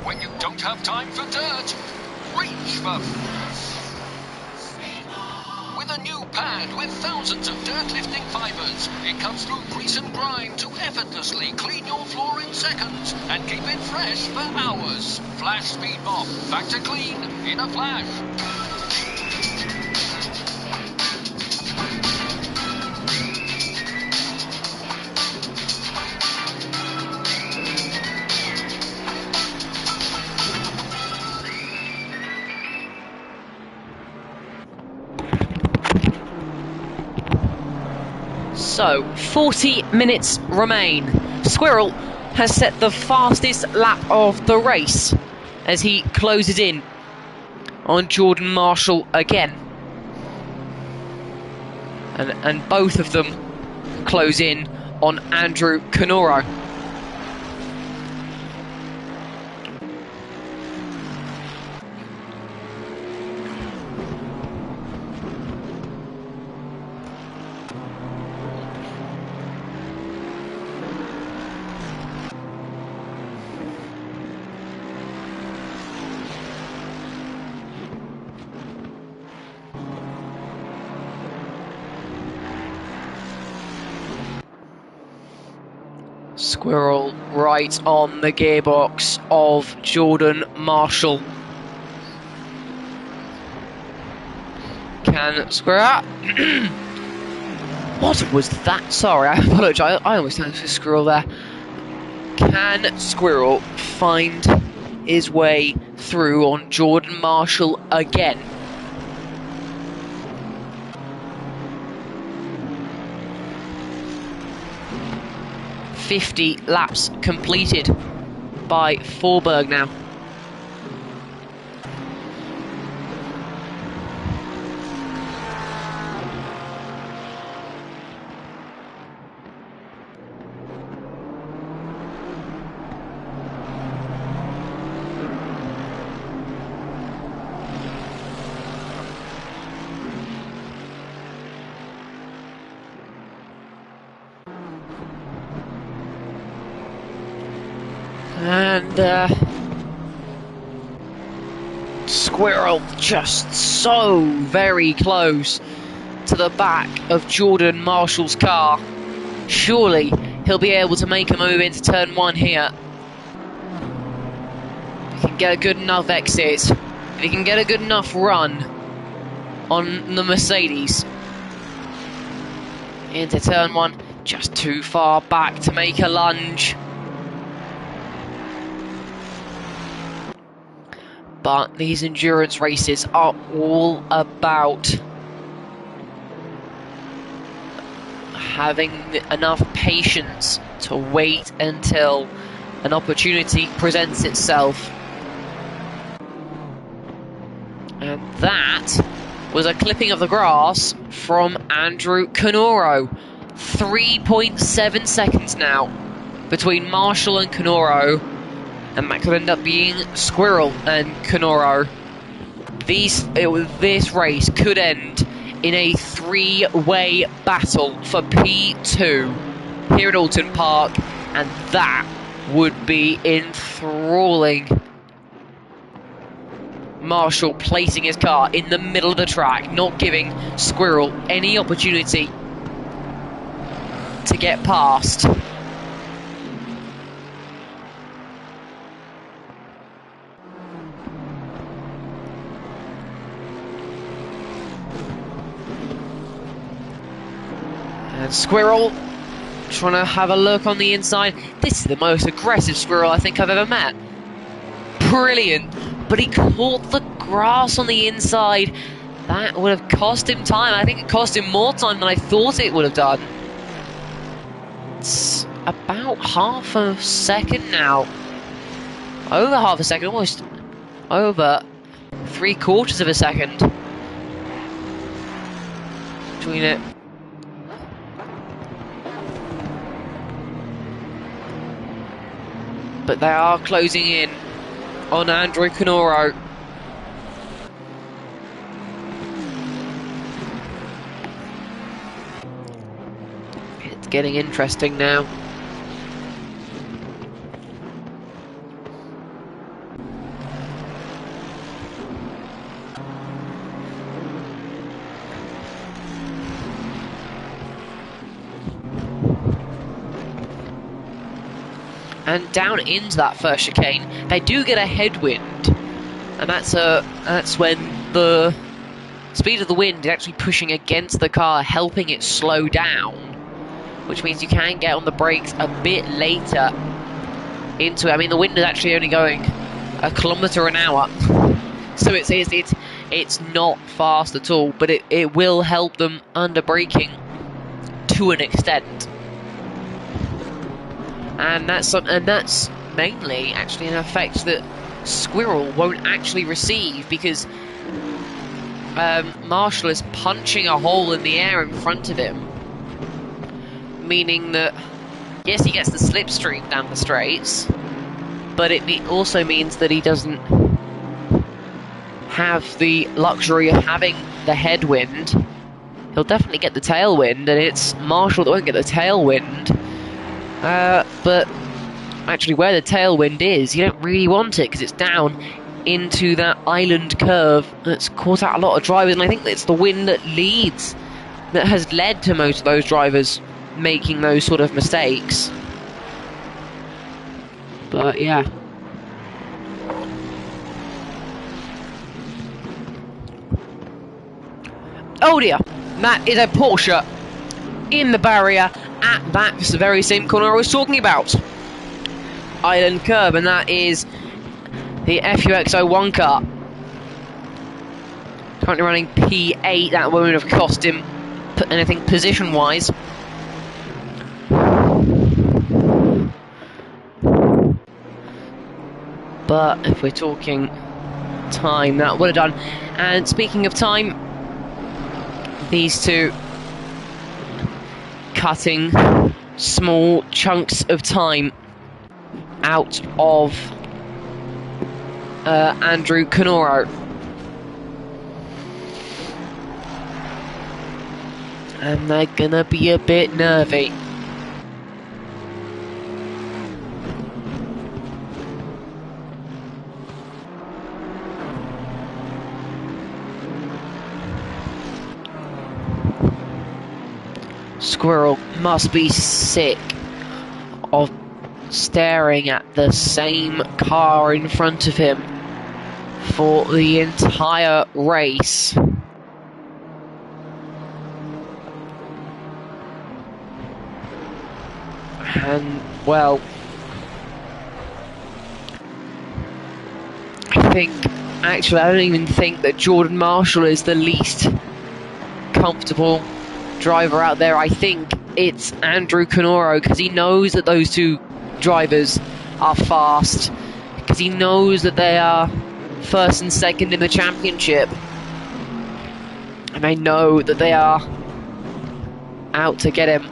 When you don't have time for dirt, reach for... With a new pad with thousands of dirt-lifting fibres. It cuts through grease and grime to effortlessly clean your floor in seconds and keep it fresh for hours. Flash Speed Mop. Back to clean in a flash. So, 40 minutes remain. Squirrel has set the fastest lap of the race as he closes in on Jordan Marshall again. And both of them close in on Andrew Canoro. Squirrel right on the gearbox of Jordan Marshall. Can Squirrel... What was that? Sorry, I apologise. I almost had a squirrel there. Can Squirrel find his way through on Jordan Marshall again? ...50 laps completed by Forberg now. And Squirrel just so very close to the back of Jordan Marshall's car. Surely he'll be able to make a move into turn one here. If he can get a good enough exit, if he can get a good enough run on the Mercedes into turn one, just too far back to make a lunge. But these endurance races are all about having enough patience to wait until an opportunity presents itself. And that was a clipping of the grass from Andrew Canoro. 3.7 seconds now between Marshall and Canoro. And that could end up being Squirrel and Canoro. This race could end in a three-way battle for P2 here at Oulton Park, and that would be enthralling. Marshall placing his car in the middle of the track, not giving Squirrel any opportunity to get past. And Squirrel trying to have a look on the inside. This is the most aggressive Squirrel I think I've ever met. Brilliant. But he caught the grass on the inside. That would have cost him time. I think it cost him more time than I thought it would have done. It's about half a second now. Over half a second, almost over 3/4 of a second between it. But they are closing in on Andrew Canoro. It's getting interesting now. and down into that first chicane. They do get a headwind, and that's when the speed of the wind is actually pushing against the car, helping it slow down, which means you can get on the brakes a bit later into it. I mean, the wind is actually only going 1 kilometre an hour, so it's not fast at all, but it will help them under braking to an extent. And that's mainly actually an effect that Squirrel won't actually receive, because Marshall is punching a hole in the air in front of him, meaning that yes, he gets the slipstream down the straights, but it also means that he doesn't have the luxury of having the headwind. He'll definitely get the tailwind, and it's Marshall that won't get the tailwind. But actually where the tailwind is, you don't really want it, because it's down into that island curve that's caught out a lot of drivers, and I think it's the wind that has led to most of those drivers making those sort of mistakes. But yeah. Oh dear, that is a Porsche in the barrier at that very same corner I was talking about. Island curve, and that is the FUX01 car. Currently running P8, that won't have cost him anything position-wise. But if we're talking time, that would have done. And speaking of time, these two cutting small chunks of time out of Andrew Canoro. And they're gonna be a bit nervy. Squirrel must be sick of staring at the same car in front of him for the entire race. And, well, I don't even think that Jordan Marshall is the least comfortable driver out there. I think it's Andrew Canoro, because he knows that those two drivers are fast, because he knows that they are first and second in the championship, and I know that they are out to get him.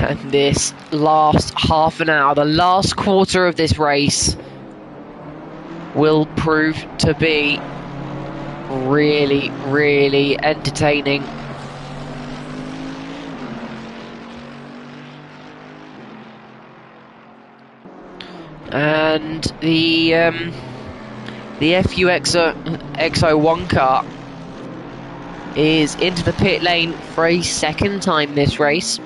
And this last half an hour, the last quarter of this race, will prove to be really, really entertaining. And the FUX01 car is into the pit lane for a second time this race.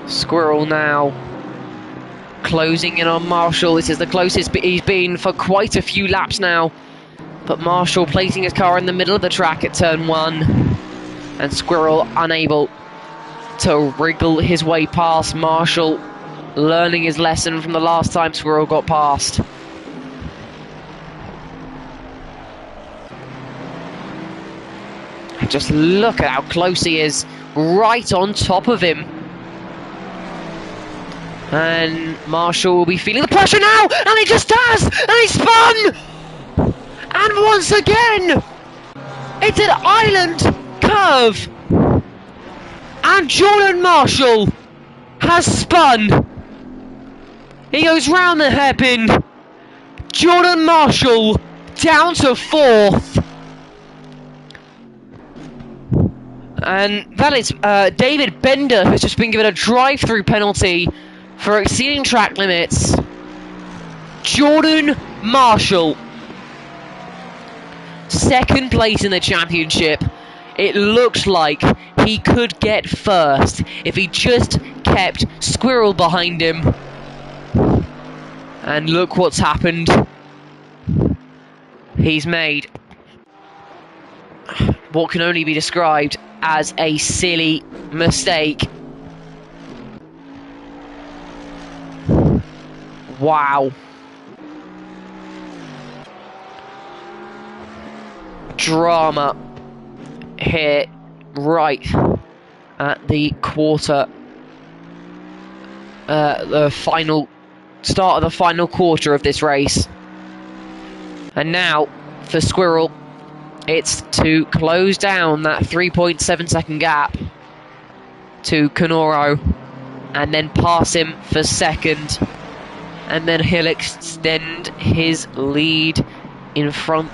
Squirrel now closing in on Marshall. This is the closest he's been for quite a few laps now. But Marshall placing his car in the middle of the track at turn 1. And Squirrel unable to wriggle his way past Marshall, learning his lesson from the last time Squirrel got past. Just look at how close he is, right on top of him. And Marshall will be feeling the pressure now, and he just has, and he spun! And once again, it's an island curve, and Jordan Marshall has spun. He goes round the hairpin. Jordan Marshall down to 4th. And that is David Bender, who's just been given a drive-through penalty for exceeding track limits. Jordan Marshall, second place in the championship. It looked like he could get first if he just kept Squirrel behind him. And look what's happened. He's made what can only be described as a silly mistake. Wow. Drama here right at the quarter, the final start of the final quarter of this race. And now for Squirrel, it's to close down that 3.7 second gap to Canoro and then pass him for second, and then he'll extend his lead in front,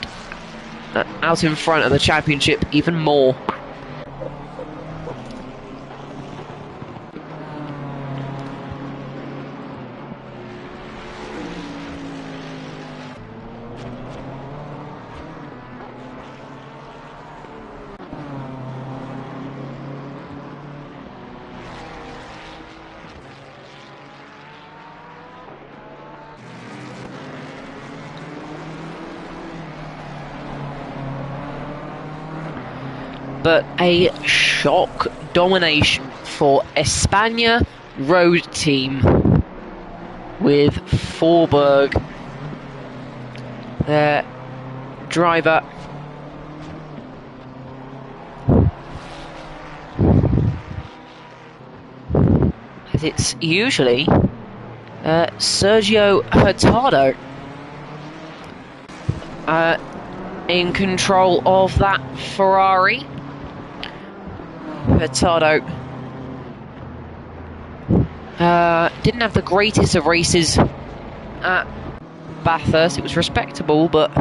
out in front of the championship even more. But a shock domination for Espana Road Team with Forberg, their driver, as it's usually Sergio Hurtado in control of that Ferrari. Hurtado didn't have the greatest of races at Bathurst. It was respectable, but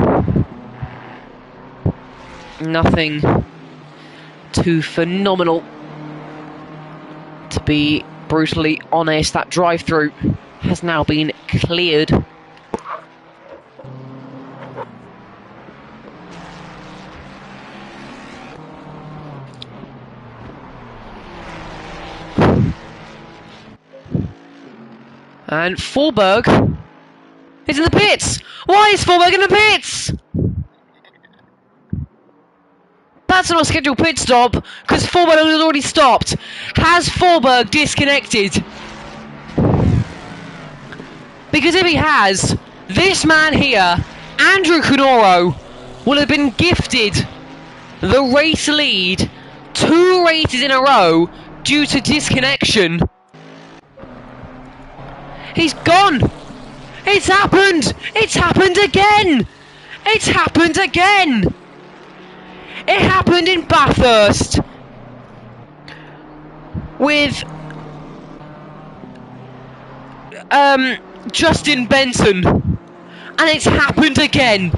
nothing too phenomenal. To be brutally honest, that drive-through has now been cleared. And Forberg is in the pits. Why is Forberg in the pits? That's not a scheduled pit stop, because Forberg has already stopped. Has Forberg disconnected? Because if he has, this man here, Andrew Canoro, will have been gifted the race lead 2 races in a row due to disconnection. He's gone! It's happened! It's happened again! It's happened again! It happened in Bathurst with Justin Benson, and it's happened again.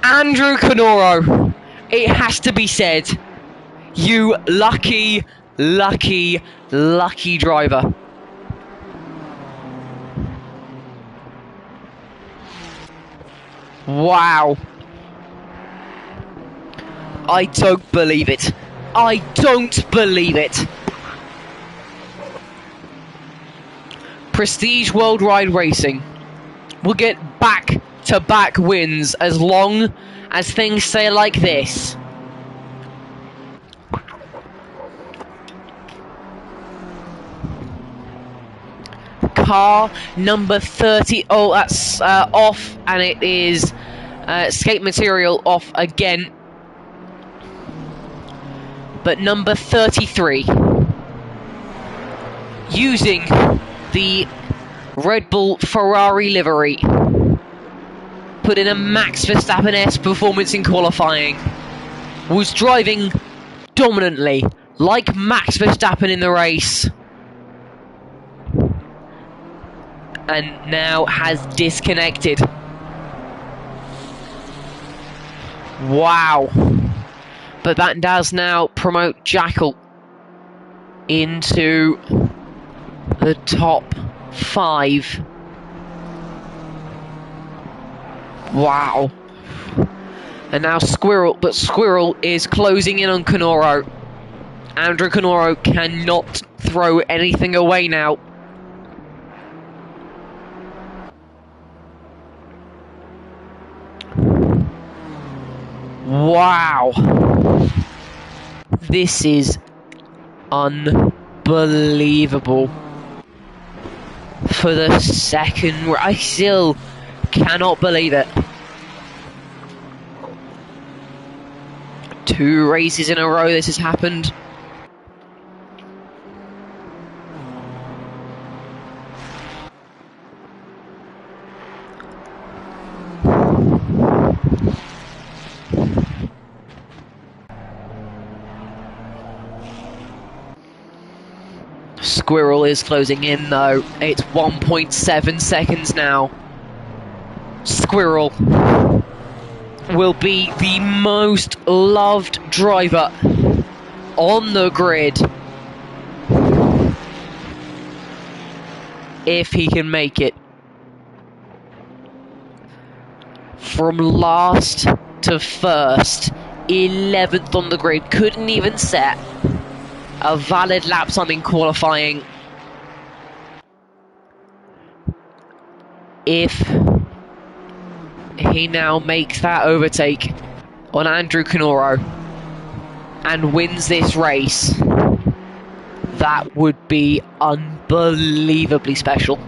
Andrew Canoro, it has to be said, you lucky, lucky, lucky driver. Wow. I don't believe it. I don't believe it. Prestige Worldwide Racing will get back-to-back wins as long as things stay like this. Car number 30. Oh, that's off, and it is escape material off again. But number 33, using the Red Bull Ferrari livery, put in a Max Verstappen-esque performance in qualifying, was driving dominantly like Max Verstappen in the race, and now has disconnected. Wow. But that does now promote Jackal into the top 5. Wow. And now Squirrel, but Squirrel is closing in on Canoro. Andrew Canoro cannot throw anything away now. Wow. This is unbelievable. For the second, I still cannot believe it. 2 races in a row this has happened. Squirrel is closing in though. It's 1.7 seconds now. Squirrel will be the most loved driver on the grid if he can make it. From last to first, 11th on the grid, couldn't even set a valid lap time in qualifying. If he now makes that overtake on Andrew Canoro and wins this race, that would be unbelievably special.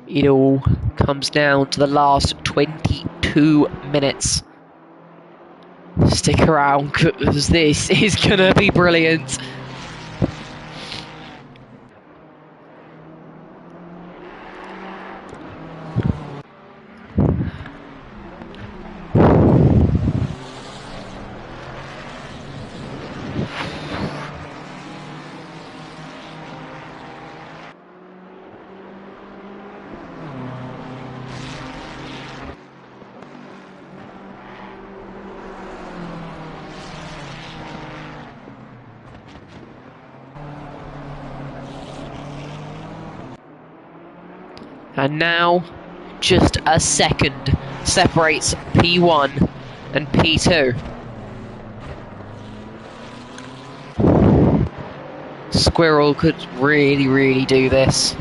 It all comes down to the last 22 minutes. Stick around, because this is gonna be brilliant. And now, just a second separates P1 and P2. Squirrel could really do this.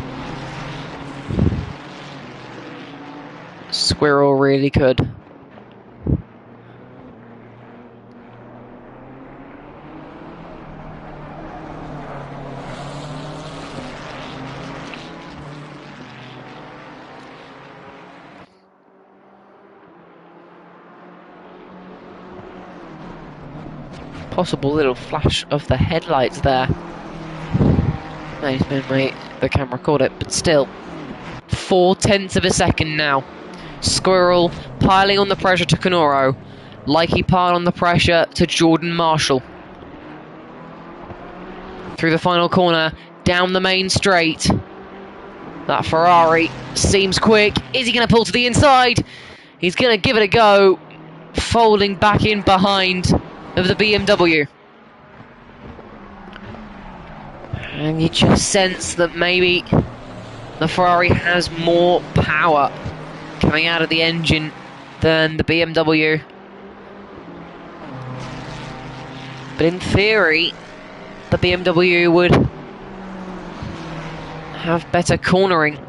Squirrel really could. Possible little flash of the headlights there. The camera caught it, but still. 0.4 of a second now. Squirrel piling on the pressure to Canoro, like he piled on the pressure to Jordan Marshall. Through the final corner, down the main straight. That Ferrari seems quick. Is he going to pull to the inside? He's going to give it a go, folding back in behind of the BMW. And you just sense that maybe the Ferrari has more power coming out of the engine than the BMW. But in theory, the BMW would have better cornering.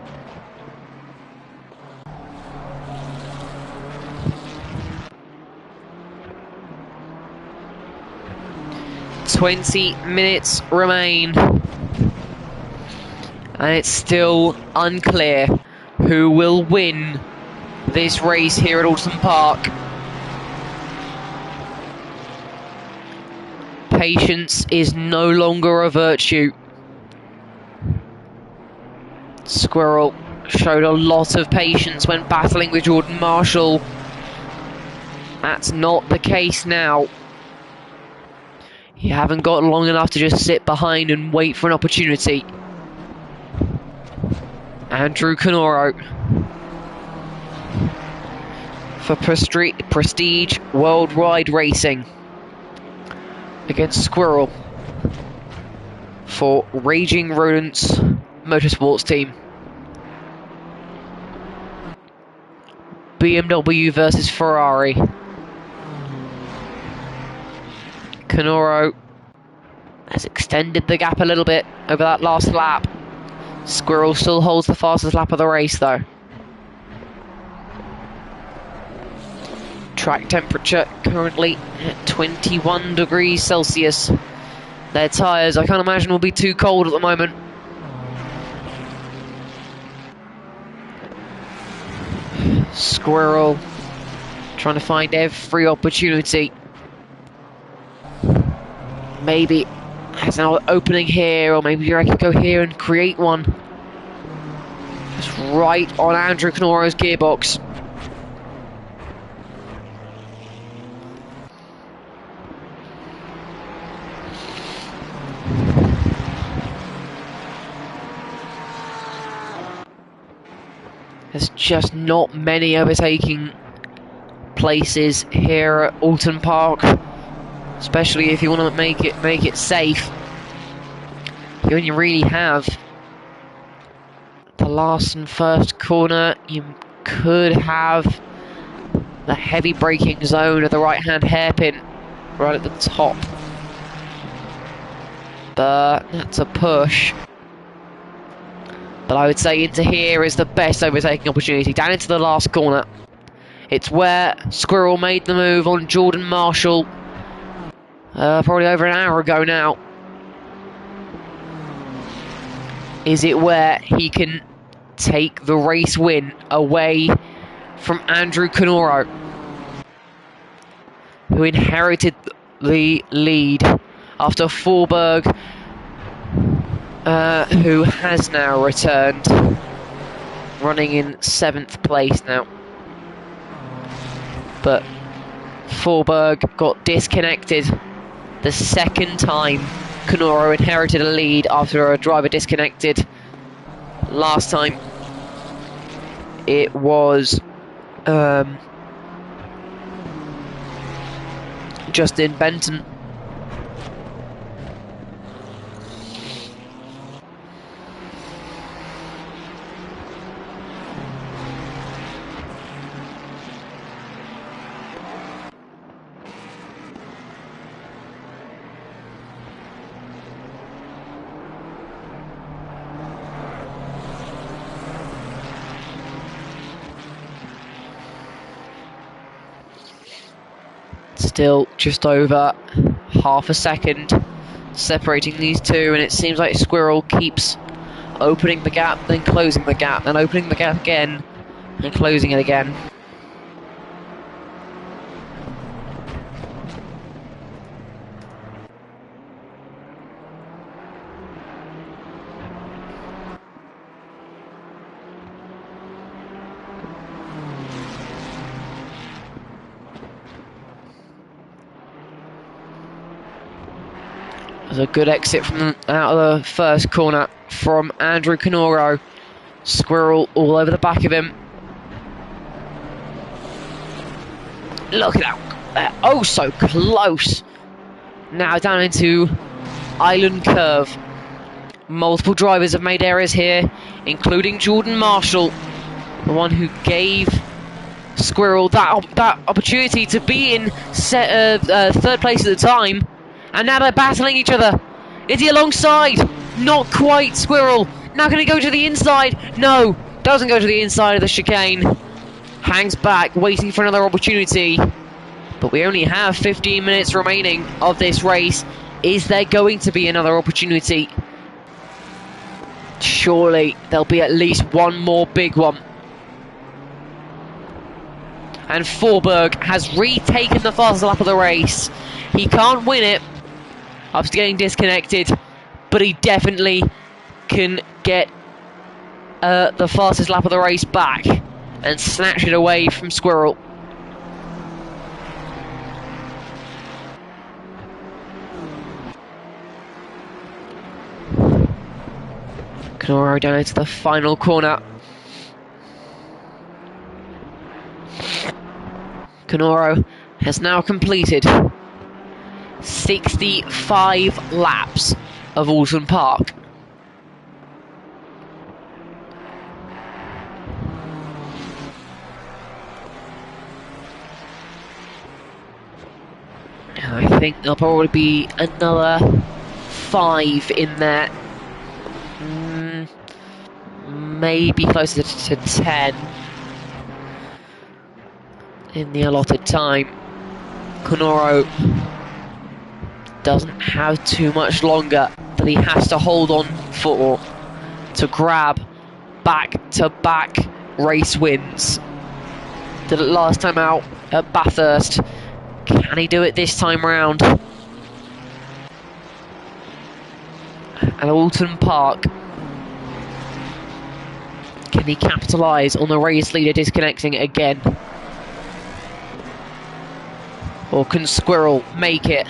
"20 minutes remain, and it's still unclear who will win this race here at Oulton Park. Patience is no longer a virtue. Squirrel showed a lot of patience when battling with Jordan Marshall. That's not the case now. You haven't got long enough to just sit behind and wait for an opportunity. Andrew Canoro for Prestige Worldwide Racing against Squirrel for Raging Rodents Motorsports team. BMW versus Ferrari. Canoro has extended the gap a little bit over that last lap. Squirrel still holds the fastest lap of the race though. Track temperature currently at 21 degrees Celsius. Their tyres, I can't imagine, will be too cold at the moment. Squirrel trying to find every opportunity. Maybe has an opening here, or maybe I could go here and create one. Just right on Andrew Canoro's gearbox. There's just not many overtaking places here at Oulton Park, especially if you want to make it safe. You only really have the last and first corner. You could have the heavy braking zone of the right-hand hairpin right at the top, but that's a push. But I would say into here is the best overtaking opportunity, down into the last corner. It's where Squirrel made the move on Jordan Marshall probably over an hour ago now. Is it where he can take the race win away from Andrew Canoro, who inherited the lead after Forberg, who has now returned, running in 7th place now. But Forberg got disconnected the second time Canoro inherited a lead after a driver disconnected. Last time it was Justin Benton. Still just over half a second separating these two, and it seems like Squirrel keeps opening the gap, then closing the gap, then opening the gap again, and closing it again. There's a good exit from out of the first corner from Andrew Canoro. Squirrel all over the back of him. Look at that. Oh, so close. Now down into Island Curve. Multiple drivers have made errors here, including Jordan Marshall, the one who gave Squirrel that opportunity to be in third place at the time. And now they're battling each other. Is he alongside? Not quite, Squirrel. Now can he go to the inside? No, doesn't go to the inside of the chicane. Hangs back, waiting for another opportunity. But we only have 15 minutes remaining of this race. Is there going to be another opportunity? Surely there'll be at least one more big one. And Forberg has retaken the fastest lap of the race. He can't win it after getting disconnected, but he definitely can get the fastest lap of the race back and snatch it away from Squirrel. Canoro down into the final corner. Canoro has now completed 65 laps of Oulton Park. And I think there'll probably be another 5 in there. Maybe closer to 10 in the allotted time. Canoro doesn't have too much longer that he has to hold on for to grab back-to-back race wins. Did it last time out at Bathurst. Can he do it this time round? At Oulton Park, can he capitalise on the race leader disconnecting again? Or can Squirrel make it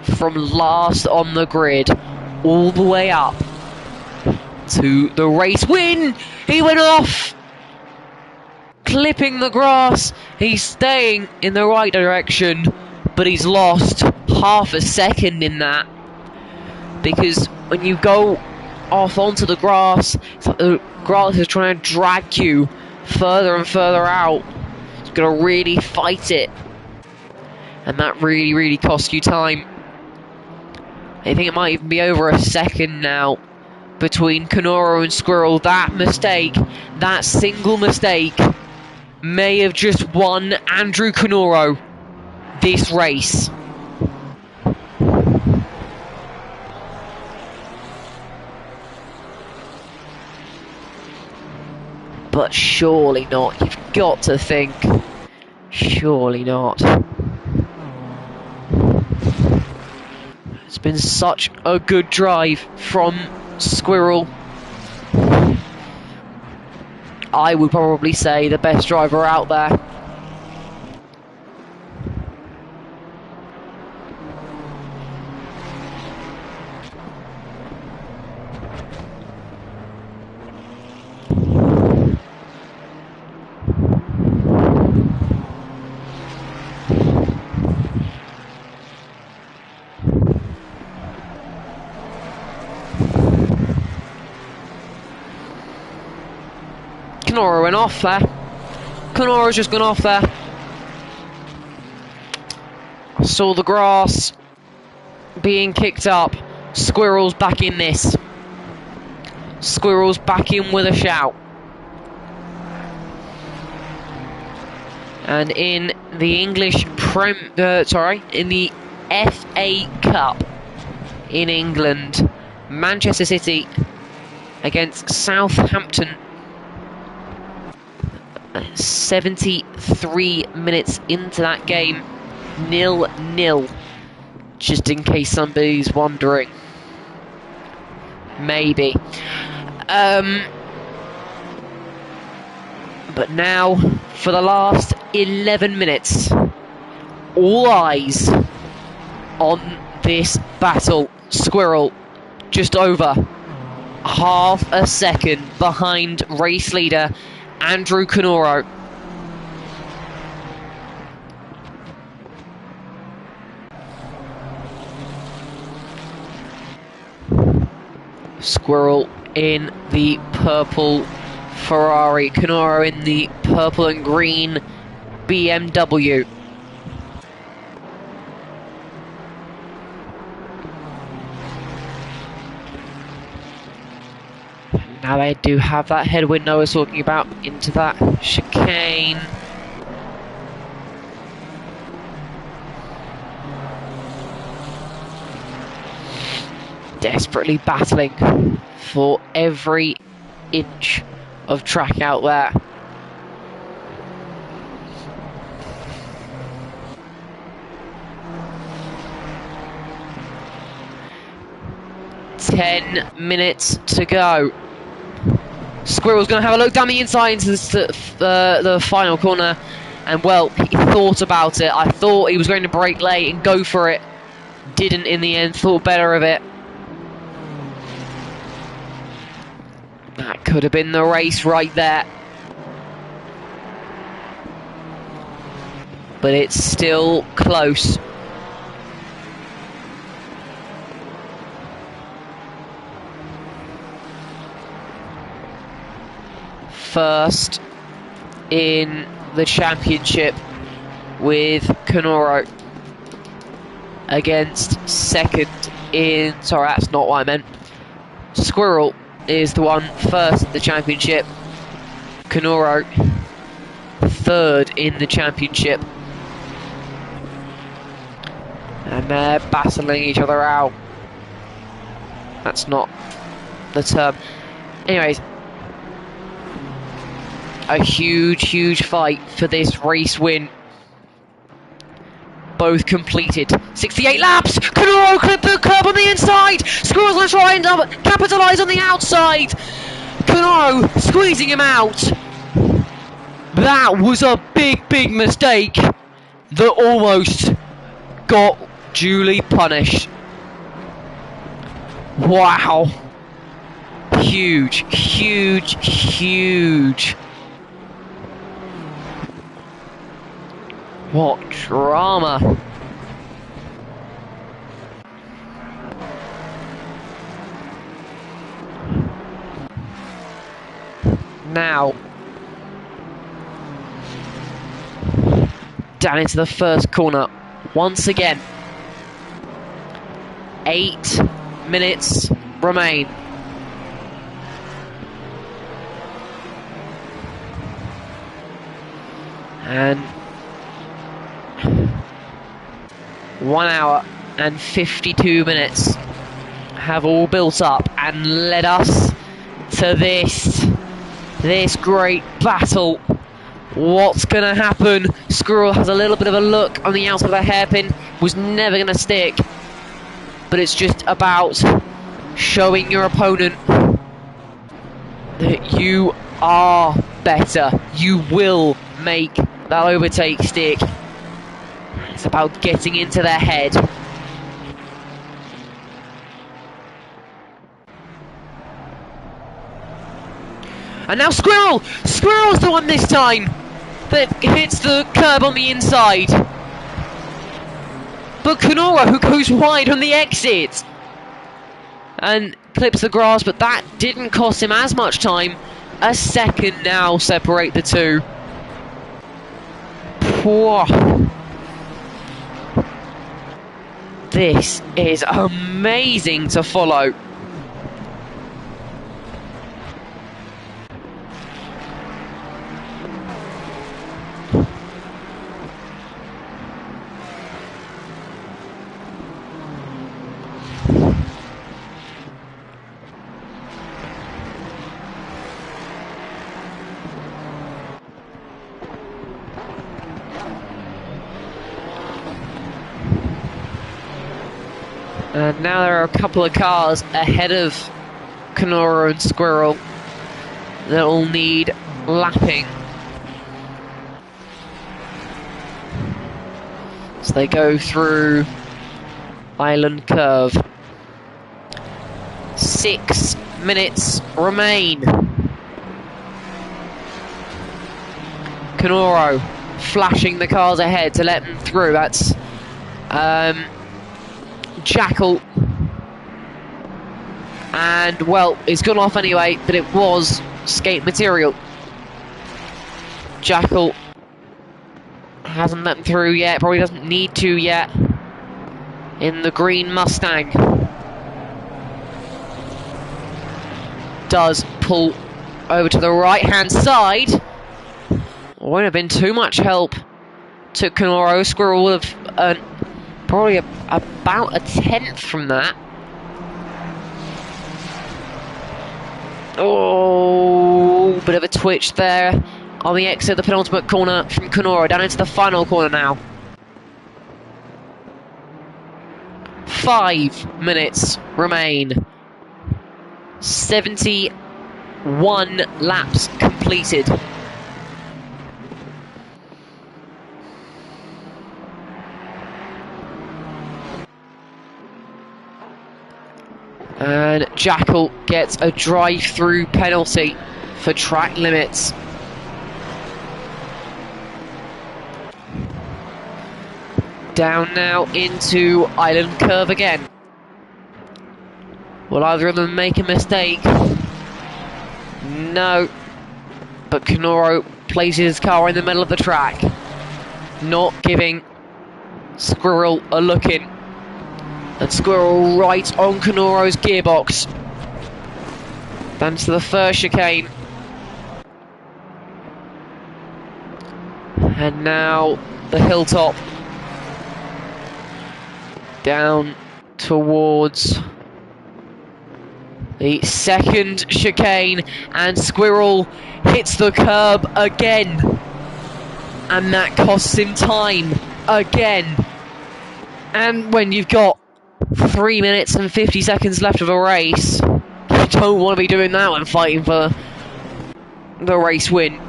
from last on the grid all the way up to the race win? He went off! Clipping the grass. He's staying in the right direction, but he's lost half a second in that. Because when you go off onto the grass, it's like the grass is trying to drag you further and further out. You've got to really fight it. And that really, really costs you time. I think it might even be over a second now between Canoro and Squirrel. That mistake, that single mistake, may have just won Andrew Canoro this race. But surely not. You've got to think. Surely not. It's been such a good drive from Squirrel. I would probably say the best driver out there. Canoro went off there. Canoro's just gone off there. Saw the grass being kicked up. Squirrel's back in this. Squirrel's back in with a shout. And in the English in the FA Cup in England, Manchester City against Southampton. 73 minutes into that game, 0-0. Just in case somebody's wondering. Maybe. But now, for the last 11 minutes, all eyes on this battle. Squirrel just over half a second behind race leader Andrew Canoro. Squirrel in the purple Ferrari, Canoro in the purple and green BMW. Now they do have that headwind I was talking about into that chicane. Desperately battling for every inch of track out there. Ten minutes to go. Squirrel's going to have a look down the inside into the final corner, and well, he thought about it. I thought he was going to brake late and go for it. Didn't in the end, thought better of it. That could have been the race right there. but it's still close. First in the championship with Canoro against second in... Sorry, that's not what I meant. Squirrel is the one first in the championship. Canoro third in the championship. And they're battling each other out. That's not the term. Anyways, a huge fight for this race win. Both completed 68 laps. Canoro clipped the curb on the inside. Squirrel's going to try and capitalise on the outside. Canoro squeezing him out. That was a big mistake that almost got duly punished. Wow. Huge. What drama. Now, down into the first corner once again. 8 minutes remain. And 1 hour and 52 minutes have all built up and led us to this great battle. What's gonna happen? Squirrel has a little bit of a look on the outside of the hairpin, was never gonna stick, but it's just about showing your opponent that you are better. You will make that overtake stick. It's about getting into their head. And now Squirrel's the one this time that hits the curb on the inside. But Canoro, who goes wide on the exit and clips the grass, but that didn't cost him as much time. A second now separate the two. Whoa. This is amazing to follow. And now there are a couple of cars ahead of Canoro and Squirrel that will need lapping. So they go through Island Curve. 6 minutes remain. Canoro flashing the cars ahead to let them through. That's Jackal, and well, it's gone off anyway, but it was skate material. Jackal hasn't let him through yet, probably doesn't need to yet, in the green Mustang. Does pull over to the right hand side. Won't have been too much help to Canoro. Squirrel would have earned probably about a tenth from that. Oh, bit of a twitch there on the exit of the penultimate corner from Canoro, down into the final corner now. 5 minutes remain. 71 laps completed. And Jackal gets a drive-through penalty for track limits. Down now into Island Curve again. Will either of them make a mistake? No. But Canoro places his car in the middle of the track, not giving Squirrel a look in. And Squirrel right on Canoro's gearbox. Down to the first chicane. And now the hilltop. Down towards the second chicane, and Squirrel hits the curb again, and that costs him time again. And when you've got 3 minutes and 50 seconds left of a race, you don't want to be doing that when fighting for the race win.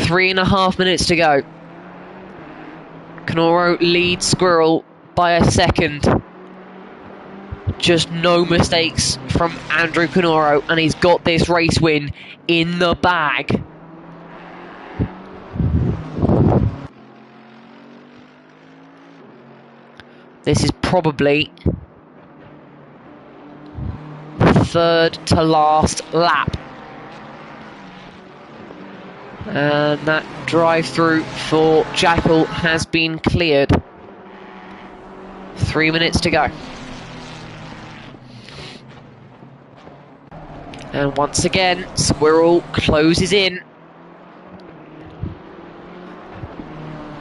Three and a half minutes to go. Canoro leads Squirrel by a second. Just no mistakes from Andrew Canoro, and he's got this race win in the bag. This is probably the third to last lap. And that drive-through for Jackal has been cleared. 3 minutes to go. And once again, Squirrel closes in.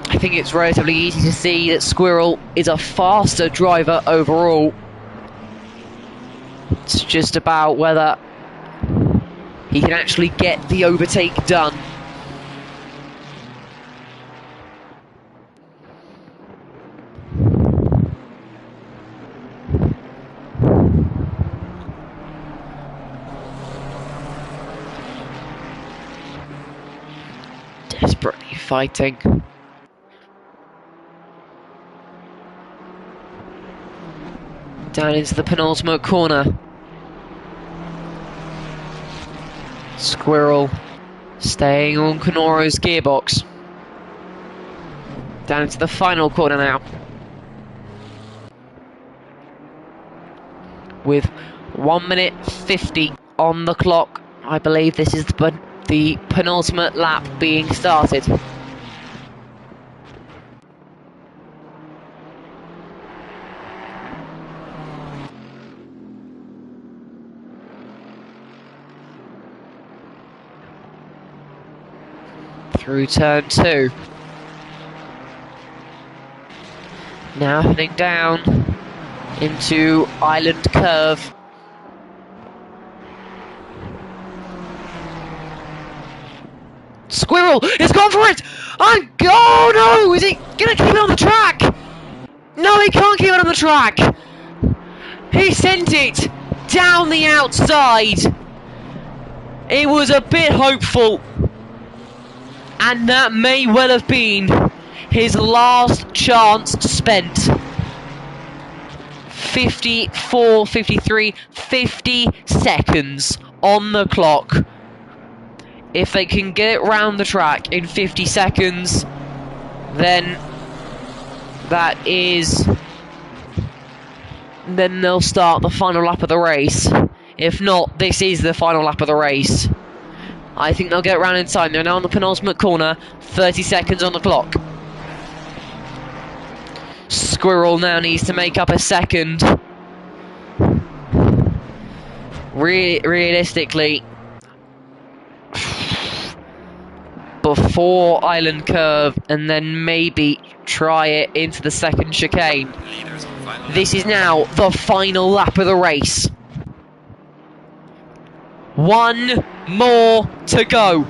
I think it's relatively easy to see that Squirrel is a faster driver overall. It's just about whether he can actually get the overtake done. Desperately fighting. Down into the penultimate corner. Squirrel staying on Canoro's gearbox. Down into the final corner now. With 1 minute 50 on the clock. I believe this is the penultimate lap being started. Through turn 2. Now heading down into Island Curve. Squirrel has gone for it! And oh no! Is he gonna keep it on the track? No, he can't keep it on the track! He sent it down the outside! It was a bit hopeful. And that may well have been his last chance spent. 54, 53, 50 seconds on the clock. If they can get it round the track in 50 seconds, then then they'll start the final lap of the race. If not, this is the final lap of the race. I think they'll get around in time. They're now on the penultimate corner, 30 seconds on the clock. Squirrel now needs to make up a second. Realistically, before Island Curve, and then maybe try it into the second chicane. This is now the final lap of the race. One more to go.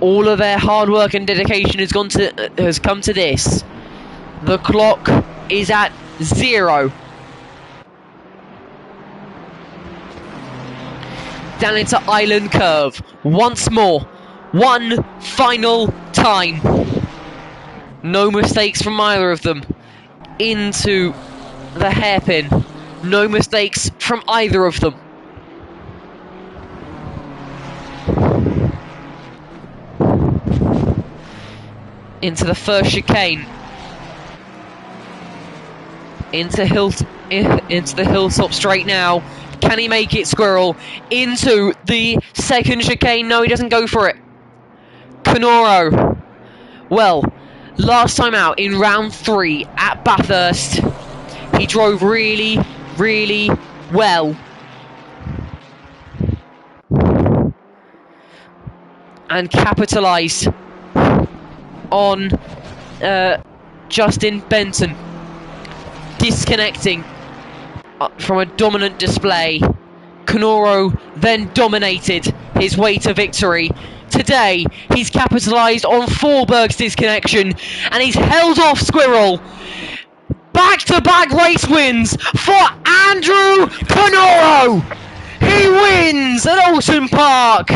All of their hard work and dedication has come to this. The clock is at 0. Down into Island Curve once more. One final time. No mistakes from either of them. Into the hairpin. No mistakes from either of them. Into the first chicane. Into the hilltop straight now. Can he make it, Squirrel? Into the second chicane. No, he doesn't go for it. Canoro. Well, last time out in round 3 at Bathurst, he drove really, really well. And capitalised on Justin Benton disconnecting from a dominant display. Canoro then dominated his way to victory. Today, he's capitalised on Forberg's disconnection, and he's held off Squirrel. Back-to-back race wins for Andrew Canoro! He wins at Oulton Park!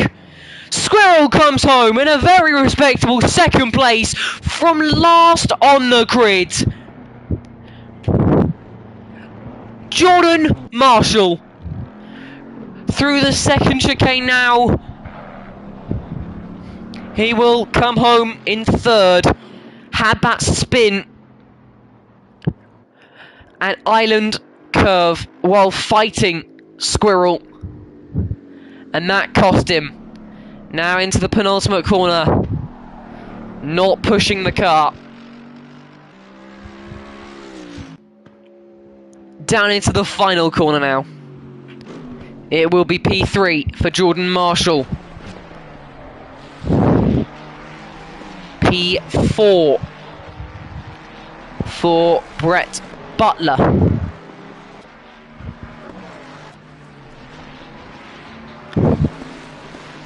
Squirrel comes home in a very respectable second place from last on the grid. Jordan Marshall through the second chicane now. He will come home in third. Had that spin and island curve while fighting Squirrel, and that cost him. Now into the penultimate corner. Not pushing the car. Down into the final corner now. It will be P3 for Jordan Marshall. P4 for Brett Butler.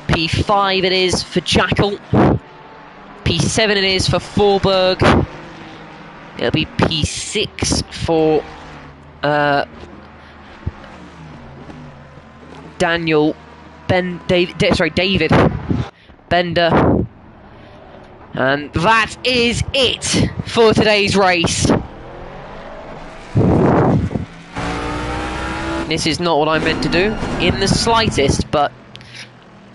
P5 it is for Jackal. P7 it is for Forberg. It'll be P6 for David Bender. And that is it for today's race. This is not what I meant to do in the slightest, but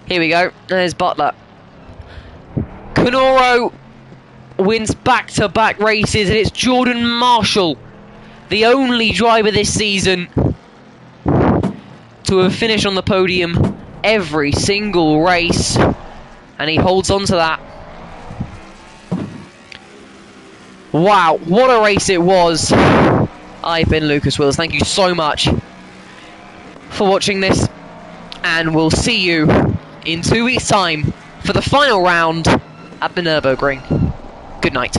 here we go. There's Butler. Canoro wins back-to-back races, and it's Jordan Marshall, the only driver this season to have finished on the podium every single race, and he holds on to that. Wow, what a race it was. I've been Lucas Wills. Thank you so much for watching this, and we'll see you in 2 weeks' time for the final round at the Nürburgring. Good night.